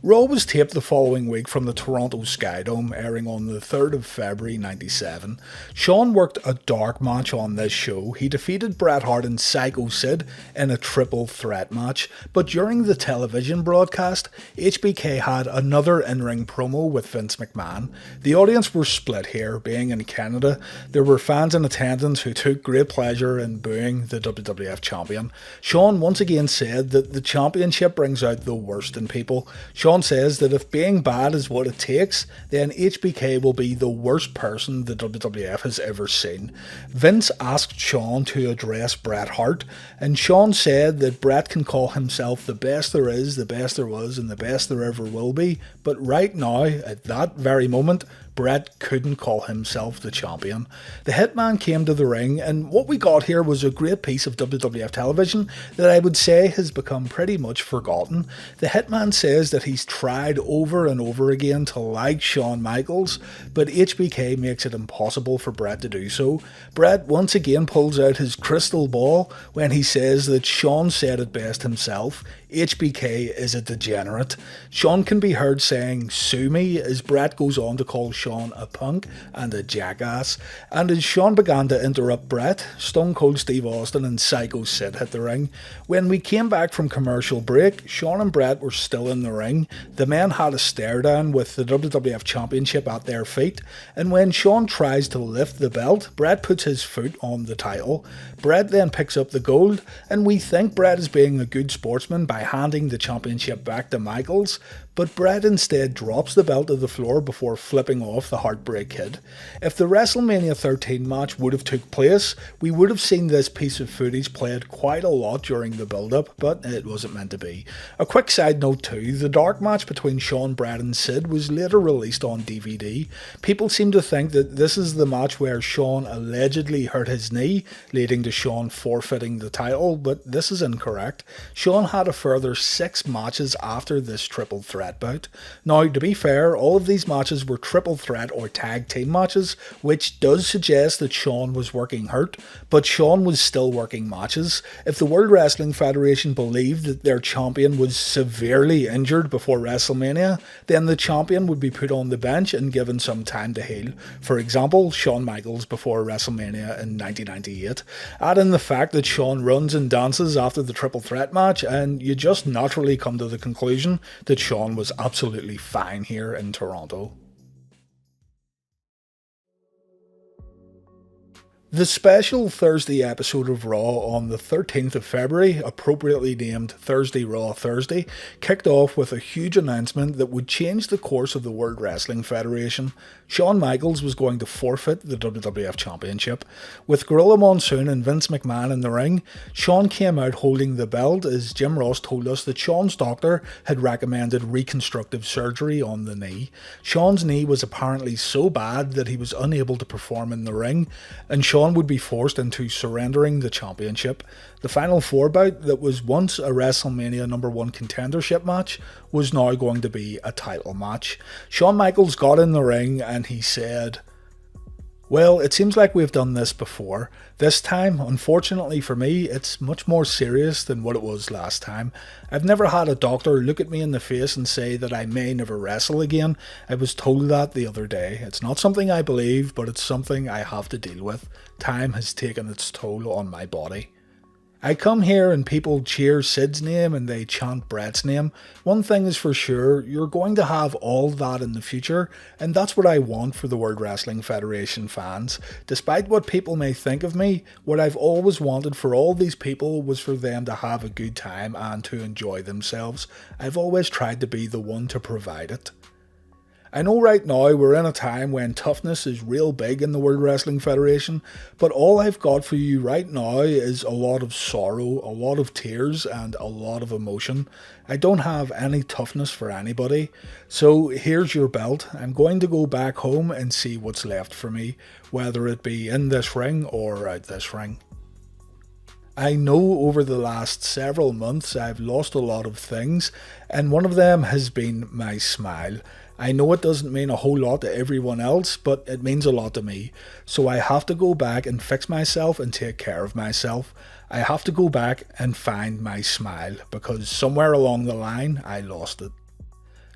Raw was taped the following week from the Toronto Skydome, airing on the 3rd of February 97. Shawn worked a dark match on this show. He defeated Bret Hart and Psycho Sid in a triple threat match, but during the television broadcast, HBK had another in-ring promo with Vince McMahon. The audience were split here, being in Canada. There were fans in attendance who took great pleasure in booing the WWF champion. Shawn once again said that the championship brings out the worst in people. Shawn says that if being bad is what it takes, then HBK will be the worst person the WWF has ever seen. Vince asked Shawn to address Bret Hart, and Shawn said that Bret can call himself the best there is, the best there was, and the best there ever will be, but right now, at that very moment, Bret couldn't call himself the champion. The Hitman came to the ring, and what we got here was a great piece of WWF television that I would say has become pretty much forgotten. The Hitman says that he's tried over and over again to like Shawn Michaels, but HBK makes it impossible for Bret to do so. Bret once again pulls out his crystal ball when he says that Shawn said it best himself. HBK is a degenerate. Shawn can be heard saying "sue me" as Bret goes on to call Shawn a punk and a jackass, and as Shawn began to interrupt Bret, Stone Cold Steve Austin and Psycho Sid hit the ring. When we came back from commercial break, Shawn and Bret were still in the ring. The men had a stare down with the WWF Championship at their feet, and when Shawn tries to lift the belt, Bret puts his foot on the title. Bret then picks up the gold, and we think Bret is being a good sportsman by handing the championship back to Michaels, but Bret instead drops the belt to the floor before flipping off the Heartbreak Kid. If the WrestleMania XIII match would have took place, we would have seen this piece of footage played quite a lot during the build-up, but it wasn't meant to be. A quick side note too, the dark match between Shawn, Bret and Sid was later released on DVD. People seem to think that this is the match where Shawn allegedly hurt his knee, leading to Shawn forfeiting the title, but this is incorrect. Shawn had a further 6 matches after this triple threat bout. Now, to be fair, all of these matches were triple threat or tag team matches, which does suggest that Shawn was working hurt, but Shawn was still working matches. If the World Wrestling Federation believed that their champion was severely injured before WrestleMania, then the champion would be put on the bench and given some time to heal. For example, Shawn Michaels before WrestleMania in 1998. Add in the fact that Shawn runs and dances after the triple threat match, and you just naturally come to the conclusion that Shawn was absolutely fine here in Toronto. The special Thursday episode of Raw on the 13th of February, appropriately named Thursday Raw Thursday, kicked off with a huge announcement that would change the course of the World Wrestling Federation. Shawn Michaels was going to forfeit the WWF Championship. With Gorilla Monsoon and Vince McMahon in the ring, Shawn came out holding the belt as Jim Ross told us that Shawn's doctor had recommended reconstructive surgery on the knee. Shawn's knee was apparently so bad that he was unable to perform in the ring, and Shawn would be forced into surrendering the championship. The Final Four bout that was once a WrestleMania #1 contendership match was now going to be a title match. Shawn Michaels got in the ring and he said, Well, it seems like we've done this before. This time, unfortunately for me, it's much more serious than what it was last time. I've never had a doctor look at me in the face and say that I may never wrestle again. I was told that the other day. It's not something I believe, but it's something I have to deal with. Time has taken its toll on my body. I come here and people cheer Sid's name and they chant Brett's name. One thing is for sure, you're going to have all that in the future, and that's what I want for the World Wrestling Federation fans. Despite what people may think of me, what I've always wanted for all these people was for them to have a good time and to enjoy themselves. I've always tried to be the one to provide it. I know right now we're in a time when toughness is real big in the World Wrestling Federation, but all I've got for you right now is a lot of sorrow, a lot of tears, and a lot of emotion. I don't have any toughness for anybody, so here's your belt. I'm going to go back home and see what's left for me, whether it be in this ring or out this ring. I know over the last several months I've lost a lot of things, and one of them has been my smile. I know it doesn't mean a whole lot to everyone else, but it means a lot to me. So I have to go back and fix myself and take care of myself. I have to go back and find my smile, because somewhere along the line I lost it.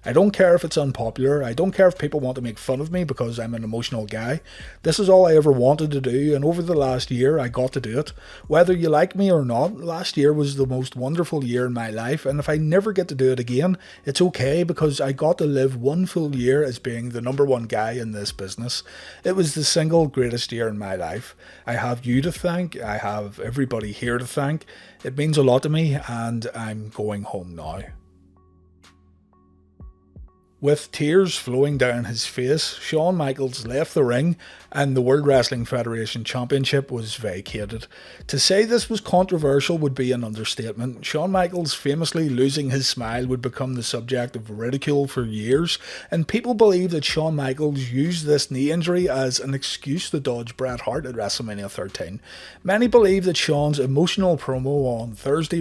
I don't care if it's unpopular. I don't care if people want to make fun of me because I'm an emotional guy. This is all I ever wanted to do, and over the last year I got to do it. Whether you like me or not, last year was the most wonderful year in my life, and if I never get to do it again, it's okay, because I got to live one full year as being the number one guy in this business. It was the single greatest year in my life. I have you to thank. I have everybody here to thank. It means a lot to me, and I'm going home now. With tears flowing down his face, Shawn Michaels left the ring and the World Wrestling Federation Championship was vacated. To say this was controversial would be an understatement. Shawn Michaels famously losing his smile would become the subject of ridicule for years, and people believe that Shawn Michaels used this knee injury as an excuse to dodge Bret Hart at WrestleMania XIII. Many believe that Shawn's emotional promo on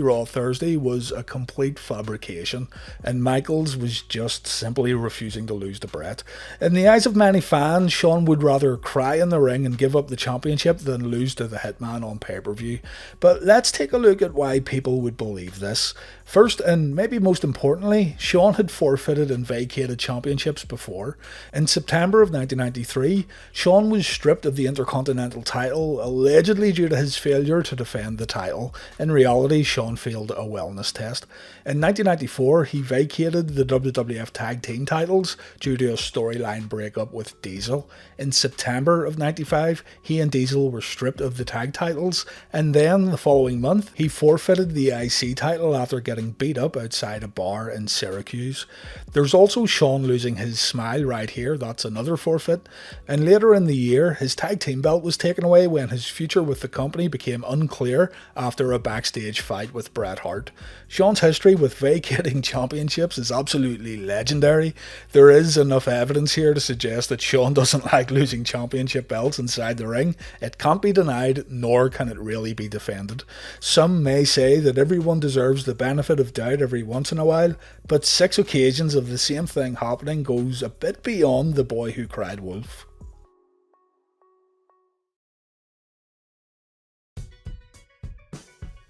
Raw Thursday was a complete fabrication, and Michaels was just simply refusing to lose to Bret. In the eyes of many fans, Shawn would rather cry in the ring and give up the championship than lose to the Hitman on pay-per-view. But let's take a look at why people would believe this. First, and maybe most importantly, Shawn had forfeited and vacated championships before. In September of 1993, Shawn was stripped of the Intercontinental title, allegedly due to his failure to defend the title. In reality, Shawn failed a wellness test. In 1994, he vacated the WWF Tag Team titles due to a storyline breakup with Diesel. In September of 95, he and Diesel were stripped of the tag titles, and then the following month, he forfeited the IC title after getting beat up outside a bar in Syracuse. There's also Shawn losing his smile right here, that's another forfeit. And later in the year, his tag team belt was taken away when his future with the company became unclear after a backstage fight with Bret Hart. Shawn's history with vacating championships is absolutely legendary. There is enough evidence here to suggest that Shawn doesn't like losing championship belts inside the ring. It can't be denied, nor can it really be defended. Some may say that everyone deserves the benefit of doubt every once in a while, but 6 occasions of the same thing happening goes a bit beyond the boy who cried wolf.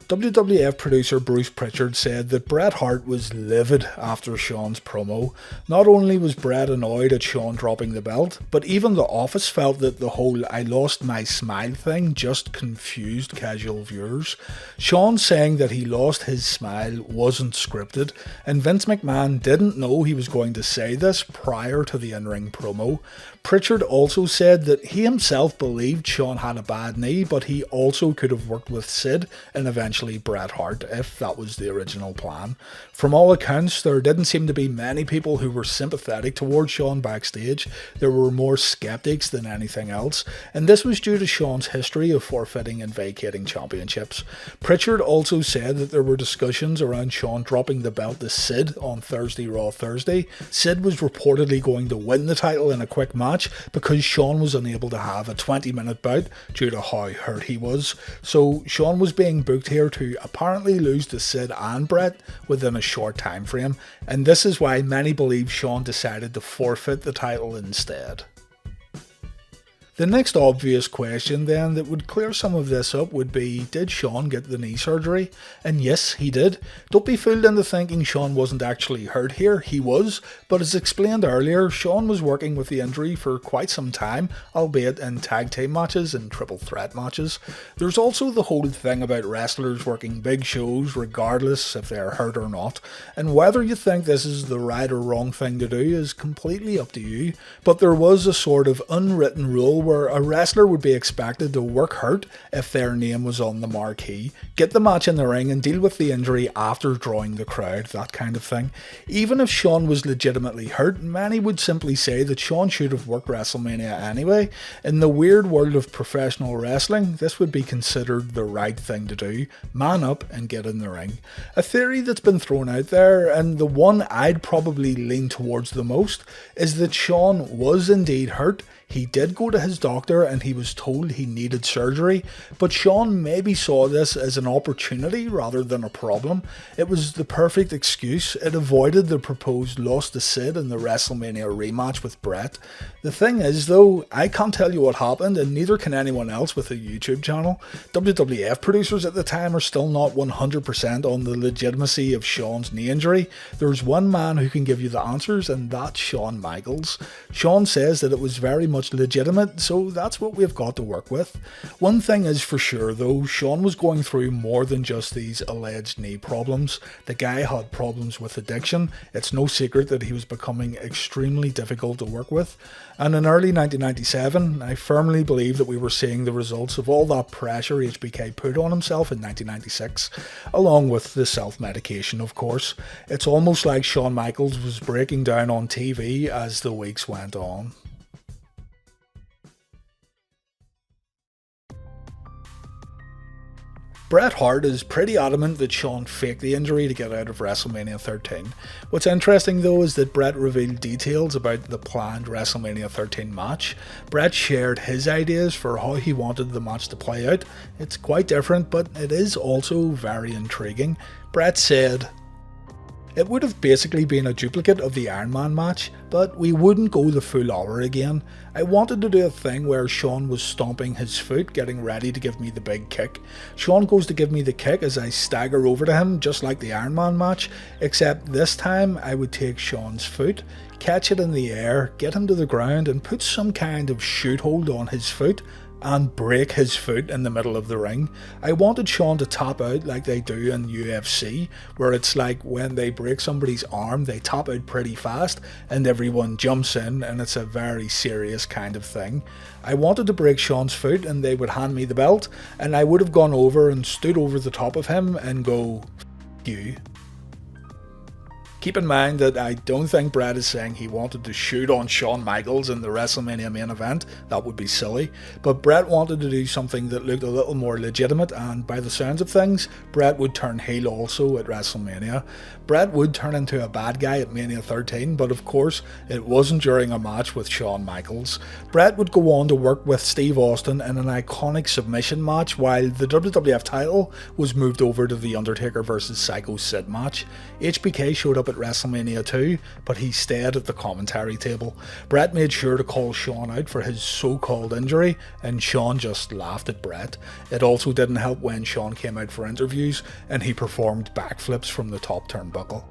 WWF producer Bruce Pritchard said that Bret Hart was livid after Shawn's promo. Not only was Bret annoyed at Shawn dropping the belt, but even the office felt that the whole "I lost my smile" thing just confused casual viewers. Shawn saying that he lost his smile wasn't scripted, and Vince McMahon didn't know he was going to say this prior to the in-ring promo. Pritchard also said that he himself believed Shawn had a bad knee, but he also could have worked with Sid and eventually Bret Hart if that was the original plan. From all accounts, there didn't seem to be many people who were sympathetic towards Shawn backstage. There were more skeptics than anything else, and this was due to Shawn's history of forfeiting and vacating championships. Pritchard also said that there were discussions around Shawn dropping the belt to Sid on Raw Thursday. Sid was reportedly going to win the title in a quick match because Shawn was unable to have a 20-minute bout due to how hurt he was. So Shawn was being booked here to apparently lose to Sid and Bret within a short time frame, and this is why many believe Shawn decided to forfeit the title instead. The next obvious question then that would clear some of this up would be, did Shawn get the knee surgery? And yes, he did. Don't be fooled into thinking Shawn wasn't actually hurt here. He was, but as explained earlier, Shawn was working with the injury for quite some time, albeit in tag team matches and triple threat matches. There's also the whole thing about wrestlers working big shows regardless if they're hurt or not, and whether you think this is the right or wrong thing to do is completely up to you, but there was a sort of unwritten rule where a wrestler would be expected to work hurt if their name was on the marquee, get the match in the ring and deal with the injury after drawing the crowd, that kind of thing. Even if Shawn was legitimately hurt, many would simply say that Shawn should have worked WrestleMania anyway. In the weird world of professional wrestling, this would be considered the right thing to do. Man up and get in the ring. A theory that's been thrown out there, and the one I'd probably lean towards the most, is that Shawn was indeed hurt. He did go to his doctor and he was told he needed surgery, but Shawn maybe saw this as an opportunity rather than a problem. It was the perfect excuse. It avoided the proposed loss to Sid in the WrestleMania rematch with Bret. The thing is though, I can't tell you what happened and neither can anyone else with a YouTube channel. WWF producers at the time are still not 100% on the legitimacy of Shawn's knee injury. There's one man who can give you the answers and that's Shawn Michaels. Shawn says that it was very much legitimate, so that's what we've got to work with. One thing is for sure though, Shawn was going through more than just these alleged knee problems. The guy had problems with addiction. It's no secret that he was becoming extremely difficult to work with. And in early 1997, I firmly believe that we were seeing the results of all that pressure HBK put on himself in 1996, along with the self-medication of course. It's almost like Shawn Michaels was breaking down on TV as the weeks went on. Bret Hart is pretty adamant that Shawn faked the injury to get out of WrestleMania XIII. What's interesting though is that Bret revealed details about the planned WrestleMania XIII match. Bret shared his ideas for how he wanted the match to play out. It's quite different, but it is also very intriguing. Bret said, "It would have basically been a duplicate of the Iron Man match, but we wouldn't go the full hour again. I wanted to do a thing where Shawn was stomping his foot, getting ready to give me the big kick. Shawn goes to give me the kick as I stagger over to him, just like the Iron Man match, except this time I would take Shawn's foot, catch it in the air, get him to the ground and put some kind of shoot hold on his foot, and break his foot in the middle of the ring. I wanted Shawn to tap out like they do in UFC, where it's like when they break somebody's arm, they tap out pretty fast and everyone jumps in and it's a very serious kind of thing. I wanted to break Shawn's foot and they would hand me the belt and I would have gone over and stood over the top of him and go, F you." Keep in mind that I don't think Bret is saying he wanted to shoot on Shawn Michaels in the WrestleMania main event. That would be silly. But Bret wanted to do something that looked a little more legitimate, and by the sounds of things, Bret would turn heel also at WrestleMania. Bret would turn into a bad guy at Mania 13, but of course, it wasn't during a match with Shawn Michaels. Bret would go on to work with Steve Austin in an iconic submission match, while the WWF title was moved over to the Undertaker vs Psycho Sid match. HBK showed up at WrestleMania II, but he stayed at the commentary table. Bret made sure to call Shawn out for his so-called injury, and Shawn just laughed at Bret. It also didn't help when Shawn came out for interviews and he performed backflips from the top turnbuckle.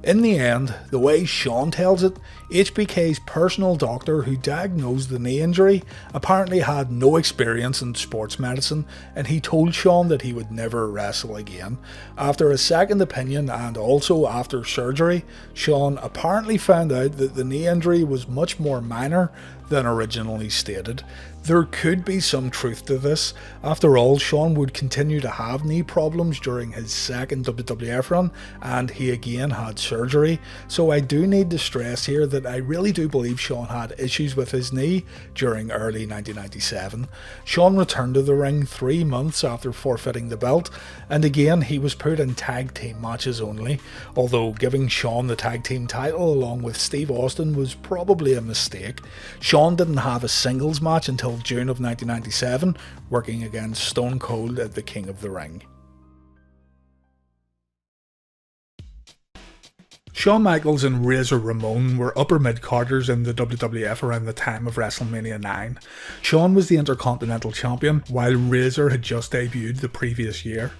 In the end, the way Shawn tells it, HBK's personal doctor who diagnosed the knee injury apparently had no experience in sports medicine, and he told Shawn that he would never wrestle again. After a second opinion and also after surgery, Shawn apparently found out that the knee injury was much more minor than originally stated. There could be some truth to this. After all, Shawn would continue to have knee problems during his second WWF run, and he again had surgery. So I do need to stress here that I really do believe Shawn had issues with his knee during early 1997. Shawn returned to the ring 3 months after forfeiting the belt, and again he was put in tag team matches only, although giving Shawn the tag team title along with Steve Austin was probably a mistake. Shawn didn't have a singles match until June of 1997, working against Stone Cold at the King of the Ring. Shawn Michaels and Razor Ramon were upper mid-carders in the WWF around the time of WrestleMania IX. Shawn was the Intercontinental Champion, while Razor had just debuted the previous year.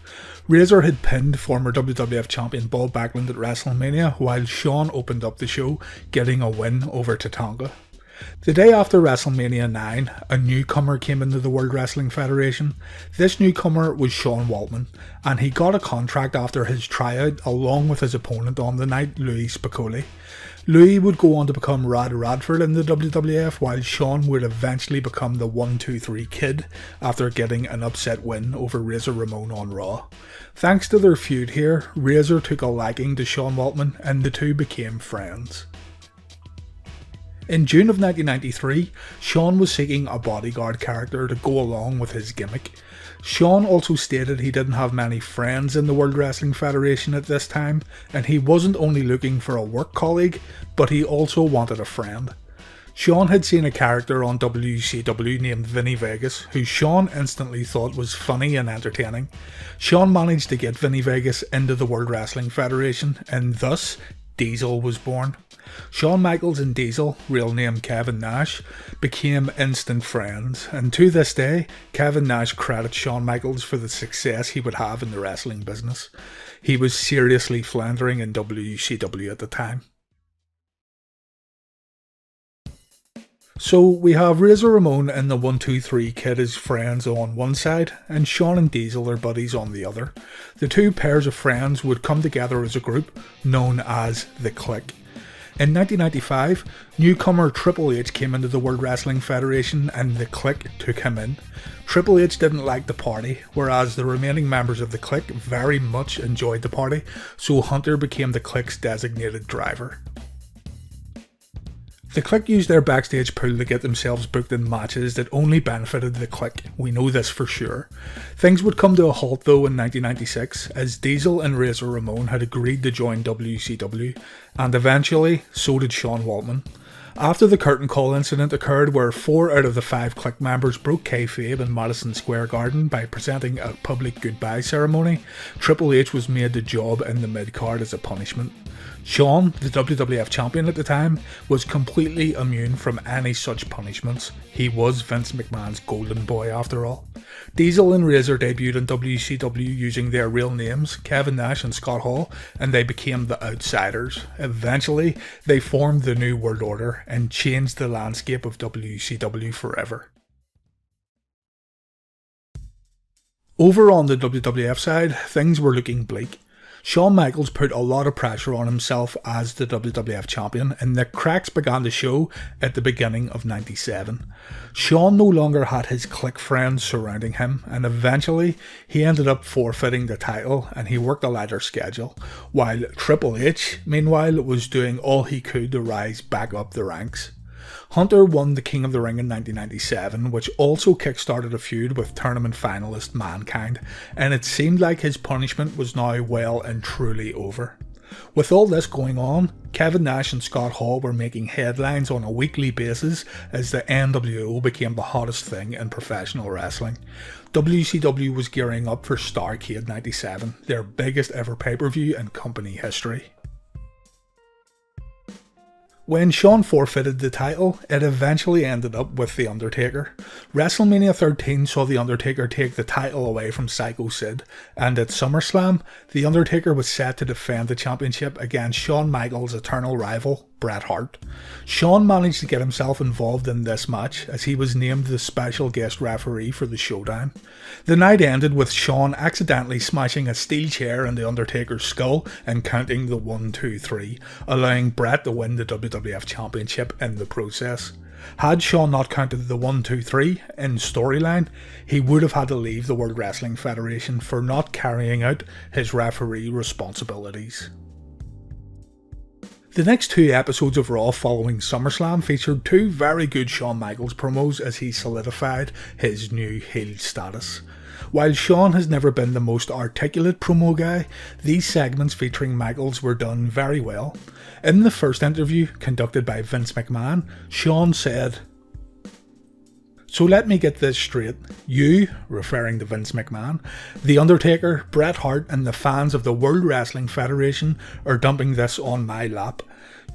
Razor had pinned former WWF Champion Bob Backlund at WrestleMania, while Shawn opened up the show, getting a win over Tatanka. The day after WrestleMania IX, a newcomer came into the World Wrestling Federation. This newcomer was Sean Waltman, and he got a contract after his tryout along with his opponent on the night, Louis Spicolli. Louis would go on to become Rad Radford in the WWF, while Sean would eventually become the 1-2-3 Kid after getting an upset win over Razor Ramon on Raw. Thanks to their feud here, Razor took a liking to Sean Waltman and the two became friends. In June of 1993, Shawn was seeking a bodyguard character to go along with his gimmick. Shawn also stated he didn't have many friends in the World Wrestling Federation at this time, and he wasn't only looking for a work colleague, but he also wanted a friend. Shawn had seen a character on WCW named Vinny Vegas, who Shawn instantly thought was funny and entertaining. Shawn managed to get Vinny Vegas into the World Wrestling Federation, and thus Diesel was born. Shawn Michaels and Diesel, real name Kevin Nash, became instant friends, and to this day, Kevin Nash credits Shawn Michaels for the success he would have in the wrestling business. He was seriously floundering in WCW at the time. So we have Razor Ramon and the 1-2-3 Kid as friends on one side, and Shawn and Diesel are buddies on the other. The two pairs of friends would come together as a group known as The Clique. In 1995, newcomer Triple H came into the World Wrestling Federation and The Clique took him in. Triple H didn't like the party, whereas the remaining members of The Clique very much enjoyed the party, so Hunter became The Clique's designated driver. The Clique used their backstage pool to get themselves booked in matches that only benefited The Clique, we know this for sure. Things would come to a halt though in 1996, as Diesel and Razor Ramon had agreed to join WCW, and eventually so did Sean Waltman. After the curtain call incident occurred where 4 out of the 5 Clique members broke kayfabe in Madison Square Garden by presenting a public goodbye ceremony, Triple H was made the job in the mid-card as a punishment. Shawn, the WWF Champion at the time, was completely immune from any such punishments. He was Vince McMahon's golden boy after all. Diesel and Razor debuted in WCW using their real names, Kevin Nash and Scott Hall, and they became the Outsiders. Eventually, they formed the New World Order and changed the landscape of WCW forever. Over on the WWF side, things were looking bleak. Shawn Michaels put a lot of pressure on himself as the WWF Champion, and the cracks began to show at the beginning of '97. Shawn no longer had his Clique friends surrounding him, and eventually he ended up forfeiting the title and he worked a lighter schedule, while Triple H, meanwhile, was doing all he could to rise back up the ranks. Hunter won the King of the Ring in 1997, which also kick-started a feud with tournament finalist Mankind, and it seemed like his punishment was now well and truly over. With all this going on, Kevin Nash and Scott Hall were making headlines on a weekly basis as the NWO became the hottest thing in professional wrestling. WCW was gearing up for Starrcade 97, their biggest ever pay-per-view in company history. When Shawn forfeited the title, it eventually ended up with The Undertaker. WrestleMania XIII saw The Undertaker take the title away from Psycho Sid, and at SummerSlam, The Undertaker was set to defend the championship against Shawn Michaels' eternal rival, Bret Hart. Shawn managed to get himself involved in this match as he was named the special guest referee for the showdown. The night ended with Shawn accidentally smashing a steel chair in The Undertaker's skull and counting the 1-2-3, allowing Bret to win the WWF Championship in the process. Had Shawn not counted the 1-2-3 in storyline, he would have had to leave the World Wrestling Federation for not carrying out his referee responsibilities. The next 2 episodes of Raw following SummerSlam featured 2 very good Shawn Michaels promos as he solidified his new heel status. While Shawn has never been the most articulate promo guy, these segments featuring Michaels were done very well. In the first interview, conducted by Vince McMahon, Shawn said, So let me get this straight. You, referring to Vince McMahon, The Undertaker, Bret Hart and the fans of the World Wrestling Federation are dumping this on my lap.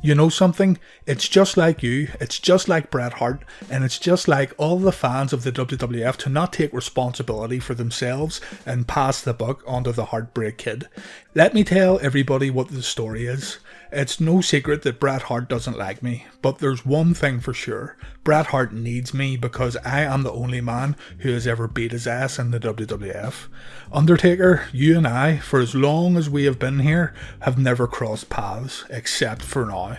You know something? It's just like you, it's just like Bret Hart, and it's just like all the fans of the WWF to not take responsibility for themselves and pass the buck onto the Heartbreak Kid. Let me tell everybody what the story is. It's no secret that Bret Hart doesn't like me, but there's one thing for sure. Bret Hart needs me because I am the only man who has ever beat his ass in the WWF. Undertaker, you and I, for as long as we have been here, have never crossed paths, except for now.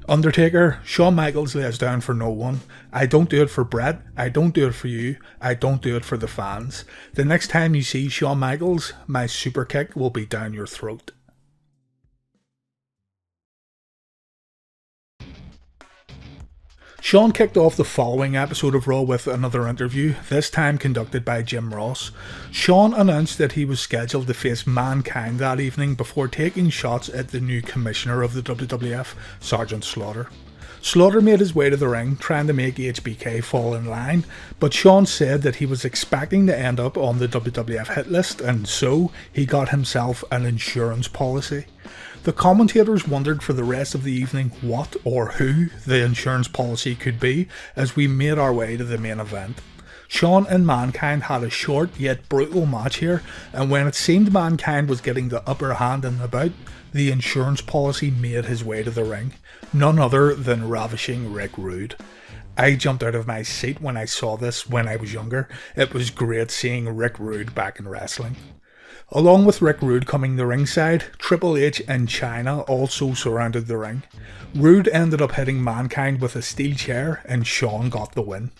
Undertaker, Shawn Michaels lays down for no one. I don't do it for Bret, I don't do it for you, I don't do it for the fans. The next time you see Shawn Michaels, my super kick will be down your throat. Shawn kicked off the following episode of Raw with another interview, this time conducted by Jim Ross. Shawn announced that he was scheduled to face Mankind that evening before taking shots at the new commissioner of the WWF, Sergeant Slaughter. Slaughter made his way to the ring, trying to make HBK fall in line, but Shawn said that he was expecting to end up on the WWF hit list, and so he got himself an insurance policy. The commentators wondered for the rest of the evening what or who the insurance policy could be as we made our way to the main event. Shawn and Mankind had a short yet brutal match here, and when it seemed Mankind was getting the upper hand in the bout, the insurance policy made his way to the ring. None other than ravishing Rick Rude. I jumped out of my seat when I saw this when I was younger. It was great seeing Rick Rude back in wrestling. Along with Rick Rude coming to ringside, Triple H and Chyna also surrounded the ring. Rude ended up hitting Mankind with a steel chair and Shawn got the win.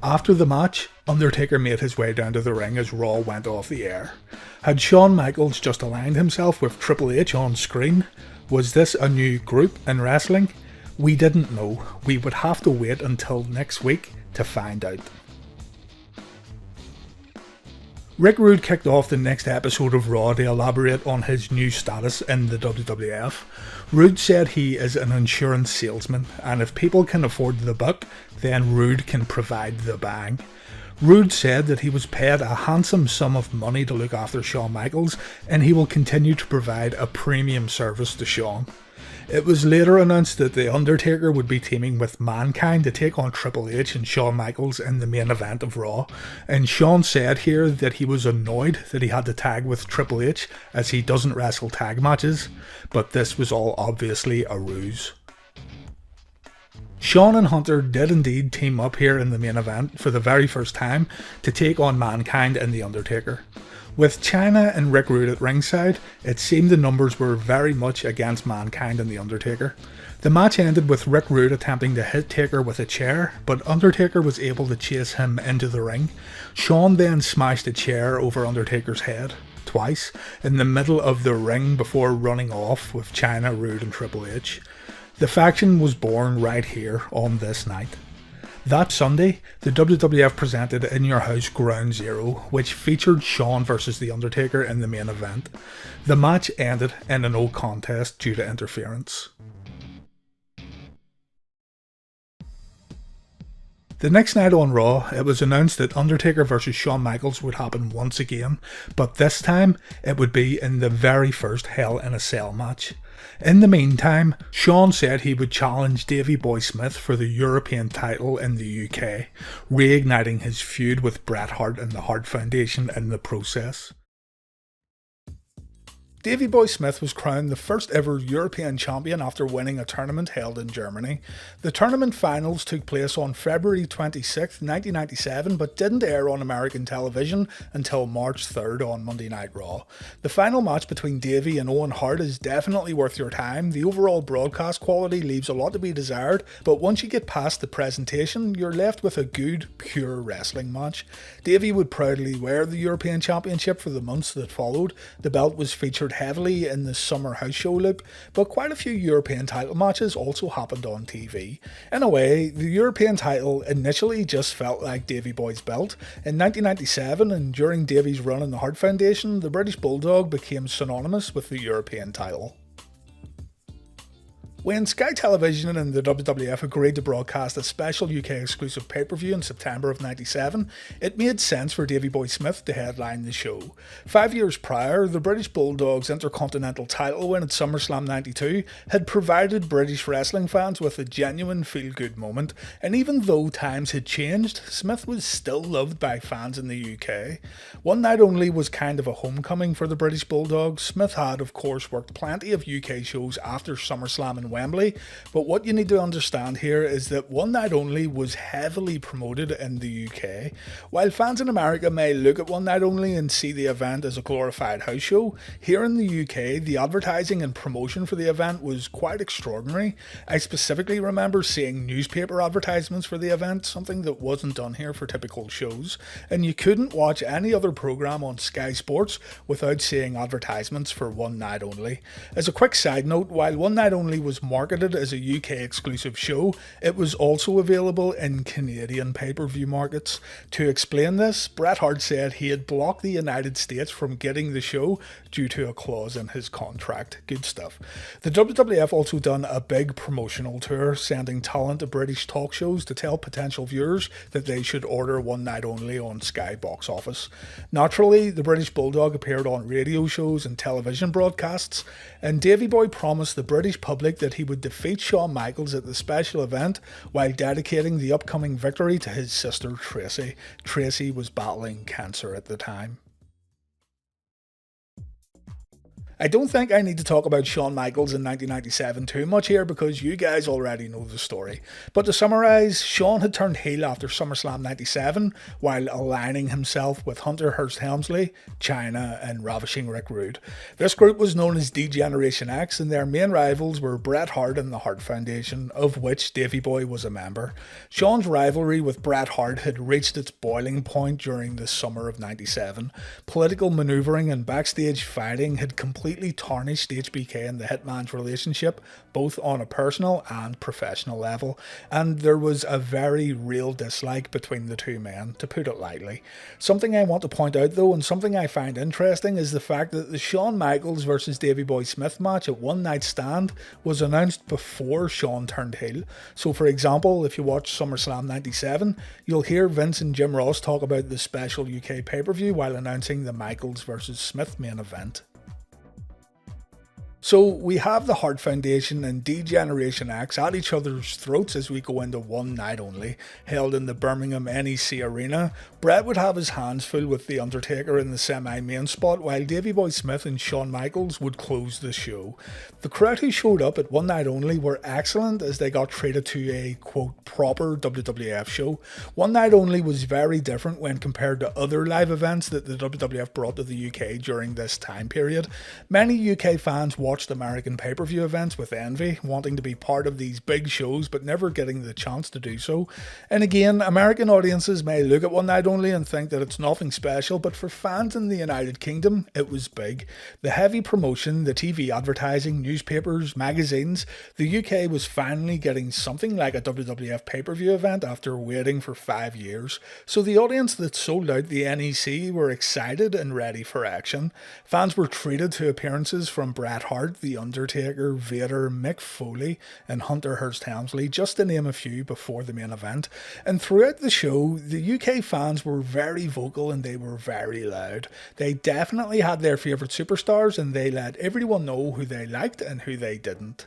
After the match, Undertaker made his way down to the ring as Raw went off the air. Had Shawn Michaels just aligned himself with Triple H on screen? Was this a new group in wrestling? We didn't know. We would have to wait until next week to find out. Rick Rude kicked off the next episode of Raw to elaborate on his new status in the WWF. Rude said he is an insurance salesman, and if people can afford the buck, then Rude can provide the bang. Rude said that he was paid a handsome sum of money to look after Shawn Michaels, and he will continue to provide a premium service to Shawn. It was later announced that The Undertaker would be teaming with Mankind to take on Triple H and Shawn Michaels in the main event of Raw, and Shawn said here that he was annoyed that he had to tag with Triple H as he doesn't wrestle tag matches, but this was all obviously a ruse. Shawn and Hunter did indeed team up here in the main event for the very first time to take on Mankind and The Undertaker. With Chyna and Rick Rude at ringside, it seemed the numbers were very much against Mankind and The Undertaker. The match ended with Rick Rude attempting to hit Taker with a chair, but Undertaker was able to chase him into the ring. Shawn then smashed a chair over Undertaker's head, twice, in the middle of the ring before running off with Chyna, Rude and Triple H. The faction was born right here on this night. That Sunday, the WWF presented In Your House Ground Zero, which featured Shawn vs The Undertaker in the main event. The match ended in a no contest due to interference. The next night on Raw, it was announced that Undertaker vs Shawn Michaels would happen once again, but this time it would be in the very first Hell in a Cell match. In the meantime, Shawn said he would challenge Davey Boy Smith for the European title in the UK, reigniting his feud with Bret Hart and the Hart Foundation in the process. Davey Boy Smith was crowned the first ever European champion after winning a tournament held in Germany. The tournament finals took place on February 26, 1997, but didn't air on American television until March 3rd on Monday Night Raw. The final match between Davey and Owen Hart is definitely worth your time. The overall broadcast quality leaves a lot to be desired, but once you get past the presentation, you're left with a good, pure wrestling match. Davey would proudly wear the European Championship for the months that followed. The belt was featured heavily in the summer house show loop, but quite a few European title matches also happened on TV. In a way, the European title initially just felt like Davey Boy's belt. In 1997, and during Davey's run in the Hart Foundation, the British Bulldog became synonymous with the European title. When Sky Television and the WWF agreed to broadcast a special UK exclusive pay-per-view in September of '97, it made sense for Davey Boy Smith to headline the show. 5 years prior, the British Bulldog's Intercontinental title win at SummerSlam '92 had provided British wrestling fans with a genuine feel-good moment, and even though times had changed, Smith was still loved by fans in the UK. One Night Only was kind of a homecoming for the British Bulldog. Smith had, of course, worked plenty of UK shows after SummerSlam in Wembley, but what you need to understand here is that One Night Only was heavily promoted in the UK. While fans in America may look at One Night Only and see the event as a glorified house show, here in the UK the advertising and promotion for the event was quite extraordinary. I specifically remember seeing newspaper advertisements for the event, something that wasn't done here for typical shows, and you couldn't watch any other programme on Sky Sports without seeing advertisements for One Night Only. As a quick side note, while One Night Only was marketed as a UK exclusive show, it was also available in Canadian pay-per-view markets. To explain this, Bret Hart said he had blocked the United States from getting the show due to a clause in his contract. Good stuff. The WWF also done a big promotional tour, sending talent to British talk shows to tell potential viewers that they should order One Night Only on Sky Box Office. Naturally, the British Bulldog appeared on radio shows and television broadcasts, and Davey Boy promised the British public that he would defeat Shawn Michaels at the special event while dedicating the upcoming victory to his sister Tracy. Tracy was battling cancer at the time. I don't think I need to talk about Shawn Michaels in 1997 too much here because you guys already know the story. But to summarise, Shawn had turned heel after SummerSlam '97 while aligning himself with Hunter Hearst Helmsley, Chyna and Ravishing Rick Rude. This group was known as D-Generation X and their main rivals were Bret Hart and the Hart Foundation, of which Davey Boy was a member. Shawn's rivalry with Bret Hart had reached its boiling point during the summer of '97. Political manoeuvring and backstage fighting had completely tarnished HBK and the Hitman's relationship, both on a personal and professional level, and there was a very real dislike between the two men, to put it lightly. Something I want to point out though, and something I find interesting, is the fact that the Shawn Michaels versus Davey Boy Smith match at One Night Stand was announced before Shawn turned heel. So for example, if you watch SummerSlam '97, you'll hear Vince and Jim Ross talk about the special UK pay-per-view while announcing the Michaels versus Smith main event. So we have the Hart Foundation and D-Generation X at each other's throats as we go into One Night Only, held in the Birmingham NEC Arena. Bret would have his hands full with The Undertaker in the semi-main spot, while Davey Boy Smith and Shawn Michaels would close the show. The crowd who showed up at One Night Only were excellent as they got treated to a, quote, proper WWF show. One Night Only was very different when compared to other live events that the WWF brought to the UK during this time period. Many UK fans watched American pay-per-view events with envy, wanting to be part of these big shows but never getting the chance to do so. And again, American audiences may look at One Night Only and think that it's nothing special, but for fans in the United Kingdom, it was big. The heavy promotion, the TV advertising, newspapers, magazines, the UK was finally getting something like a WWF pay-per-view event after waiting for 5 years. So the audience that sold out the NEC were excited and ready for action. Fans were treated to appearances from Bret Hart, The Undertaker, Vader, Mick Foley and Hunter Hearst Helmsley, just to name a few, before the main event. And throughout the show, the UK fans were very vocal and they were very loud. They definitely had their favourite superstars and they let everyone know who they liked and who they didn't.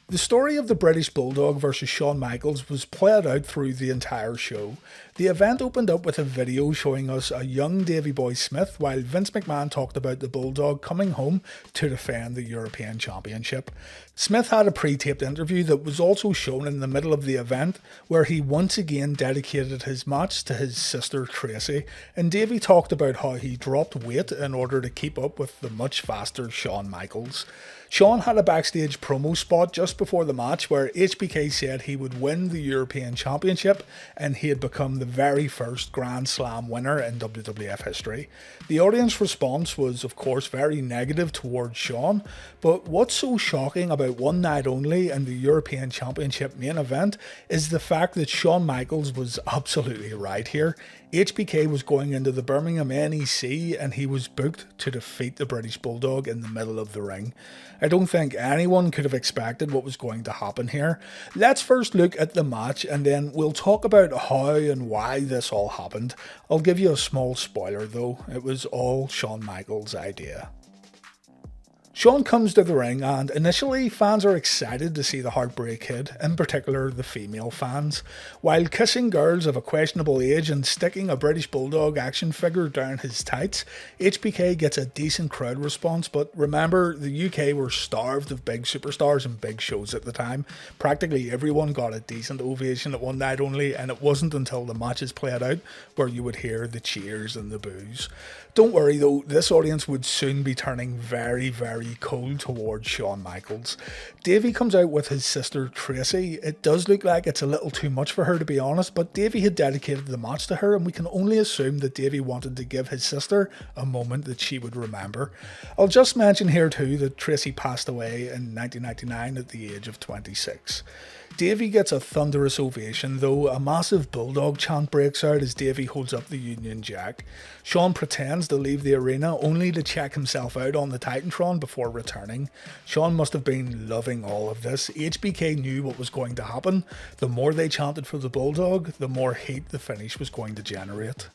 The story of the British Bulldog versus Shawn Michaels was played out through the entire show. The event opened up with a video showing us a young Davey Boy Smith while Vince McMahon talked about the Bulldog coming home to defend the European Championship. Smith had a pre-taped interview that was also shown in the middle of the event where he once again dedicated his match to his sister Tracy, and Davey talked about how he dropped weight in order to keep up with the much faster Shawn Michaels. Shawn had a backstage promo spot just before the match where HBK said he would win the European Championship and he had become the very first Grand Slam winner in WWF history. The audience response was of course very negative towards Shawn, but what's so shocking about One Night Only and the European Championship main event is the fact that Shawn Michaels was absolutely right here. HBK was going into the Birmingham NEC and he was booked to defeat the British Bulldog in the middle of the ring. I don't think anyone could have expected what was going to happen here. Let's first look at the match and then we'll talk about how and why this all happened. I'll give you a small spoiler though, it was all Shawn Michaels' idea. Shawn comes to the ring and initially fans are excited to see the Heartbreak Kid, in particular the female fans. While kissing girls of a questionable age and sticking a British Bulldog action figure down his tights, HBK gets a decent crowd response, but remember the UK were starved of big superstars and big shows at the time. Practically everyone got a decent ovation at one night only, and it wasn't until the matches played out where you would hear the cheers and the boos. Don't worry though, this audience would soon be turning very cold towards Shawn Michaels. Davey comes out with his sister Tracy. It does look like it's a little too much for her to be honest, but Davey had dedicated the match to her and we can only assume that Davey wanted to give his sister a moment that she would remember. I'll just mention here too that Tracy passed away in 1999 at the age of 26. Davey gets a thunderous ovation though a massive Bulldog chant breaks out as Davey holds up the Union Jack. Shawn pretends to leave the arena only to check himself out on the Titantron before returning. Shawn must have been loving all of this. HBK knew what was going to happen. The more they chanted for the Bulldog, the more heat the finish was going to generate.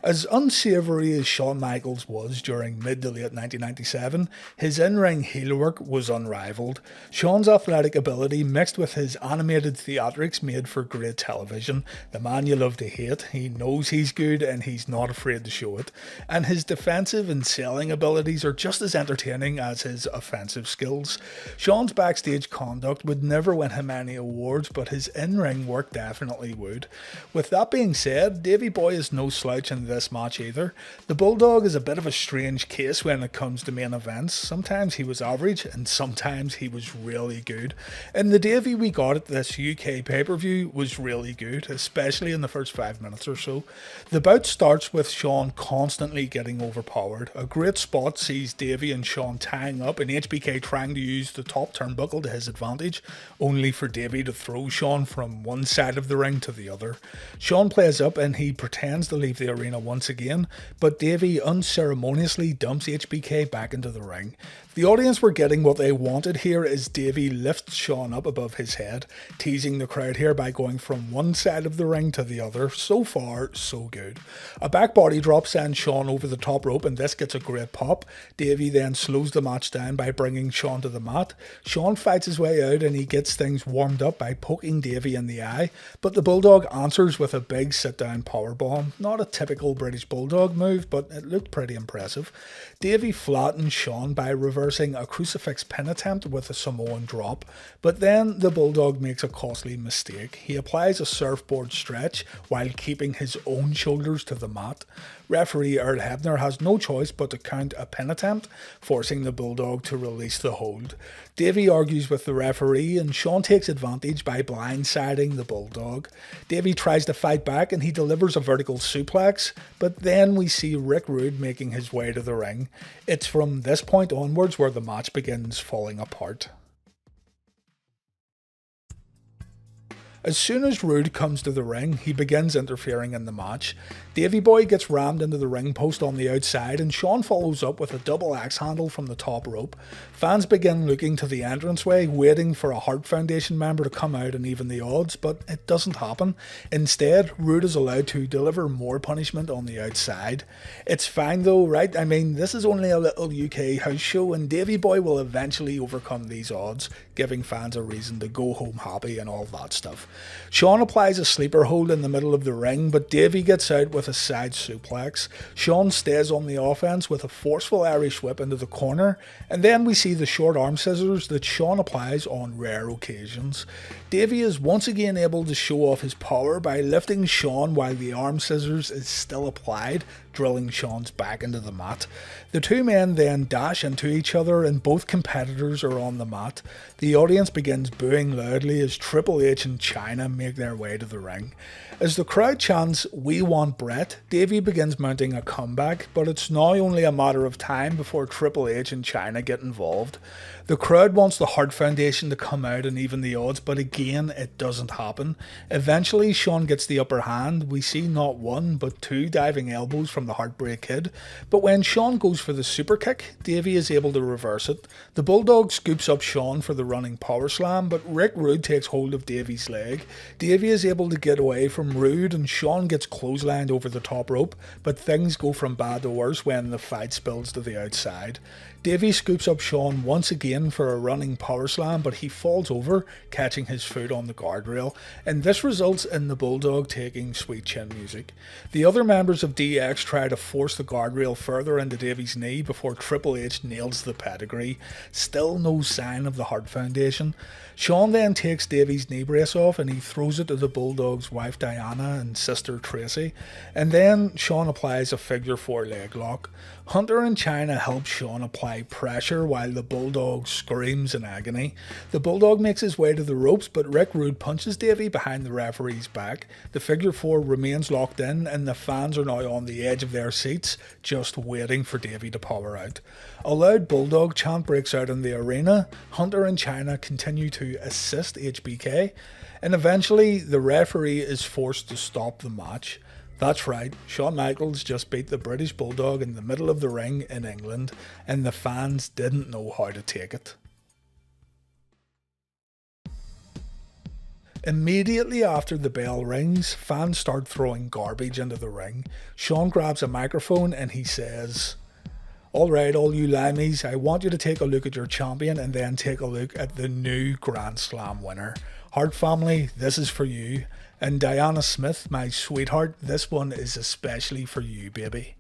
As unsavoury as Shawn Michaels was during mid to late 1997, his in-ring heel work was unrivalled. Shawn's athletic ability mixed with his animated theatrics made for great television. The man you love to hate, he knows he's good and he's not afraid to show it. And his defensive and selling abilities are just as entertaining as his offensive skills. Shawn's backstage conduct would never win him any awards, but his in-ring work definitely would. With that being said, Davey Boy is no slouch in this match either. The Bulldog is a bit of a strange case when it comes to main events. Sometimes he was average and sometimes he was really good. And the Davey we got at this UK pay-per-view was really good, especially in the first 5 minutes or so. The bout starts with Shawn constantly getting overpowered. A great spot sees Davey and Shawn tying up and HBK trying to use the top turnbuckle to his advantage, only for Davey to throw Shawn from one side of the ring to the other. Shawn plays up and he pretends to leave the arena once again, but Davey unceremoniously dumps HBK back into the ring. The audience were getting what they wanted here as Davey lifts Shawn up above his head, teasing the crowd here by going from one side of the ring to the other. So far, so good. A back body drop sends Shawn over the top rope and this gets a great pop. Davey then slows the match down by bringing Shawn to the mat. Shawn fights his way out and he gets things warmed up by poking Davey in the eye, but the Bulldog answers with a big sit-down powerbomb. Not a typical British Bulldog move, but it looked pretty impressive. Davey flattens Shawn by reversing a crucifix pin attempt with a Samoan drop, but then the Bulldog makes a costly mistake. He applies a surfboard stretch while keeping his own shoulders to the mat. Referee Earl Hebner has no choice but to count a pin attempt, forcing the Bulldog to release the hold. Davey argues with the referee and Shawn takes advantage by blindsiding the Bulldog. Davey tries to fight back and he delivers a vertical suplex, but then we see Rick Rude making his way to the ring. It's from this point onwards where the match begins falling apart. As soon as Rude comes to the ring, he begins interfering in the match. Davey Boy gets rammed into the ring post on the outside and Shawn follows up with a double axe handle from the top rope. Fans begin looking to the entranceway, waiting for a Hart Foundation member to come out and even the odds, but it doesn't happen. Instead, Rude is allowed to deliver more punishment on the outside. It's fine though, right? I mean, this is only a little UK house show and Davey Boy will eventually overcome these odds, giving fans a reason to go home happy and all that stuff. Shawn applies a sleeper hold in the middle of the ring, but Davey gets out with a side suplex. Shawn stays on the offense with a forceful Irish whip into the corner, and then we see the short arm scissors that Shawn applies on rare occasions. Davey is once again able to show off his power by lifting Shawn while the arm scissors is still applied, drilling Shawn's back into the mat. The two men then dash into each other and both competitors are on the mat. The audience begins booing loudly as Triple H and Chyna make their way to the ring. As the crowd chants, "We want Bret," Davey begins mounting a comeback, but it's now only a matter of time before Triple H and Chyna get involved. The crowd wants the Hart Foundation to come out and even the odds, but again, it doesn't happen. Eventually, Shawn gets the upper hand. We see not one, but two diving elbows from the Heartbreak Kid. But when Shawn goes for the super kick, Davey is able to reverse it. The Bulldog scoops up Shawn for the running power slam, but Rick Rude takes hold of Davey's leg. Davey is able to get away from Rude, and Shawn gets clotheslined over the top rope, but things go from bad to worse when the fight spills to the outside. Davey scoops up Shawn once again for a running power slam, but he falls over, catching his foot on the guardrail, and this results in the Bulldog taking sweet chin music. The other members of DX try to force the guardrail further into Davey's knee before Triple H nails the pedigree. Still no sign of the Hart Foundation. Shawn then takes Davey's knee brace off and he throws it to the Bulldog's wife Diana and sister Tracy, and then Shawn applies a figure 4 leg lock. Hunter and Chyna help Shawn apply pressure while the Bulldog screams in agony. The Bulldog makes his way to the ropes, but Rick Rude punches Davey behind the referee's back. The figure 4 remains locked in and the fans are now on the edge of their seats, just waiting for Davey to power out. A loud Bulldog chant breaks out in the arena. Hunter and Chyna continue to assist HBK, and eventually the referee is forced to stop the match. That's right, Shawn Michaels just beat the British Bulldog in the middle of the ring in England, and the fans didn't know how to take it. Immediately after the bell rings, fans start throwing garbage into the ring. Shawn grabs a microphone and he says, "Alright, all you limeys, I want you to take a look at your champion and then take a look at the new Grand Slam winner. Hart family, this is for you. And Diana Smith, my sweetheart, this one is especially for you, baby."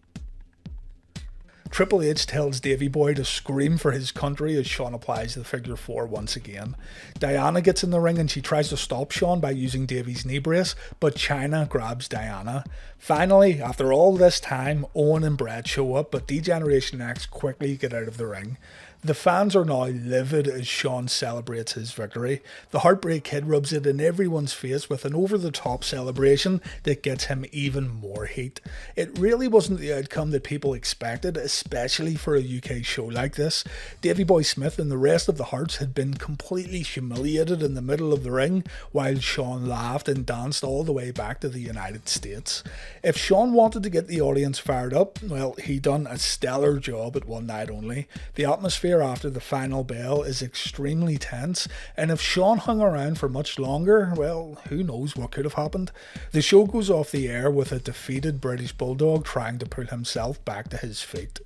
Triple H tells Davey Boy to scream for his country as Shawn applies the figure 4 once again. Diana gets in the ring and she tries to stop Shawn by using Davey's knee brace, but Chyna grabs Diana. Finally, after all this time, Owen and Bret show up, but D-Generation X quickly get out of the ring. The fans are now livid as Shawn celebrates his victory. The Heartbreak Kid rubs it in everyone's face with an over-the-top celebration that gets him even more heat. It really wasn't the outcome that people expected, especially for a UK show like this. Davey Boy Smith and the rest of the Hearts had been completely humiliated in the middle of the ring, while Shawn laughed and danced all the way back to the United States. If Shawn wanted to get the audience fired up, well, he done a stellar job at one night only. The atmosphere after the final bell is extremely tense, and if Shawn hung around for much longer, well, who knows what could have happened. The show goes off the air with a defeated British Bulldog trying to pull himself back to his feet.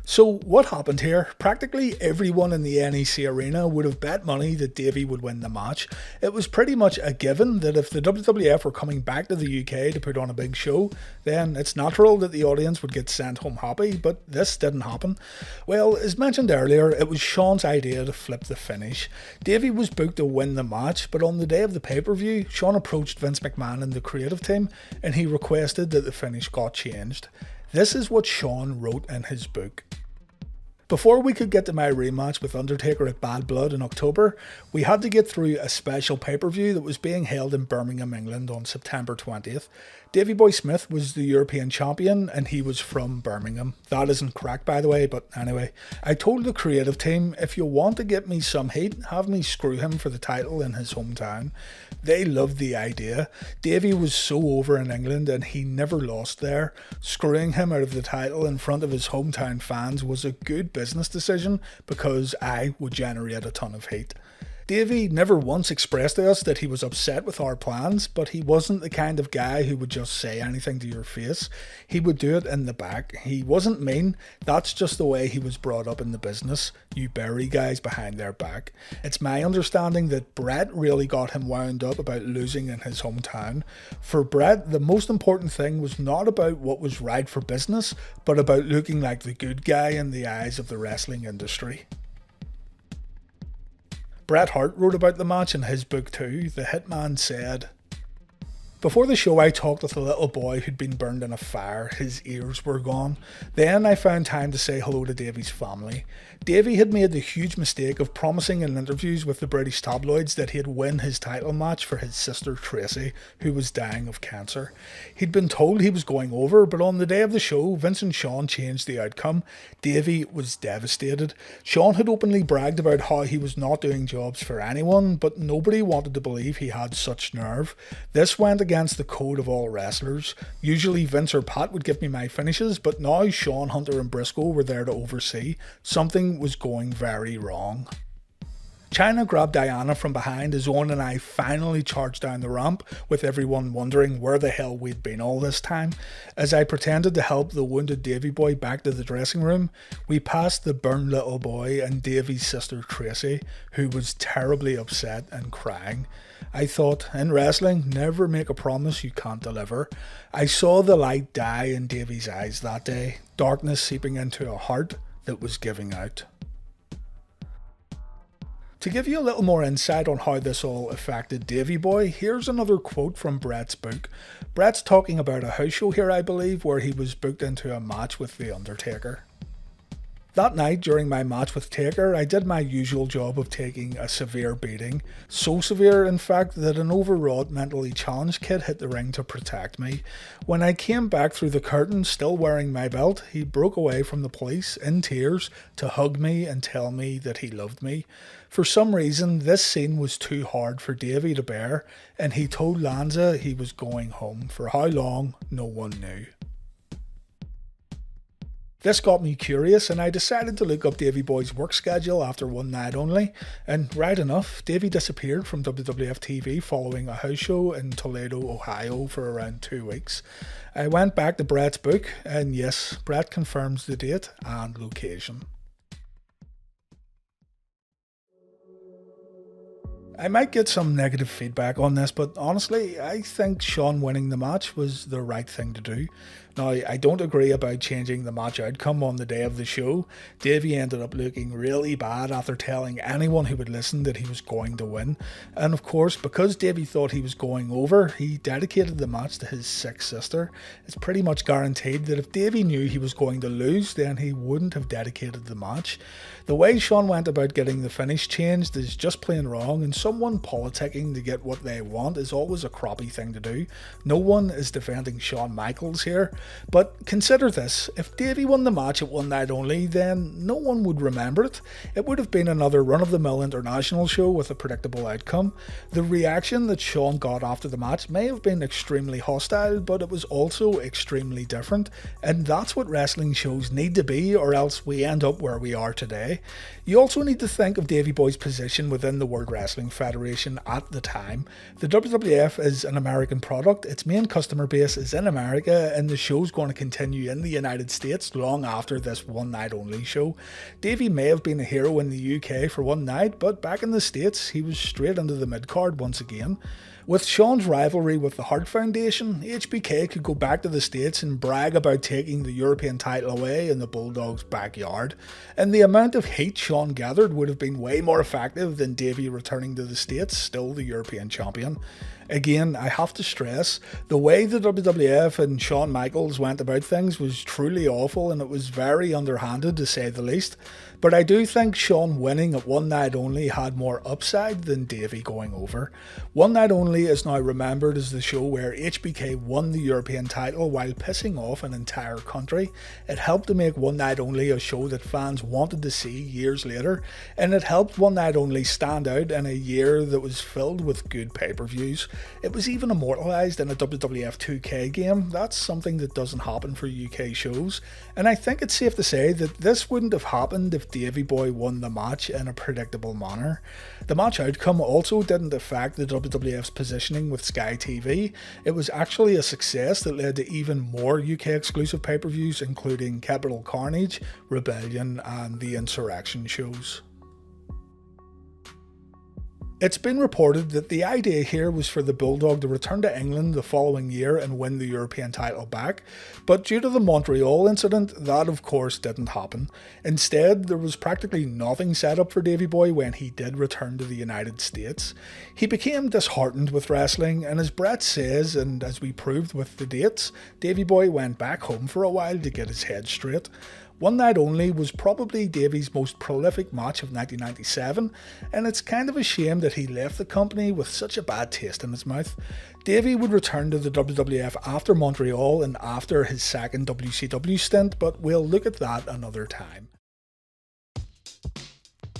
So what happened here? Practically everyone in the NEC arena would have bet money that Davey would win the match. It was pretty much a given that if the WWF were coming back to the UK to put on a big show, then it's natural that the audience would get sent home happy, but this didn't happen. Well, as mentioned earlier, it was Shawn's idea to flip the finish. Davey was booked to win the match, but on the day of the pay-per-view, Shawn approached Vince McMahon and the creative team, and he requested that the finish got changed. This is what Shawn wrote in his book. Before we could get to my rematch with Undertaker at Bad Blood in October, we had to get through a special pay-per-view that was being held in Birmingham, England on September 20th. Davey Boy Smith was the European champion and he was from Birmingham. That isn't correct, by the way, but anyway. I told the creative team, if you want to get me some heat, have me screw him for the title in his hometown. They loved the idea. Davey was so over in England and he never lost there. Screwing him out of the title in front of his hometown fans was a good business decision because I would generate a ton of heat. Davey never once expressed to us that he was upset with our plans, but he wasn't the kind of guy who would just say anything to your face. He would do it in the back. He wasn't mean. That's just the way he was brought up in the business. You bury guys behind their back. It's my understanding that Bret really got him wound up about losing in his hometown. For Bret, the most important thing was not about what was right for business, but about looking like the good guy in the eyes of the wrestling industry. Bret Hart wrote about the match in his book too. The Hitman said, Before the show, I talked with a little boy who'd been burned in a fire. His ears were gone. Then I found time to say hello to Davey's family. Davey had made the huge mistake of promising in interviews with the British tabloids that he'd win his title match for his sister Tracy, who was dying of cancer. He'd been told he was going over, but on the day of the show, Vince and Shawn changed the outcome. Davey was devastated. Shawn had openly bragged about how he was not doing jobs for anyone, but nobody wanted to believe he had such nerve. This went against the code of all wrestlers. Usually Vince or Pat would give me my finishes, but now Shawn, Hunter and Briscoe were there to oversee. Something was going very wrong. Chyna grabbed Diana from behind as Owen and I finally charged down the ramp, with everyone wondering where the hell we'd been all this time. As I pretended to help the wounded Davey boy back to the dressing room, we passed the burned little boy and Davey's sister Tracy, who was terribly upset and crying. I thought, in wrestling, never make a promise you can't deliver. I saw the light die in Davey's eyes that day, darkness seeping into a heart that was giving out. To give you a little more insight on how this all affected Davey Boy, here's another quote from Brett's book. Brett's talking about a house show here, I believe, where he was booked into a match with The Undertaker. That night, during my match with Taker, I did my usual job of taking a severe beating. So severe, in fact, that an overwrought, mentally challenged kid hit the ring to protect me. When I came back through the curtain, still wearing my belt, he broke away from the police, in tears, to hug me and tell me that he loved me. For some reason, this scene was too hard for Davey to bear, and he told Lanza he was going home. For how long, no one knew. This got me curious, and I decided to look up Davey Boy's work schedule after one night only, and right enough, Davey disappeared from WWF TV following a house show in Toledo, Ohio for around 2 weeks. I went back to Brett's book, and yes, Brett confirms the date and location. I might get some negative feedback on this, but honestly, I think Shawn winning the match was the right thing to do. Now, I don't agree about changing the match outcome on the day of the show. Davey ended up looking really bad after telling anyone who would listen that he was going to win. And of course, because Davey thought he was going over, he dedicated the match to his sick sister. It's pretty much guaranteed that if Davey knew he was going to lose, then he wouldn't have dedicated the match. The way Shawn went about getting the finish changed is just plain wrong, and someone politicking to get what they want is always a crappy thing to do. No one is defending Shawn Michaels here. But consider this, if Davey won the match at one night only, then no one would remember it. It would have been another run-of-the-mill international show with a predictable outcome. The reaction that Shawn got after the match may have been extremely hostile, but it was also extremely different, and that's what wrestling shows need to be, or else we end up where we are today. You also need to think of Davey Boy's position within the World Wrestling Federation at the time. The WWF is an American product, its main customer base is in America, and the show's going to continue in the United States long after this one night only show. Davey may have been a hero in the UK for one night, but back in the States he was straight into the mid-card once again. With Shawn's rivalry with the Hart Foundation, HBK could go back to the States and brag about taking the European title away in the Bulldogs' backyard, and the amount of hate Shawn gathered would have been way more effective than Davey returning to the States, still the European champion. Again, I have to stress, the way the WWF and Shawn Michaels went about things was truly awful, and it was very underhanded to say the least. But I do think Shawn winning at one night only had more upside than Davey going over. One Night Only is now remembered as the show where HBK won the European title while pissing off an entire country. It helped to make One Night Only a show that fans wanted to see years later, and it helped One Night Only stand out in a year that was filled with good pay-per-views. It was even immortalised in a WWF 2K game. That's something that doesn't happen for UK shows, and I think it's safe to say that this wouldn't have happened if Davey Boy won the match in a predictable manner. The match outcome also didn't affect the WWF's positioning with Sky TV. It was actually a success that led to even more UK exclusive pay-per-views, including Capital Carnage, Rebellion and the Insurrection shows. It's been reported that the idea here was for the Bulldog to return to England the following year and win the European title back, but due to the Montreal incident, that of course didn't happen. Instead, there was practically nothing set up for Davey Boy when he did return to the United States. He became disheartened with wrestling, and as Brett says, and as we proved with the dates, Davey Boy went back home for a while to get his head straight. One Night Only was probably Davey's most prolific match of 1997, and it's kind of a shame that he left the company with such a bad taste in his mouth. Davey would return to the WWF after Montreal and after his second WCW stint, but we'll look at that another time.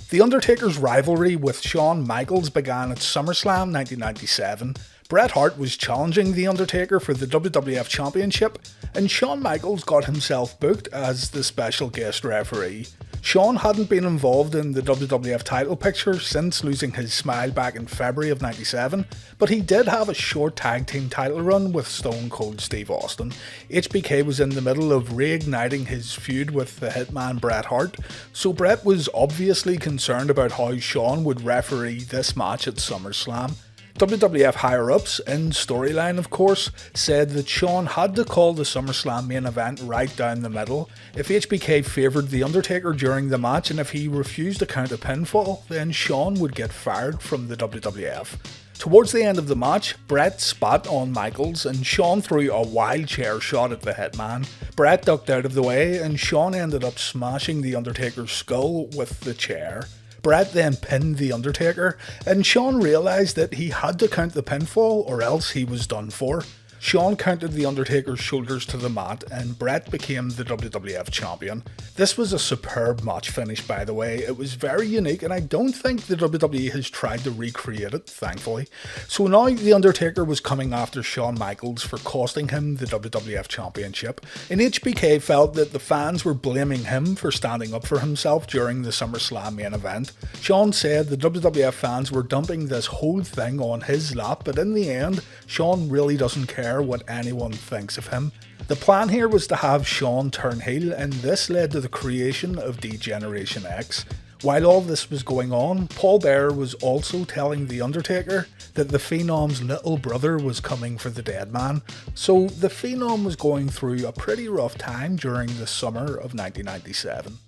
The Undertaker's rivalry with Shawn Michaels began at SummerSlam 1997. Bret Hart was challenging The Undertaker for the WWF Championship, and Shawn Michaels got himself booked as the special guest referee. Shawn hadn't been involved in the WWF title picture since losing his smile back in February of 97, but he did have a short tag team title run with Stone Cold Steve Austin. HBK was in the middle of reigniting his feud with the Hitman Bret Hart, so Bret was obviously concerned about how Shawn would referee this match at SummerSlam. WWF higher-ups, in storyline of course, said that Shawn had to call the SummerSlam main event right down the middle. If HBK favoured The Undertaker during the match and if he refused to count a pinfall, then Shawn would get fired from the WWF. Towards the end of the match, Bret spat on Michaels and Shawn threw a wild chair shot at the Hitman. Bret ducked out of the way and Shawn ended up smashing The Undertaker's skull with the chair. Bret then pinned The Undertaker, and Shawn realised that he had to count the pinfall or else he was done for. Shawn counted The Undertaker's shoulders to the mat and Bret became the WWF champion. This was a superb match finish, by the way. It was very unique and I don't think the WWE has tried to recreate it, thankfully. So now The Undertaker was coming after Shawn Michaels for costing him the WWF Championship, and HBK felt that the fans were blaming him for standing up for himself during the SummerSlam main event. Shawn said the WWF fans were dumping this whole thing on his lap, but in the end, Shawn really doesn't care what anyone thinks of him. The plan here was to have Shawn turn heel, and this led to the creation of D-Generation X. While all this was going on, Paul Bearer was also telling The Undertaker that the Phenom's little brother was coming for the dead man, so the Phenom was going through a pretty rough time during the summer of 1997.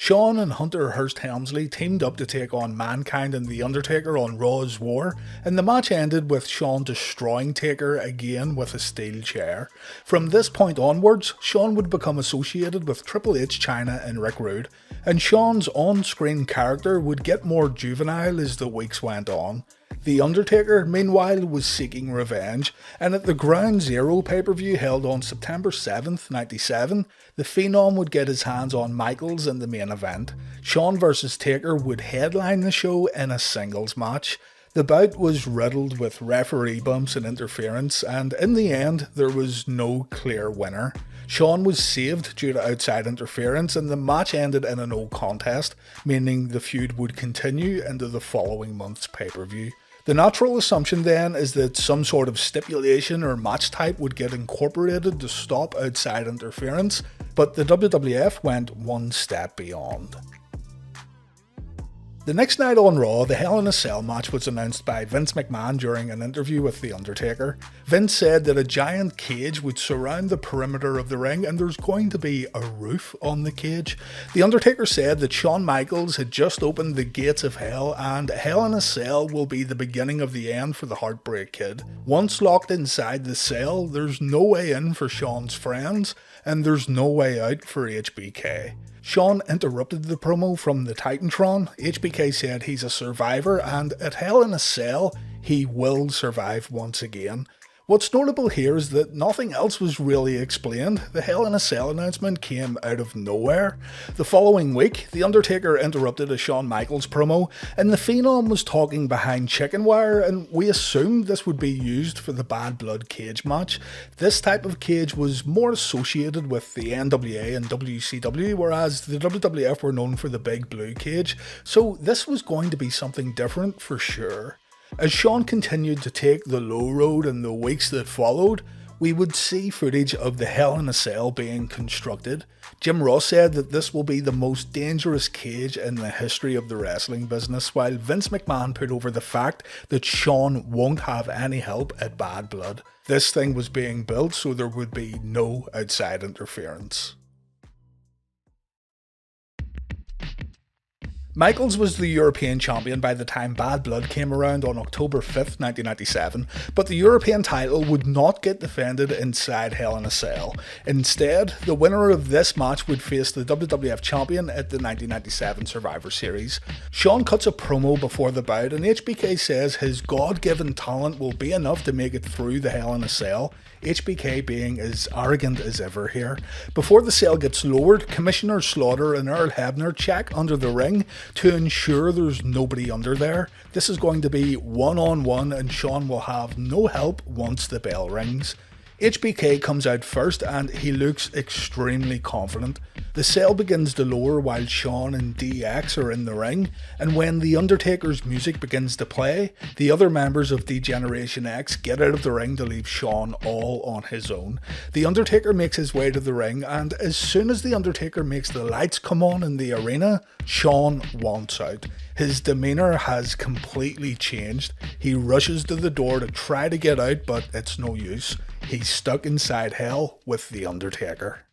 Shawn and Hunter Hearst Helmsley teamed up to take on Mankind and The Undertaker on Raw's War, and the match ended with Shawn destroying Taker again with a steel chair. From this point onwards, Shawn would become associated with Triple H, Chyna and Rick Rude, and Shawn's on-screen character would get more juvenile as the weeks went on. The Undertaker, meanwhile, was seeking revenge, and at the Ground Zero pay-per-view held on September 7th, 97, the Phenom would get his hands on Michaels in the main event. Shawn vs Taker would headline the show in a singles match. The bout was riddled with referee bumps and interference, and in the end, there was no clear winner. Shawn was saved due to outside interference, and the match ended in a no contest, meaning the feud would continue into the following month's pay-per-view. The natural assumption then is that some sort of stipulation or match type would get incorporated to stop outside interference, but the WWF went one step beyond. The next night on Raw, the Hell in a Cell match was announced by Vince McMahon during an interview with The Undertaker. Vince said that a giant cage would surround the perimeter of the ring and there's going to be a roof on the cage. The Undertaker said that Shawn Michaels had just opened the gates of hell and Hell in a Cell will be the beginning of the end for the Heartbreak Kid. Once locked inside the cell, there's no way in for Shawn's friends and there's no way out for HBK. Shawn interrupted the promo from the Titantron. HBK said he's a survivor and at Hell in a Cell, he will survive once again. What's notable here is that nothing else was really explained. The Hell in a Cell announcement came out of nowhere. The following week, The Undertaker interrupted a Shawn Michaels promo, and the Phenom was talking behind chicken wire, and we assumed this would be used for the Bad Blood cage match. This type of cage was more associated with the NWA and WCW, whereas the WWF were known for the big blue cage, so this was going to be something different for sure. As Shawn continued to take the low road in the weeks that followed, We would see footage of the Hell in a Cell being constructed. Jim Ross said that this will be the most dangerous cage in the history of the wrestling business, while Vince McMahon put over the fact that Shawn won't have any help at Bad Blood. This thing was being built so there would be no outside interference. Michaels was the European champion by the time Bad Blood came around on October 5th, 1997, but the European title would not get defended inside Hell in a Cell. Instead, the winner of this match would face the WWF champion at the 1997 Survivor Series. Shawn cuts a promo before the bout, and HBK says his God-given talent will be enough to make it through the Hell in a Cell. HBK being as arrogant as ever here. Before the cell gets lowered, Commissioner Slaughter and Earl Hebner check under the ring to ensure there's nobody under there. This is going to be one-on-one and Shawn will have no help once the bell rings. HBK comes out first and he looks extremely confident. The cell begins to lower while Shawn and DX are in the ring, and when The Undertaker's music begins to play, the other members of D-Generation X get out of the ring to leave Shawn all on his own. The Undertaker makes his way to the ring, and as soon as The Undertaker makes the lights come on in the arena, Shawn wants out. His demeanour has completely changed. He rushes to the door to try to get out, but it's no use. He's stuck inside hell with The Undertaker.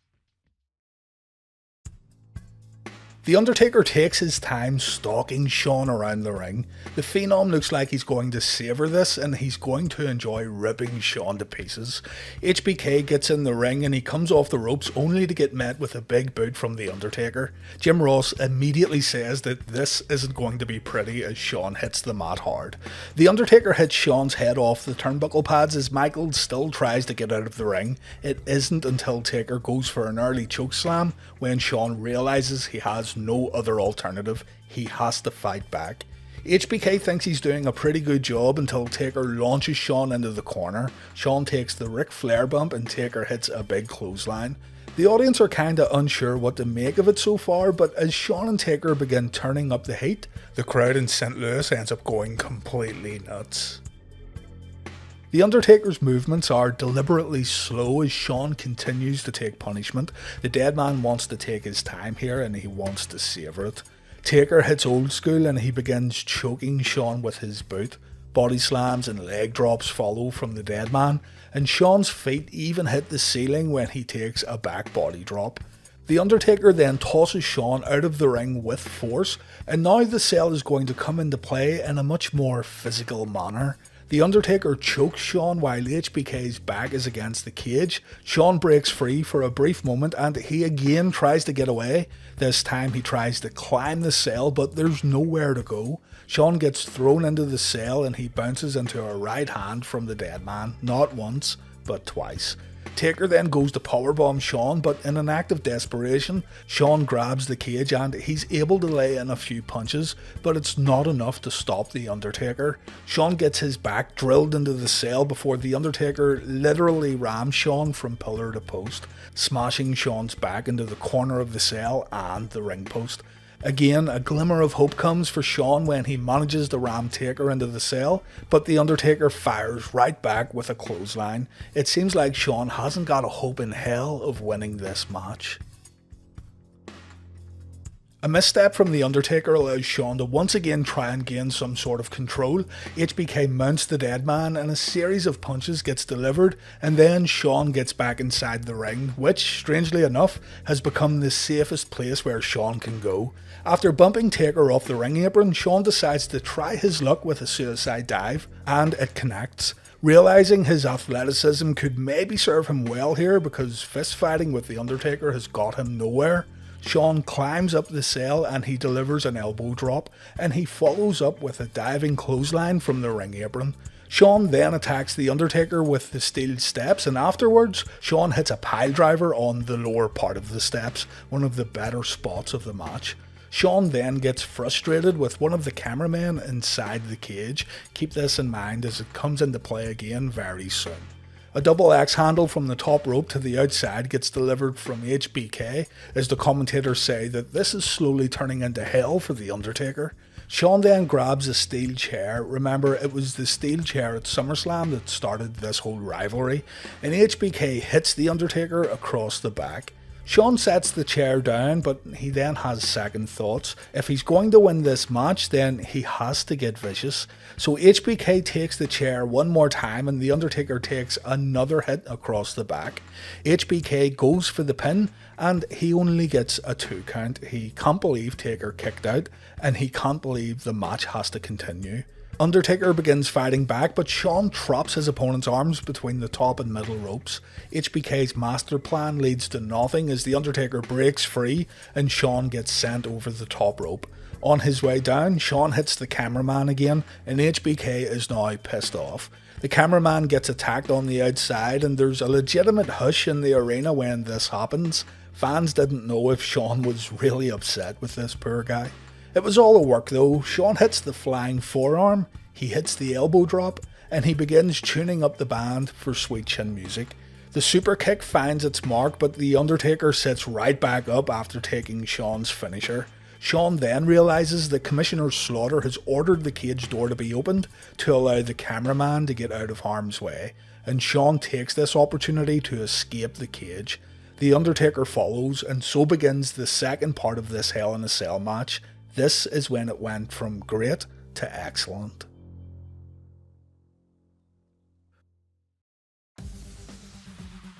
The Undertaker takes his time stalking Shawn around the ring. The Phenom looks like he's going to savour this and he's going to enjoy ripping Shawn to pieces. HBK gets in the ring and he comes off the ropes only to get met with a big boot from The Undertaker. Jim Ross immediately says that this isn't going to be pretty as Shawn hits the mat hard. The Undertaker hits Shawn's head off the turnbuckle pads as Michaels still tries to get out of the ring. It isn't until Taker goes for an early chokeslam when Shawn realises he has no other alternative. He has to fight back. HBK thinks he's doing a pretty good job until Taker launches Shawn into the corner. Shawn takes the Ric Flair bump and Taker hits a big clothesline. The audience are kinda unsure what to make of it so far, but as Shawn and Taker begin turning up the heat, the crowd in St. Louis ends up going completely nuts. The Undertaker's movements are deliberately slow as Shawn continues to take punishment. The dead man wants to take his time here and he wants to savour it. Taker hits old school and he begins choking Shawn with his boot. Body slams and leg drops follow from the dead man, and Shawn's feet even hit the ceiling when he takes a back body drop. The Undertaker then tosses Shawn out of the ring with force, and now the cell is going to come into play in a much more physical manner. The Undertaker chokes Shawn while HBK's back is against the cage. Shawn breaks free for a brief moment and he again tries to get away. This time he tries to climb the cell, but there's nowhere to go. Shawn gets thrown into the cell and he bounces into a right hand from the dead man, not once, but twice. Taker then goes to powerbomb Shawn, but in an act of desperation, Shawn grabs the cage and he's able to lay in a few punches, but it's not enough to stop The Undertaker. Shawn gets his back drilled into the cell before The Undertaker literally rams Shawn from pillar to post, smashing Shawn's back into the corner of the cell and the ring post. Again, a glimmer of hope comes for Shawn when he manages to ram Taker into the cell, but The Undertaker fires right back with a clothesline. It seems like Shawn hasn't got a hope in hell of winning this match. A misstep from The Undertaker allows Shawn to once again try and gain some sort of control. HBK mounts the dead man and a series of punches gets delivered, and then Shawn gets back inside the ring, which, strangely enough, has become the safest place where Shawn can go. After bumping Taker off the ring apron, Shawn decides to try his luck with a suicide dive, and it connects. Realising his athleticism could maybe serve him well here because fist fighting with The Undertaker has got him nowhere, Shawn climbs up the cell and he delivers an elbow drop, and he follows up with a diving clothesline from the ring apron. Shawn then attacks The Undertaker with the steel steps, and afterwards, Shawn hits a pile driver on the lower part of the steps, one of the better spots of the match. Shawn then gets frustrated with one of the cameramen inside the cage. Keep this in mind as it comes into play again very soon. A double axe handle from the top rope to the outside gets delivered from HBK as the commentators say that this is slowly turning into hell for The Undertaker. Shawn then grabs a steel chair. Remember, it was the steel chair at SummerSlam that started this whole rivalry, and HBK hits The Undertaker across the back. Shawn sets the chair down, but he then has second thoughts. If he's going to win this match, then he has to get vicious. So HBK takes the chair one more time and The Undertaker takes another hit across the back. HBK goes for the pin and he only gets a 2 count. He can't believe Taker kicked out and he can't believe the match has to continue. Undertaker begins fighting back, but Shawn traps his opponent's arms between the top and middle ropes. HBK's master plan leads to nothing as The Undertaker breaks free and Shawn gets sent over the top rope. On his way down, Shawn hits the cameraman again and HBK is now pissed off. The cameraman gets attacked on the outside and there's a legitimate hush in the arena when this happens. Fans didn't know if Shawn was really upset with this poor guy. It was all a work though. Shawn hits the flying forearm, he hits the elbow drop, and he begins tuning up the band for sweet chin music. The super kick finds its mark, but The Undertaker sits right back up after taking Shawn's finisher. Shawn then realises that Commissioner Slaughter has ordered the cage door to be opened to allow the cameraman to get out of harm's way, and Shawn takes this opportunity to escape the cage. The Undertaker follows, and so begins the second part of this Hell in a Cell match. This is when it went from great to excellent.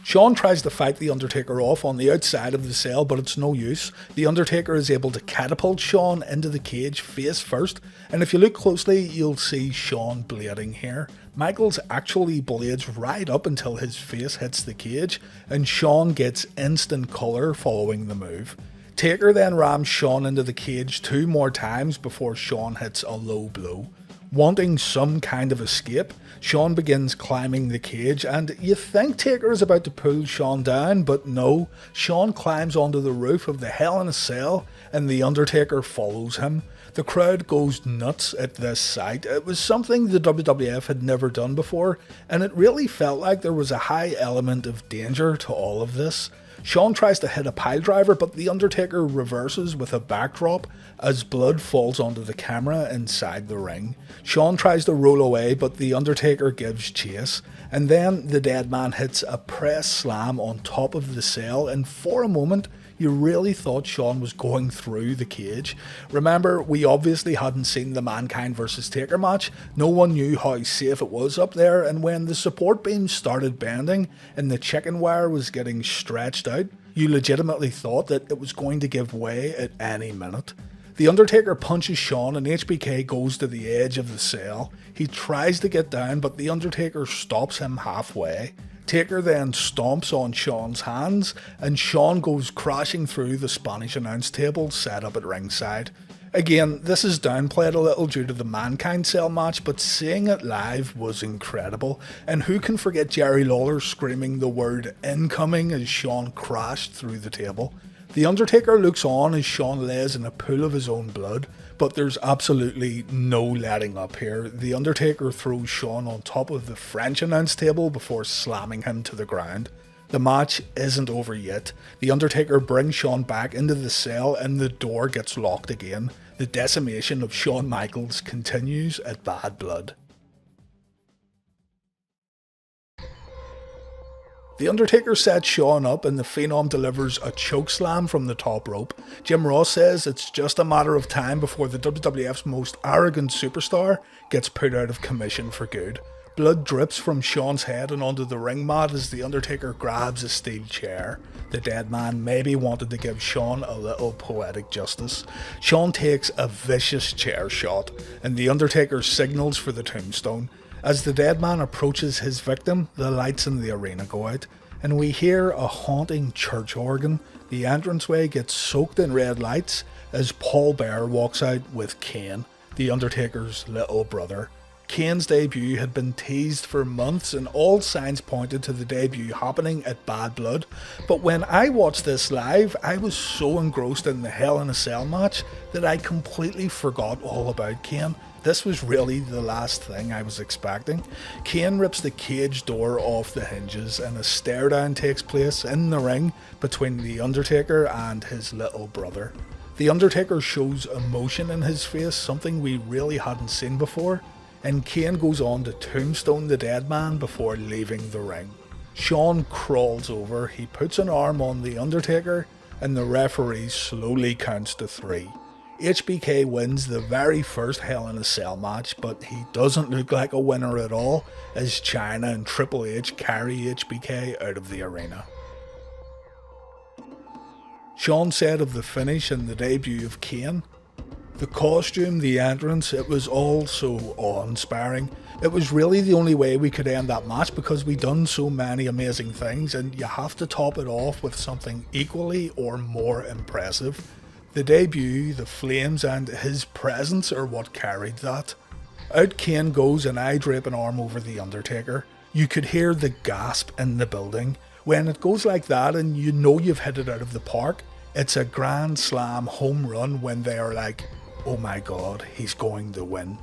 Shawn tries to fight The Undertaker off on the outside of the cell, but it's no use. The Undertaker is able to catapult Shawn into the cage face first, and if you look closely, you'll see Shawn blading here. Michaels actually blades right up until his face hits the cage, and Shawn gets instant colour following the move. Taker then rams Shawn into the cage 2 more times before Shawn hits a low blow. Wanting some kind of escape, Shawn begins climbing the cage and you think Taker is about to pull Shawn down, but no, Shawn climbs onto the roof of the Hell in a Cell and The Undertaker follows him. The crowd goes nuts at this sight. It was something the WWF had never done before and it really felt like there was a high element of danger to all of this. Shawn tries to hit a piledriver, but The Undertaker reverses with a backdrop as blood falls onto the camera inside the ring. Shawn tries to roll away, but The Undertaker gives chase, and then the dead man hits a press slam on top of the cell, and for a moment you really thought Shawn was going through the cage. Remember, we obviously hadn't seen the Mankind vs Taker match, no one knew how safe it was up there, and when the support beam started bending and the chicken wire was getting stretched out, you legitimately thought that it was going to give way at any minute. The Undertaker punches Shawn and HBK goes to the edge of the cell. He tries to get down, but The Undertaker stops him halfway. Taker then stomps on Shawn's hands, and Shawn goes crashing through the Spanish announce table set up at ringside. Again, this is downplayed a little due to the Mankind Cell match, but seeing it live was incredible. And who can forget Jerry Lawler screaming the word incoming as Shawn crashed through the table? The Undertaker looks on as Shawn lays in a pool of his own blood, but there's absolutely no letting up here. The Undertaker throws Shawn on top of the French announce table before slamming him to the ground. The match isn't over yet. The Undertaker brings Shawn back into the cell and the door gets locked again. The decimation of Shawn Michaels continues at Bad Blood. The Undertaker sets Shawn up and the Phenom delivers a chokeslam from the top rope. Jim Ross says it's just a matter of time before the WWF's most arrogant superstar gets put out of commission for good. Blood drips from Shawn's head and onto the ring mat as the Undertaker grabs a steel chair. The dead man maybe wanted to give Shawn a little poetic justice. Shawn takes a vicious chair shot and the Undertaker signals for the tombstone. As the dead man approaches his victim, the lights in the arena go out, and we hear a haunting church organ. The entranceway gets soaked in red lights as Paul Bearer walks out with Kane, the Undertaker's little brother. Kane's debut had been teased for months and all signs pointed to the debut happening at Bad Blood, but when I watched this live, I was so engrossed in the Hell in a Cell match that I completely forgot all about Kane. This was really the last thing I was expecting. Kane rips the cage door off the hinges and a stare down takes place in the ring between The Undertaker and his little brother. The Undertaker shows emotion in his face, something we really hadn't seen before, and Kane goes on to tombstone the dead man before leaving the ring. Shawn crawls over, he puts an arm on the Undertaker, and the referee slowly counts to 3. HBK wins the very first Hell in a Cell match, but he doesn't look like a winner at all as Chyna and Triple H carry HBK out of the arena. Shawn said of the finish and the debut of Kane, "The costume, the entrance, it was all so awe-inspiring. It was really the only way we could end that match because we done so many amazing things, and you have to top it off with something equally or more impressive. The debut, the flames, and his presence are what carried that." Out Kane goes, and I drape an arm over the Undertaker. You could hear the gasp in the building. When it goes like that and you know you've hit it out of the park, it's a grand slam home run when they are like, oh my god, he's going to win.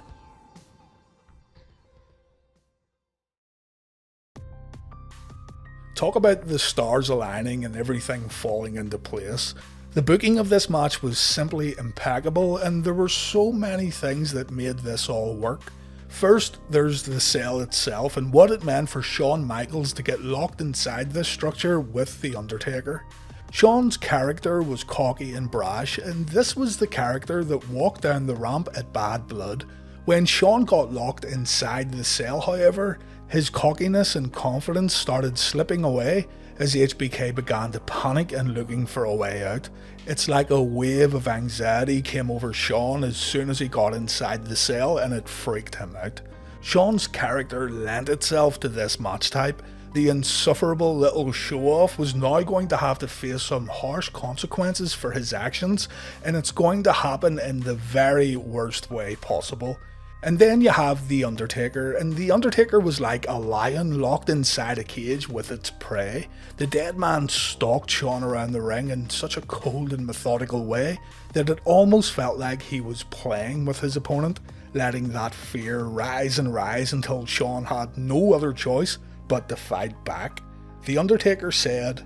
Talk about the stars aligning and everything falling into place. The booking of this match was simply impeccable, and there were so many things that made this all work. First, there's the cell itself and what it meant for Shawn Michaels to get locked inside this structure with The Undertaker. Shawn's character was cocky and brash, and this was the character that walked down the ramp at Bad Blood. When Shawn got locked inside the cell, however, his cockiness and confidence started slipping away as HBK began to panic and looking for a way out. It's like a wave of anxiety came over Shawn as soon as he got inside the cell, and it freaked him out. Shawn's character lent itself to this match type. The insufferable little show-off was now going to have to face some harsh consequences for his actions, and it's going to happen in the very worst way possible. And then you have The Undertaker, and The Undertaker was like a lion locked inside a cage with its prey. The dead man stalked Shawn around the ring in such a cold and methodical way that it almost felt like he was playing with his opponent, letting that fear rise and rise until Shawn had no other choice but to fight back. The Undertaker said,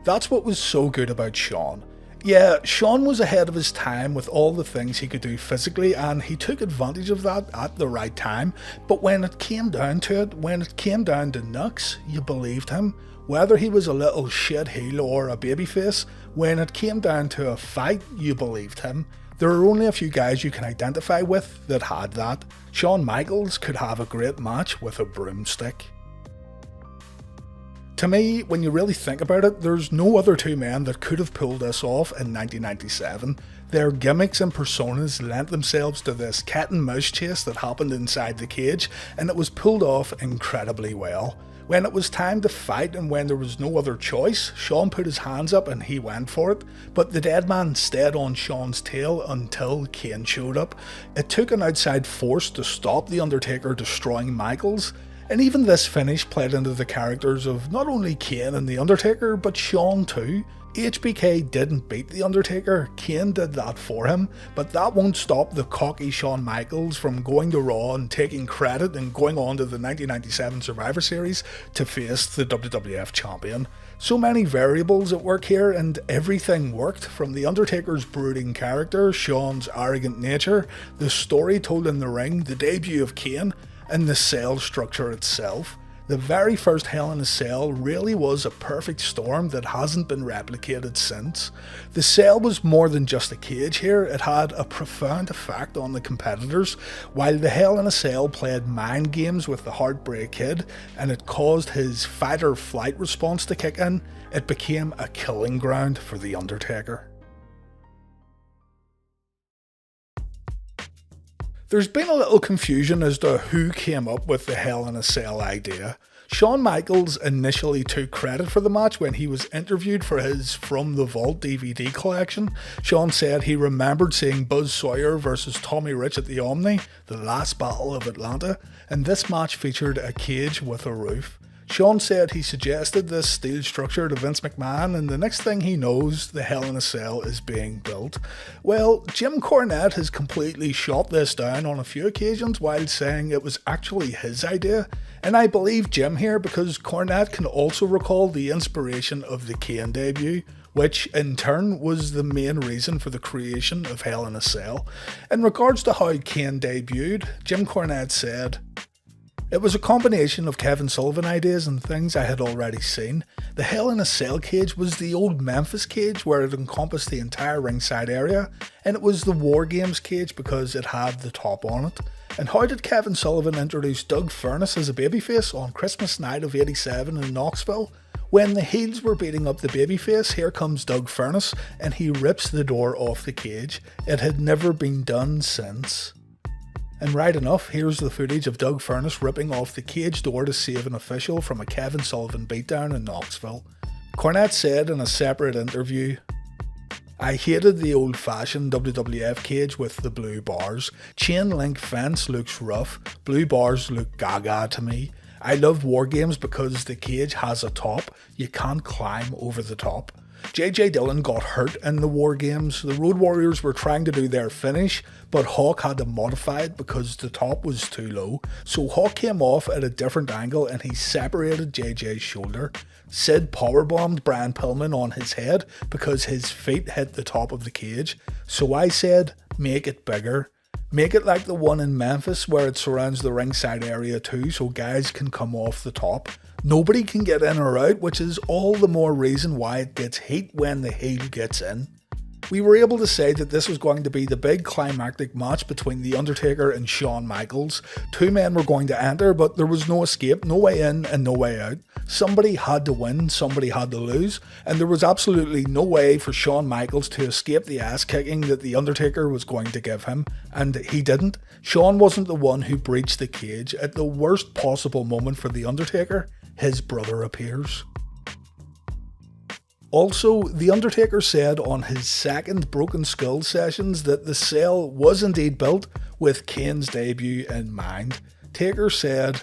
"That's what was so good about Shawn. Yeah, Shawn was ahead of his time with all the things he could do physically, and he took advantage of that at the right time, but when it came down to it, when it came down to Nux, you believed him. Whether he was a little shit heel or a babyface, when it came down to a fight, you believed him. There are only a few guys you can identify with that had that. Shawn Michaels could have a great match with a broomstick." To me, when you really think about it, there's no other two men that could have pulled this off in 1997. Their gimmicks and personas lent themselves to this cat and mouse chase that happened inside the cage, and it was pulled off incredibly well. When it was time to fight and when there was no other choice, Shawn put his hands up and he went for it, but the dead man stayed on Shawn's tail until Kane showed up. It took an outside force to stop The Undertaker destroying Michaels, and even this finish played into the characters of not only Kane and The Undertaker, but Shawn too. HBK didn't beat The Undertaker, Kane did that for him, but that won't stop the cocky Shawn Michaels from going to Raw and taking credit and going on to the 1997 Survivor Series to face the WWF Champion. So many variables at work here, and everything worked, from The Undertaker's brooding character, Shawn's arrogant nature, the story told in the ring, the debut of Kane, and the cell structure itself. The very first Hell in a Cell really was a perfect storm that hasn't been replicated since. The cell was more than just a cage here, it had a profound effect on the competitors. While the Hell in a Cell played mind games with the Heartbreak Kid and it caused his fight or flight response to kick in, it became a killing ground for The Undertaker. There's been a little confusion as to who came up with the Hell in a Cell idea. Shawn Michaels initially took credit for the match when he was interviewed for his From the Vault DVD collection. Shawn said he remembered seeing Buzz Sawyer versus Tommy Rich at the Omni, the last battle of Atlanta, and this match featured a cage with a roof. Shawn said he suggested this steel structure to Vince McMahon, and the next thing he knows, the Hell in a Cell is being built. Well, Jim Cornette has completely shot this down on a few occasions while saying it was actually his idea. And I believe Jim here because Cornette can also recall the inspiration of the Kane debut, which in turn was the main reason for the creation of Hell in a Cell. In regards to how Kane debuted, Jim Cornette said, "It was a combination of Kevin Sullivan ideas and things I had already seen. The Hell in a Cell cage was the old Memphis cage where it encompassed the entire ringside area, and it was the War Games cage because it had the top on it. And how did Kevin Sullivan introduce Doug Furnas as a babyface on Christmas night of '87 in Knoxville? When the heels were beating up the babyface, here comes Doug Furnas and he rips the door off the cage. It had never been done since." And right enough, here's the footage of Doug Furnas ripping off the cage door to save an official from a Kevin Sullivan beatdown in Knoxville. Cornette said in a separate interview, "I hated the old-fashioned WWF cage with the blue bars. Chain link fence looks rough. Blue bars look gaga to me. I love War Games because the cage has a top. You can't climb over the top. JJ Dillon got hurt in the War Games. The Road Warriors were trying to do their finish, but Hawk had to modify it because the top was too low. So Hawk came off at a different angle and he separated JJ's shoulder. Sid powerbombed Brian Pillman on his head because his feet hit the top of the cage. So I said, make it bigger. Make it like the one in Memphis where it surrounds the ringside area too so guys can come off the top. Nobody can get in or out, which is all the more reason why it gets heat when the heel gets in." We were able to say that this was going to be the big climactic match between The Undertaker and Shawn Michaels. Two men were going to enter, but there was no escape, no way in and no way out. Somebody had to win, somebody had to lose, and there was absolutely no way for Shawn Michaels to escape the ass kicking that The Undertaker was going to give him, and he didn't. Shawn wasn't the one who breached the cage. At the worst possible moment for The Undertaker, his brother appears. Also, The Undertaker said on his second Broken Skull sessions that the cell was indeed built with Kane's debut in mind. Taker said,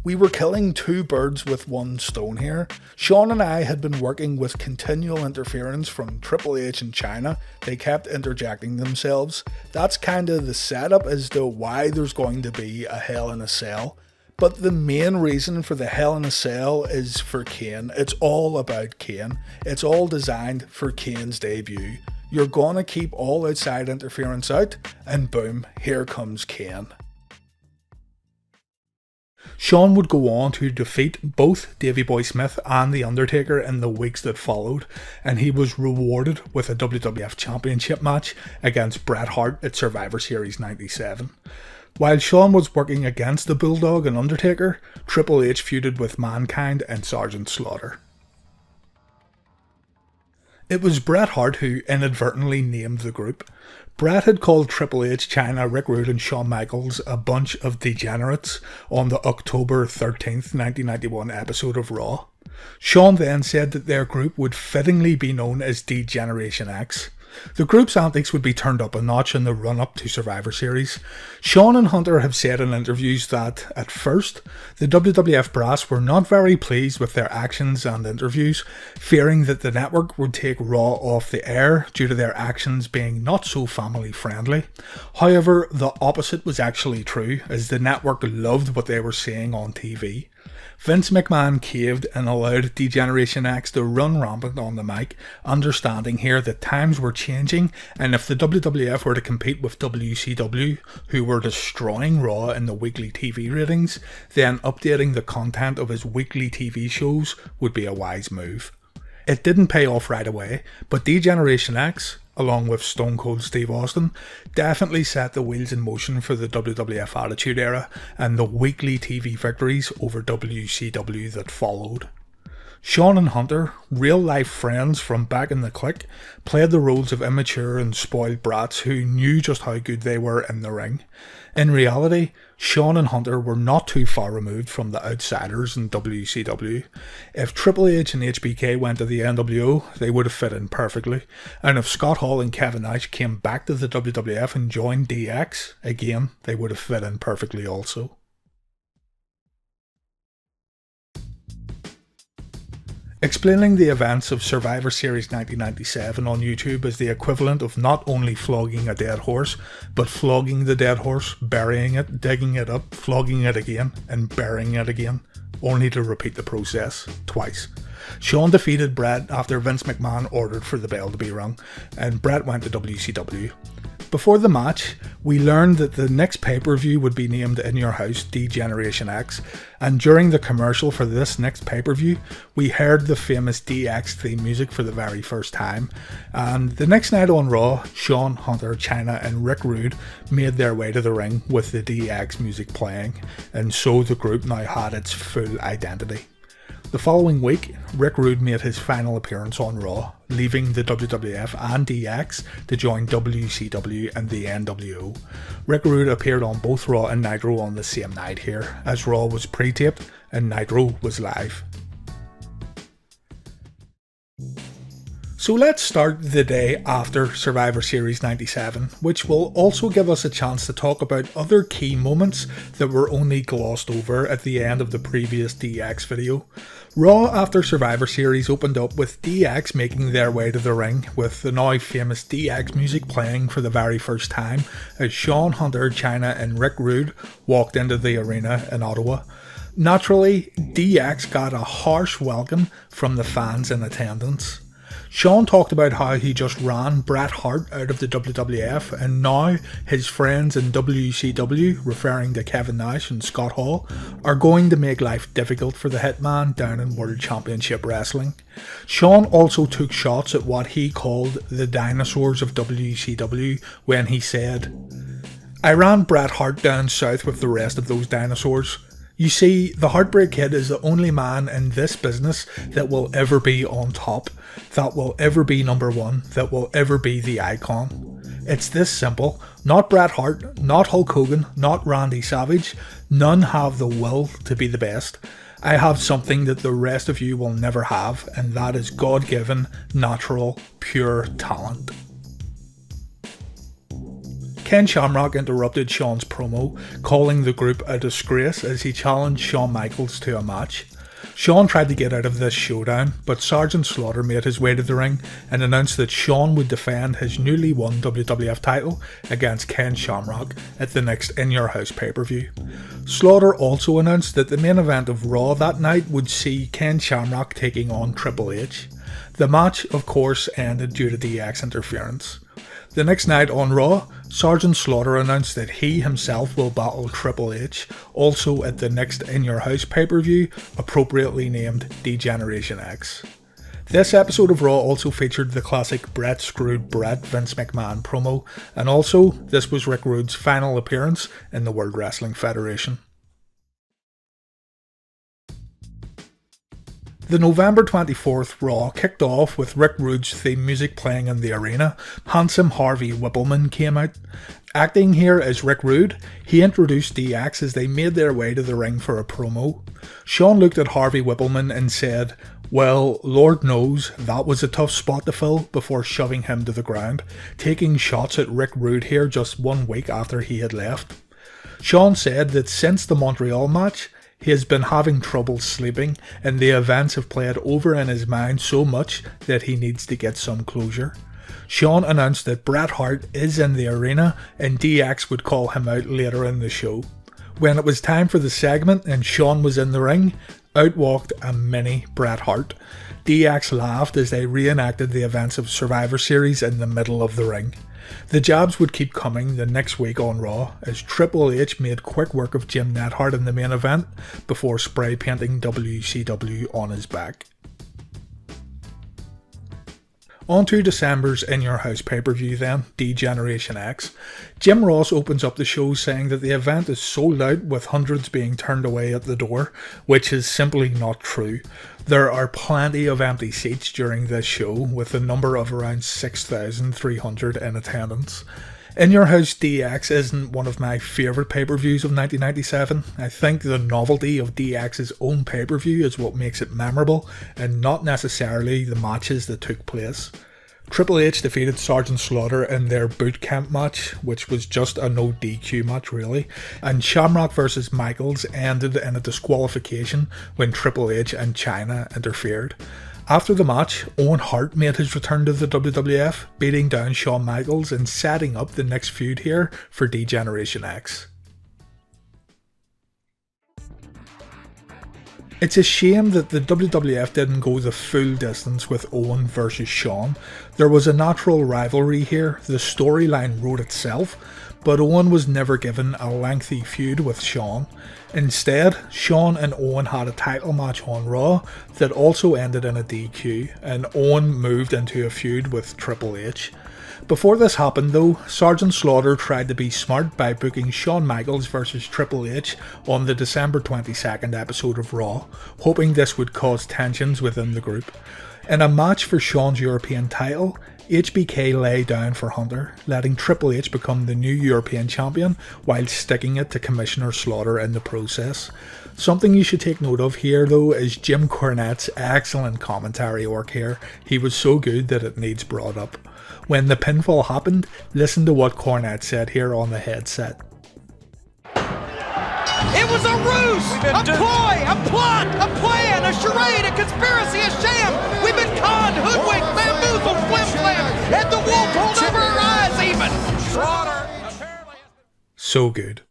"We were killing two birds with one stone here. Shawn and I had been working with continual interference from Triple H in China. They kept interjecting themselves. That's kinda the setup as to why there's going to be a Hell in a Cell. But the main reason for the Hell in a Cell is for Kane. It's all about Kane. It's all designed for Kane's debut. You're gonna keep all outside interference out, and boom, here comes Kane." Shawn would go on to defeat both Davey Boy Smith and The Undertaker in the weeks that followed, and he was rewarded with a WWF Championship match against Bret Hart at Survivor Series 97. While Shawn was working against the Bulldog and Undertaker, Triple H feuded with Mankind and Sergeant Slaughter. It was Bret Hart who inadvertently named the group. Bret had called Triple H, Chyna, Rick Rude and Shawn Michaels a bunch of degenerates on the October 13th, 1991 episode of Raw. Shawn then said that their group would fittingly be known as D-Generation X. The group's antics would be turned up a notch in the run-up to Survivor Series. Shawn and Hunter have said in interviews that, at first, the WWF brass were not very pleased with their actions and interviews, fearing that the network would take Raw off the air due to their actions being not so family-friendly. However, the opposite was actually true, as the network loved what they were seeing on TV. Vince McMahon caved and allowed D-Generation X to run rampant on the mic, understanding here that times were changing, and if the WWF were to compete with WCW, who were destroying Raw in the weekly TV ratings, then updating the content of his weekly TV shows would be a wise move. It didn't pay off right away, but D-Generation X, along with Stone Cold Steve Austin, definitely set the wheels in motion for the WWF Attitude Era and the weekly TV victories over WCW that followed. Shawn and Hunter, real-life friends from back in the clique, played the roles of immature and spoiled brats who knew just how good they were in the ring. In reality, Shawn and Hunter were not too far removed from the outsiders in WCW. If Triple H and HBK went to the NWO, they would have fit in perfectly. And if Scott Hall and Kevin Nash came back to the WWF and joined DX, again, they would have fit in perfectly also. explaining the events of Survivor Series 1997 on YouTube as the equivalent of not only flogging a dead horse, but flogging the dead horse, burying it, digging it up, flogging it again, and burying it again, only to repeat the process twice. Shawn defeated Bret after Vince McMahon ordered for the bell to be rung, and Bret went to WCW. Before the match, we learned that the next pay-per-view would be named In Your House D-Generation X, and during the commercial for this next pay-per-view, we heard the famous DX theme music for the very first time. And the next night on Raw, Shawn, Hunter, Chyna and Rick Rude made their way to the ring with the DX music playing, and so the group now had its full identity. The following week, Rick Rude made his final appearance on Raw, leaving the WWF and DX to join WCW and the NWO. Rick Rude appeared on both Raw and Nitro on the same night here, as Raw was pre-taped and Nitro was live. So let's start the day after Survivor Series 97, which will also give us a chance to talk about other key moments that were only glossed over at the end of the previous DX video. Raw after Survivor Series opened up with DX making their way to the ring, with the now famous DX music playing for the very first time as Shawn, Hunter, Chyna and Rick Rude walked into the arena in Ottawa. Naturally, DX got a harsh welcome from the fans in attendance. Shawn talked about how he just ran Bret Hart out of the WWF, and now his friends in WCW, referring to Kevin Nash and Scott Hall, are going to make life difficult for the Hitman down in World Championship Wrestling. Shawn also took shots at what he called the dinosaurs of WCW when he said, "I ran Bret Hart down south with the rest of those dinosaurs. You see, the Heartbreak Kid is the only man in this business that will ever be on top, that will ever be number one, that will ever be the icon. It's this simple. Not Bret Hart, not Hulk Hogan, not Randy Savage. None have the will to be the best. I have something that the rest of you will never have, and that is God-given, natural, pure talent." Ken Shamrock interrupted Shawn's promo, calling the group a disgrace as he challenged Shawn Michaels to a match. Shawn tried to get out of this showdown, but Sergeant Slaughter made his way to the ring and announced that Shawn would defend his newly won WWF title against Ken Shamrock at the next In Your House pay-per-view. Slaughter also announced that the main event of Raw that night would see Ken Shamrock taking on Triple H. The match, of course, ended due to DX interference. The next night on Raw, Sergeant Slaughter announced that he himself will battle Triple H, also at the next In Your House pay-per-view, appropriately named D-Generation X. This episode of Raw also featured the classic Bret Screwed Bret Vince McMahon promo, and also this was Rick Rude's final appearance in the World Wrestling Federation. The November 24th Raw kicked off with Rick Rude's theme music playing in the arena. Handsome Harvey Whippleman came out. Acting here as Rick Rude, he introduced DX as they made their way to the ring for a promo. Shawn looked at Harvey Whippleman and said, "Well, Lord knows, that was a tough spot to fill," before shoving him to the ground, taking shots at Rick Rude here just 1 week after he had left. Shawn said that since the Montreal match, he has been having trouble sleeping, and the events have played over in his mind so much that he needs to get some closure. Shawn announced that Bret Hart is in the arena and DX would call him out later in the show. When it was time for the segment and Shawn was in the ring, out walked a mini Bret Hart. DX laughed as they reenacted the events of Survivor Series in the middle of the ring. The jabs would keep coming the next week on Raw as Triple H made quick work of Jim Neidhart in the main event before spray painting WCW on his back. On to December's In Your House pay-per-view then, D-Generation X. Jim Ross opens up the show saying that the event is sold out with hundreds being turned away at the door, which is simply not true. There are plenty of empty seats during this show, with a number of around 6,300 in attendance. In Your House DX isn't one of my favourite pay-per-views of 1997. I think the novelty of DX's own pay-per-view is what makes it memorable, and not necessarily the matches that took place. Triple H defeated Sergeant Slaughter in their boot camp match, which was just a no DQ match really, and Shamrock vs Michaels ended in a disqualification when Triple H and Chyna interfered. After the match, Owen Hart made his return to the WWF, beating down Shawn Michaels and setting up the next feud here for D-Generation X. It's a shame that the WWF didn't go the full distance with Owen versus Shawn. There was a natural rivalry here, the storyline wrote itself, but Owen was never given a lengthy feud with Shawn. Instead, Shawn and Owen had a title match on Raw that also ended in a DQ, and Owen moved into a feud with Triple H. Before this happened though, Sergeant Slaughter tried to be smart by booking Shawn Michaels versus Triple H on the December 22nd episode of Raw, hoping this would cause tensions within the group. In a match for Shawn's European title, HBK lay down for Hunter, letting Triple H become the new European champion while sticking it to Commissioner Slaughter in the process. Something you should take note of here though is Jim Cornette's excellent commentary work here. He was so good that it needs brought up. When the pinfall happened, listen to what Cornette said here on the headset. It was a ruse, a ploy, a plot, a plan, a charade, a conspiracy, a sham. We've been conned, hoodwinked, bamboozled, flim-flammed, and the wool pulled over our eyes even. Slaughter apparently... So good.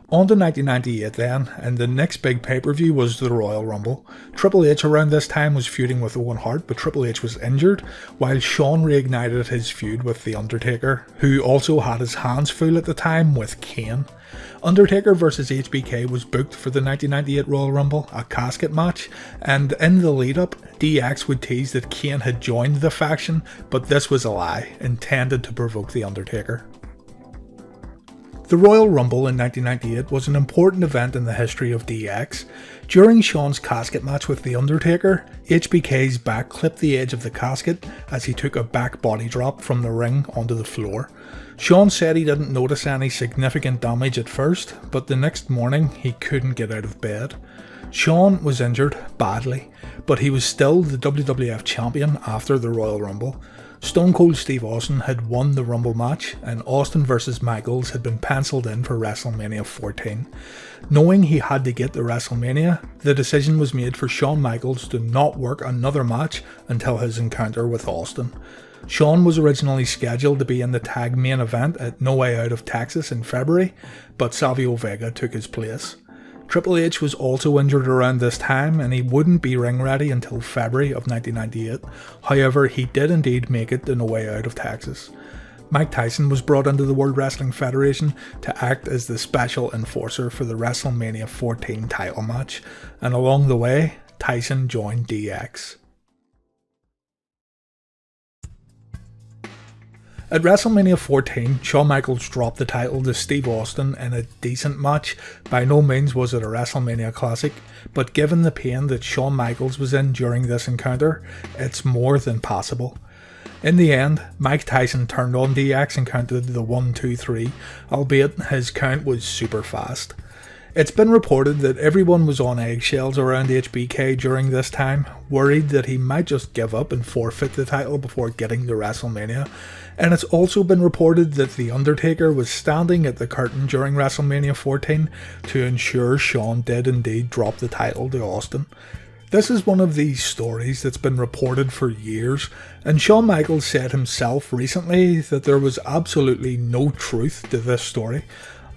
On to 1998 then, and the next big pay-per-view was the Royal Rumble. Triple H around this time was feuding with Owen Hart, but Triple H was injured, while Shawn reignited his feud with The Undertaker, who also had his hands full at the time with Kane. Undertaker vs HBK was booked for the 1998 Royal Rumble, a casket match, and in the lead up, DX would tease that Kane had joined the faction, but this was a lie, intended to provoke The Undertaker. The Royal Rumble in 1998 was an important event in the history of DX. During Shawn's casket match with The Undertaker, HBK's back clipped the edge of the casket as he took a back body drop from the ring onto the floor. Shawn said he didn't notice any significant damage at first, but the next morning he couldn't get out of bed. Shawn was injured badly, but he was still the WWF champion after the Royal Rumble. Stone Cold Steve Austin had won the Rumble match, and Austin vs Michaels had been penciled in for WrestleMania XIV. Knowing he had to get to WrestleMania, the decision was made for Shawn Michaels to not work another match until his encounter with Austin. Shawn was originally scheduled to be in the tag main event at No Way Out of Texas in February, but Savio Vega took his place. Triple H was also injured around this time and he wouldn't be ring ready until February of 1998. However, he did indeed make it to No Way Out of Texas. Mike Tyson was brought into the World Wrestling Federation to act as the special enforcer for the WrestleMania XIV title match, and along the way, Tyson joined DX. At WrestleMania XIV, Shawn Michaels dropped the title to Steve Austin in a decent match. By no means was it a WrestleMania classic, but given the pain that Shawn Michaels was in during this encounter, it's more than passable. In the end, Mike Tyson turned on DX and counted the 1, 2, 3, albeit his count was super fast. It's been reported that everyone was on eggshells around HBK during this time, worried that he might just give up and forfeit the title before getting to WrestleMania. And it's also been reported that The Undertaker was standing at the curtain during WrestleMania XIV to ensure Shawn did indeed drop the title to Austin. This is one of these stories that's been reported for years, and Shawn Michaels said himself recently that there was absolutely no truth to this story.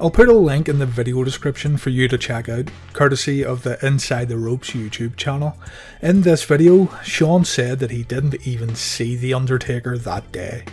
I'll put a link in the video description for you to check out, courtesy of the Inside the Ropes YouTube channel. In this video, Shawn said that he didn't even see The Undertaker that day.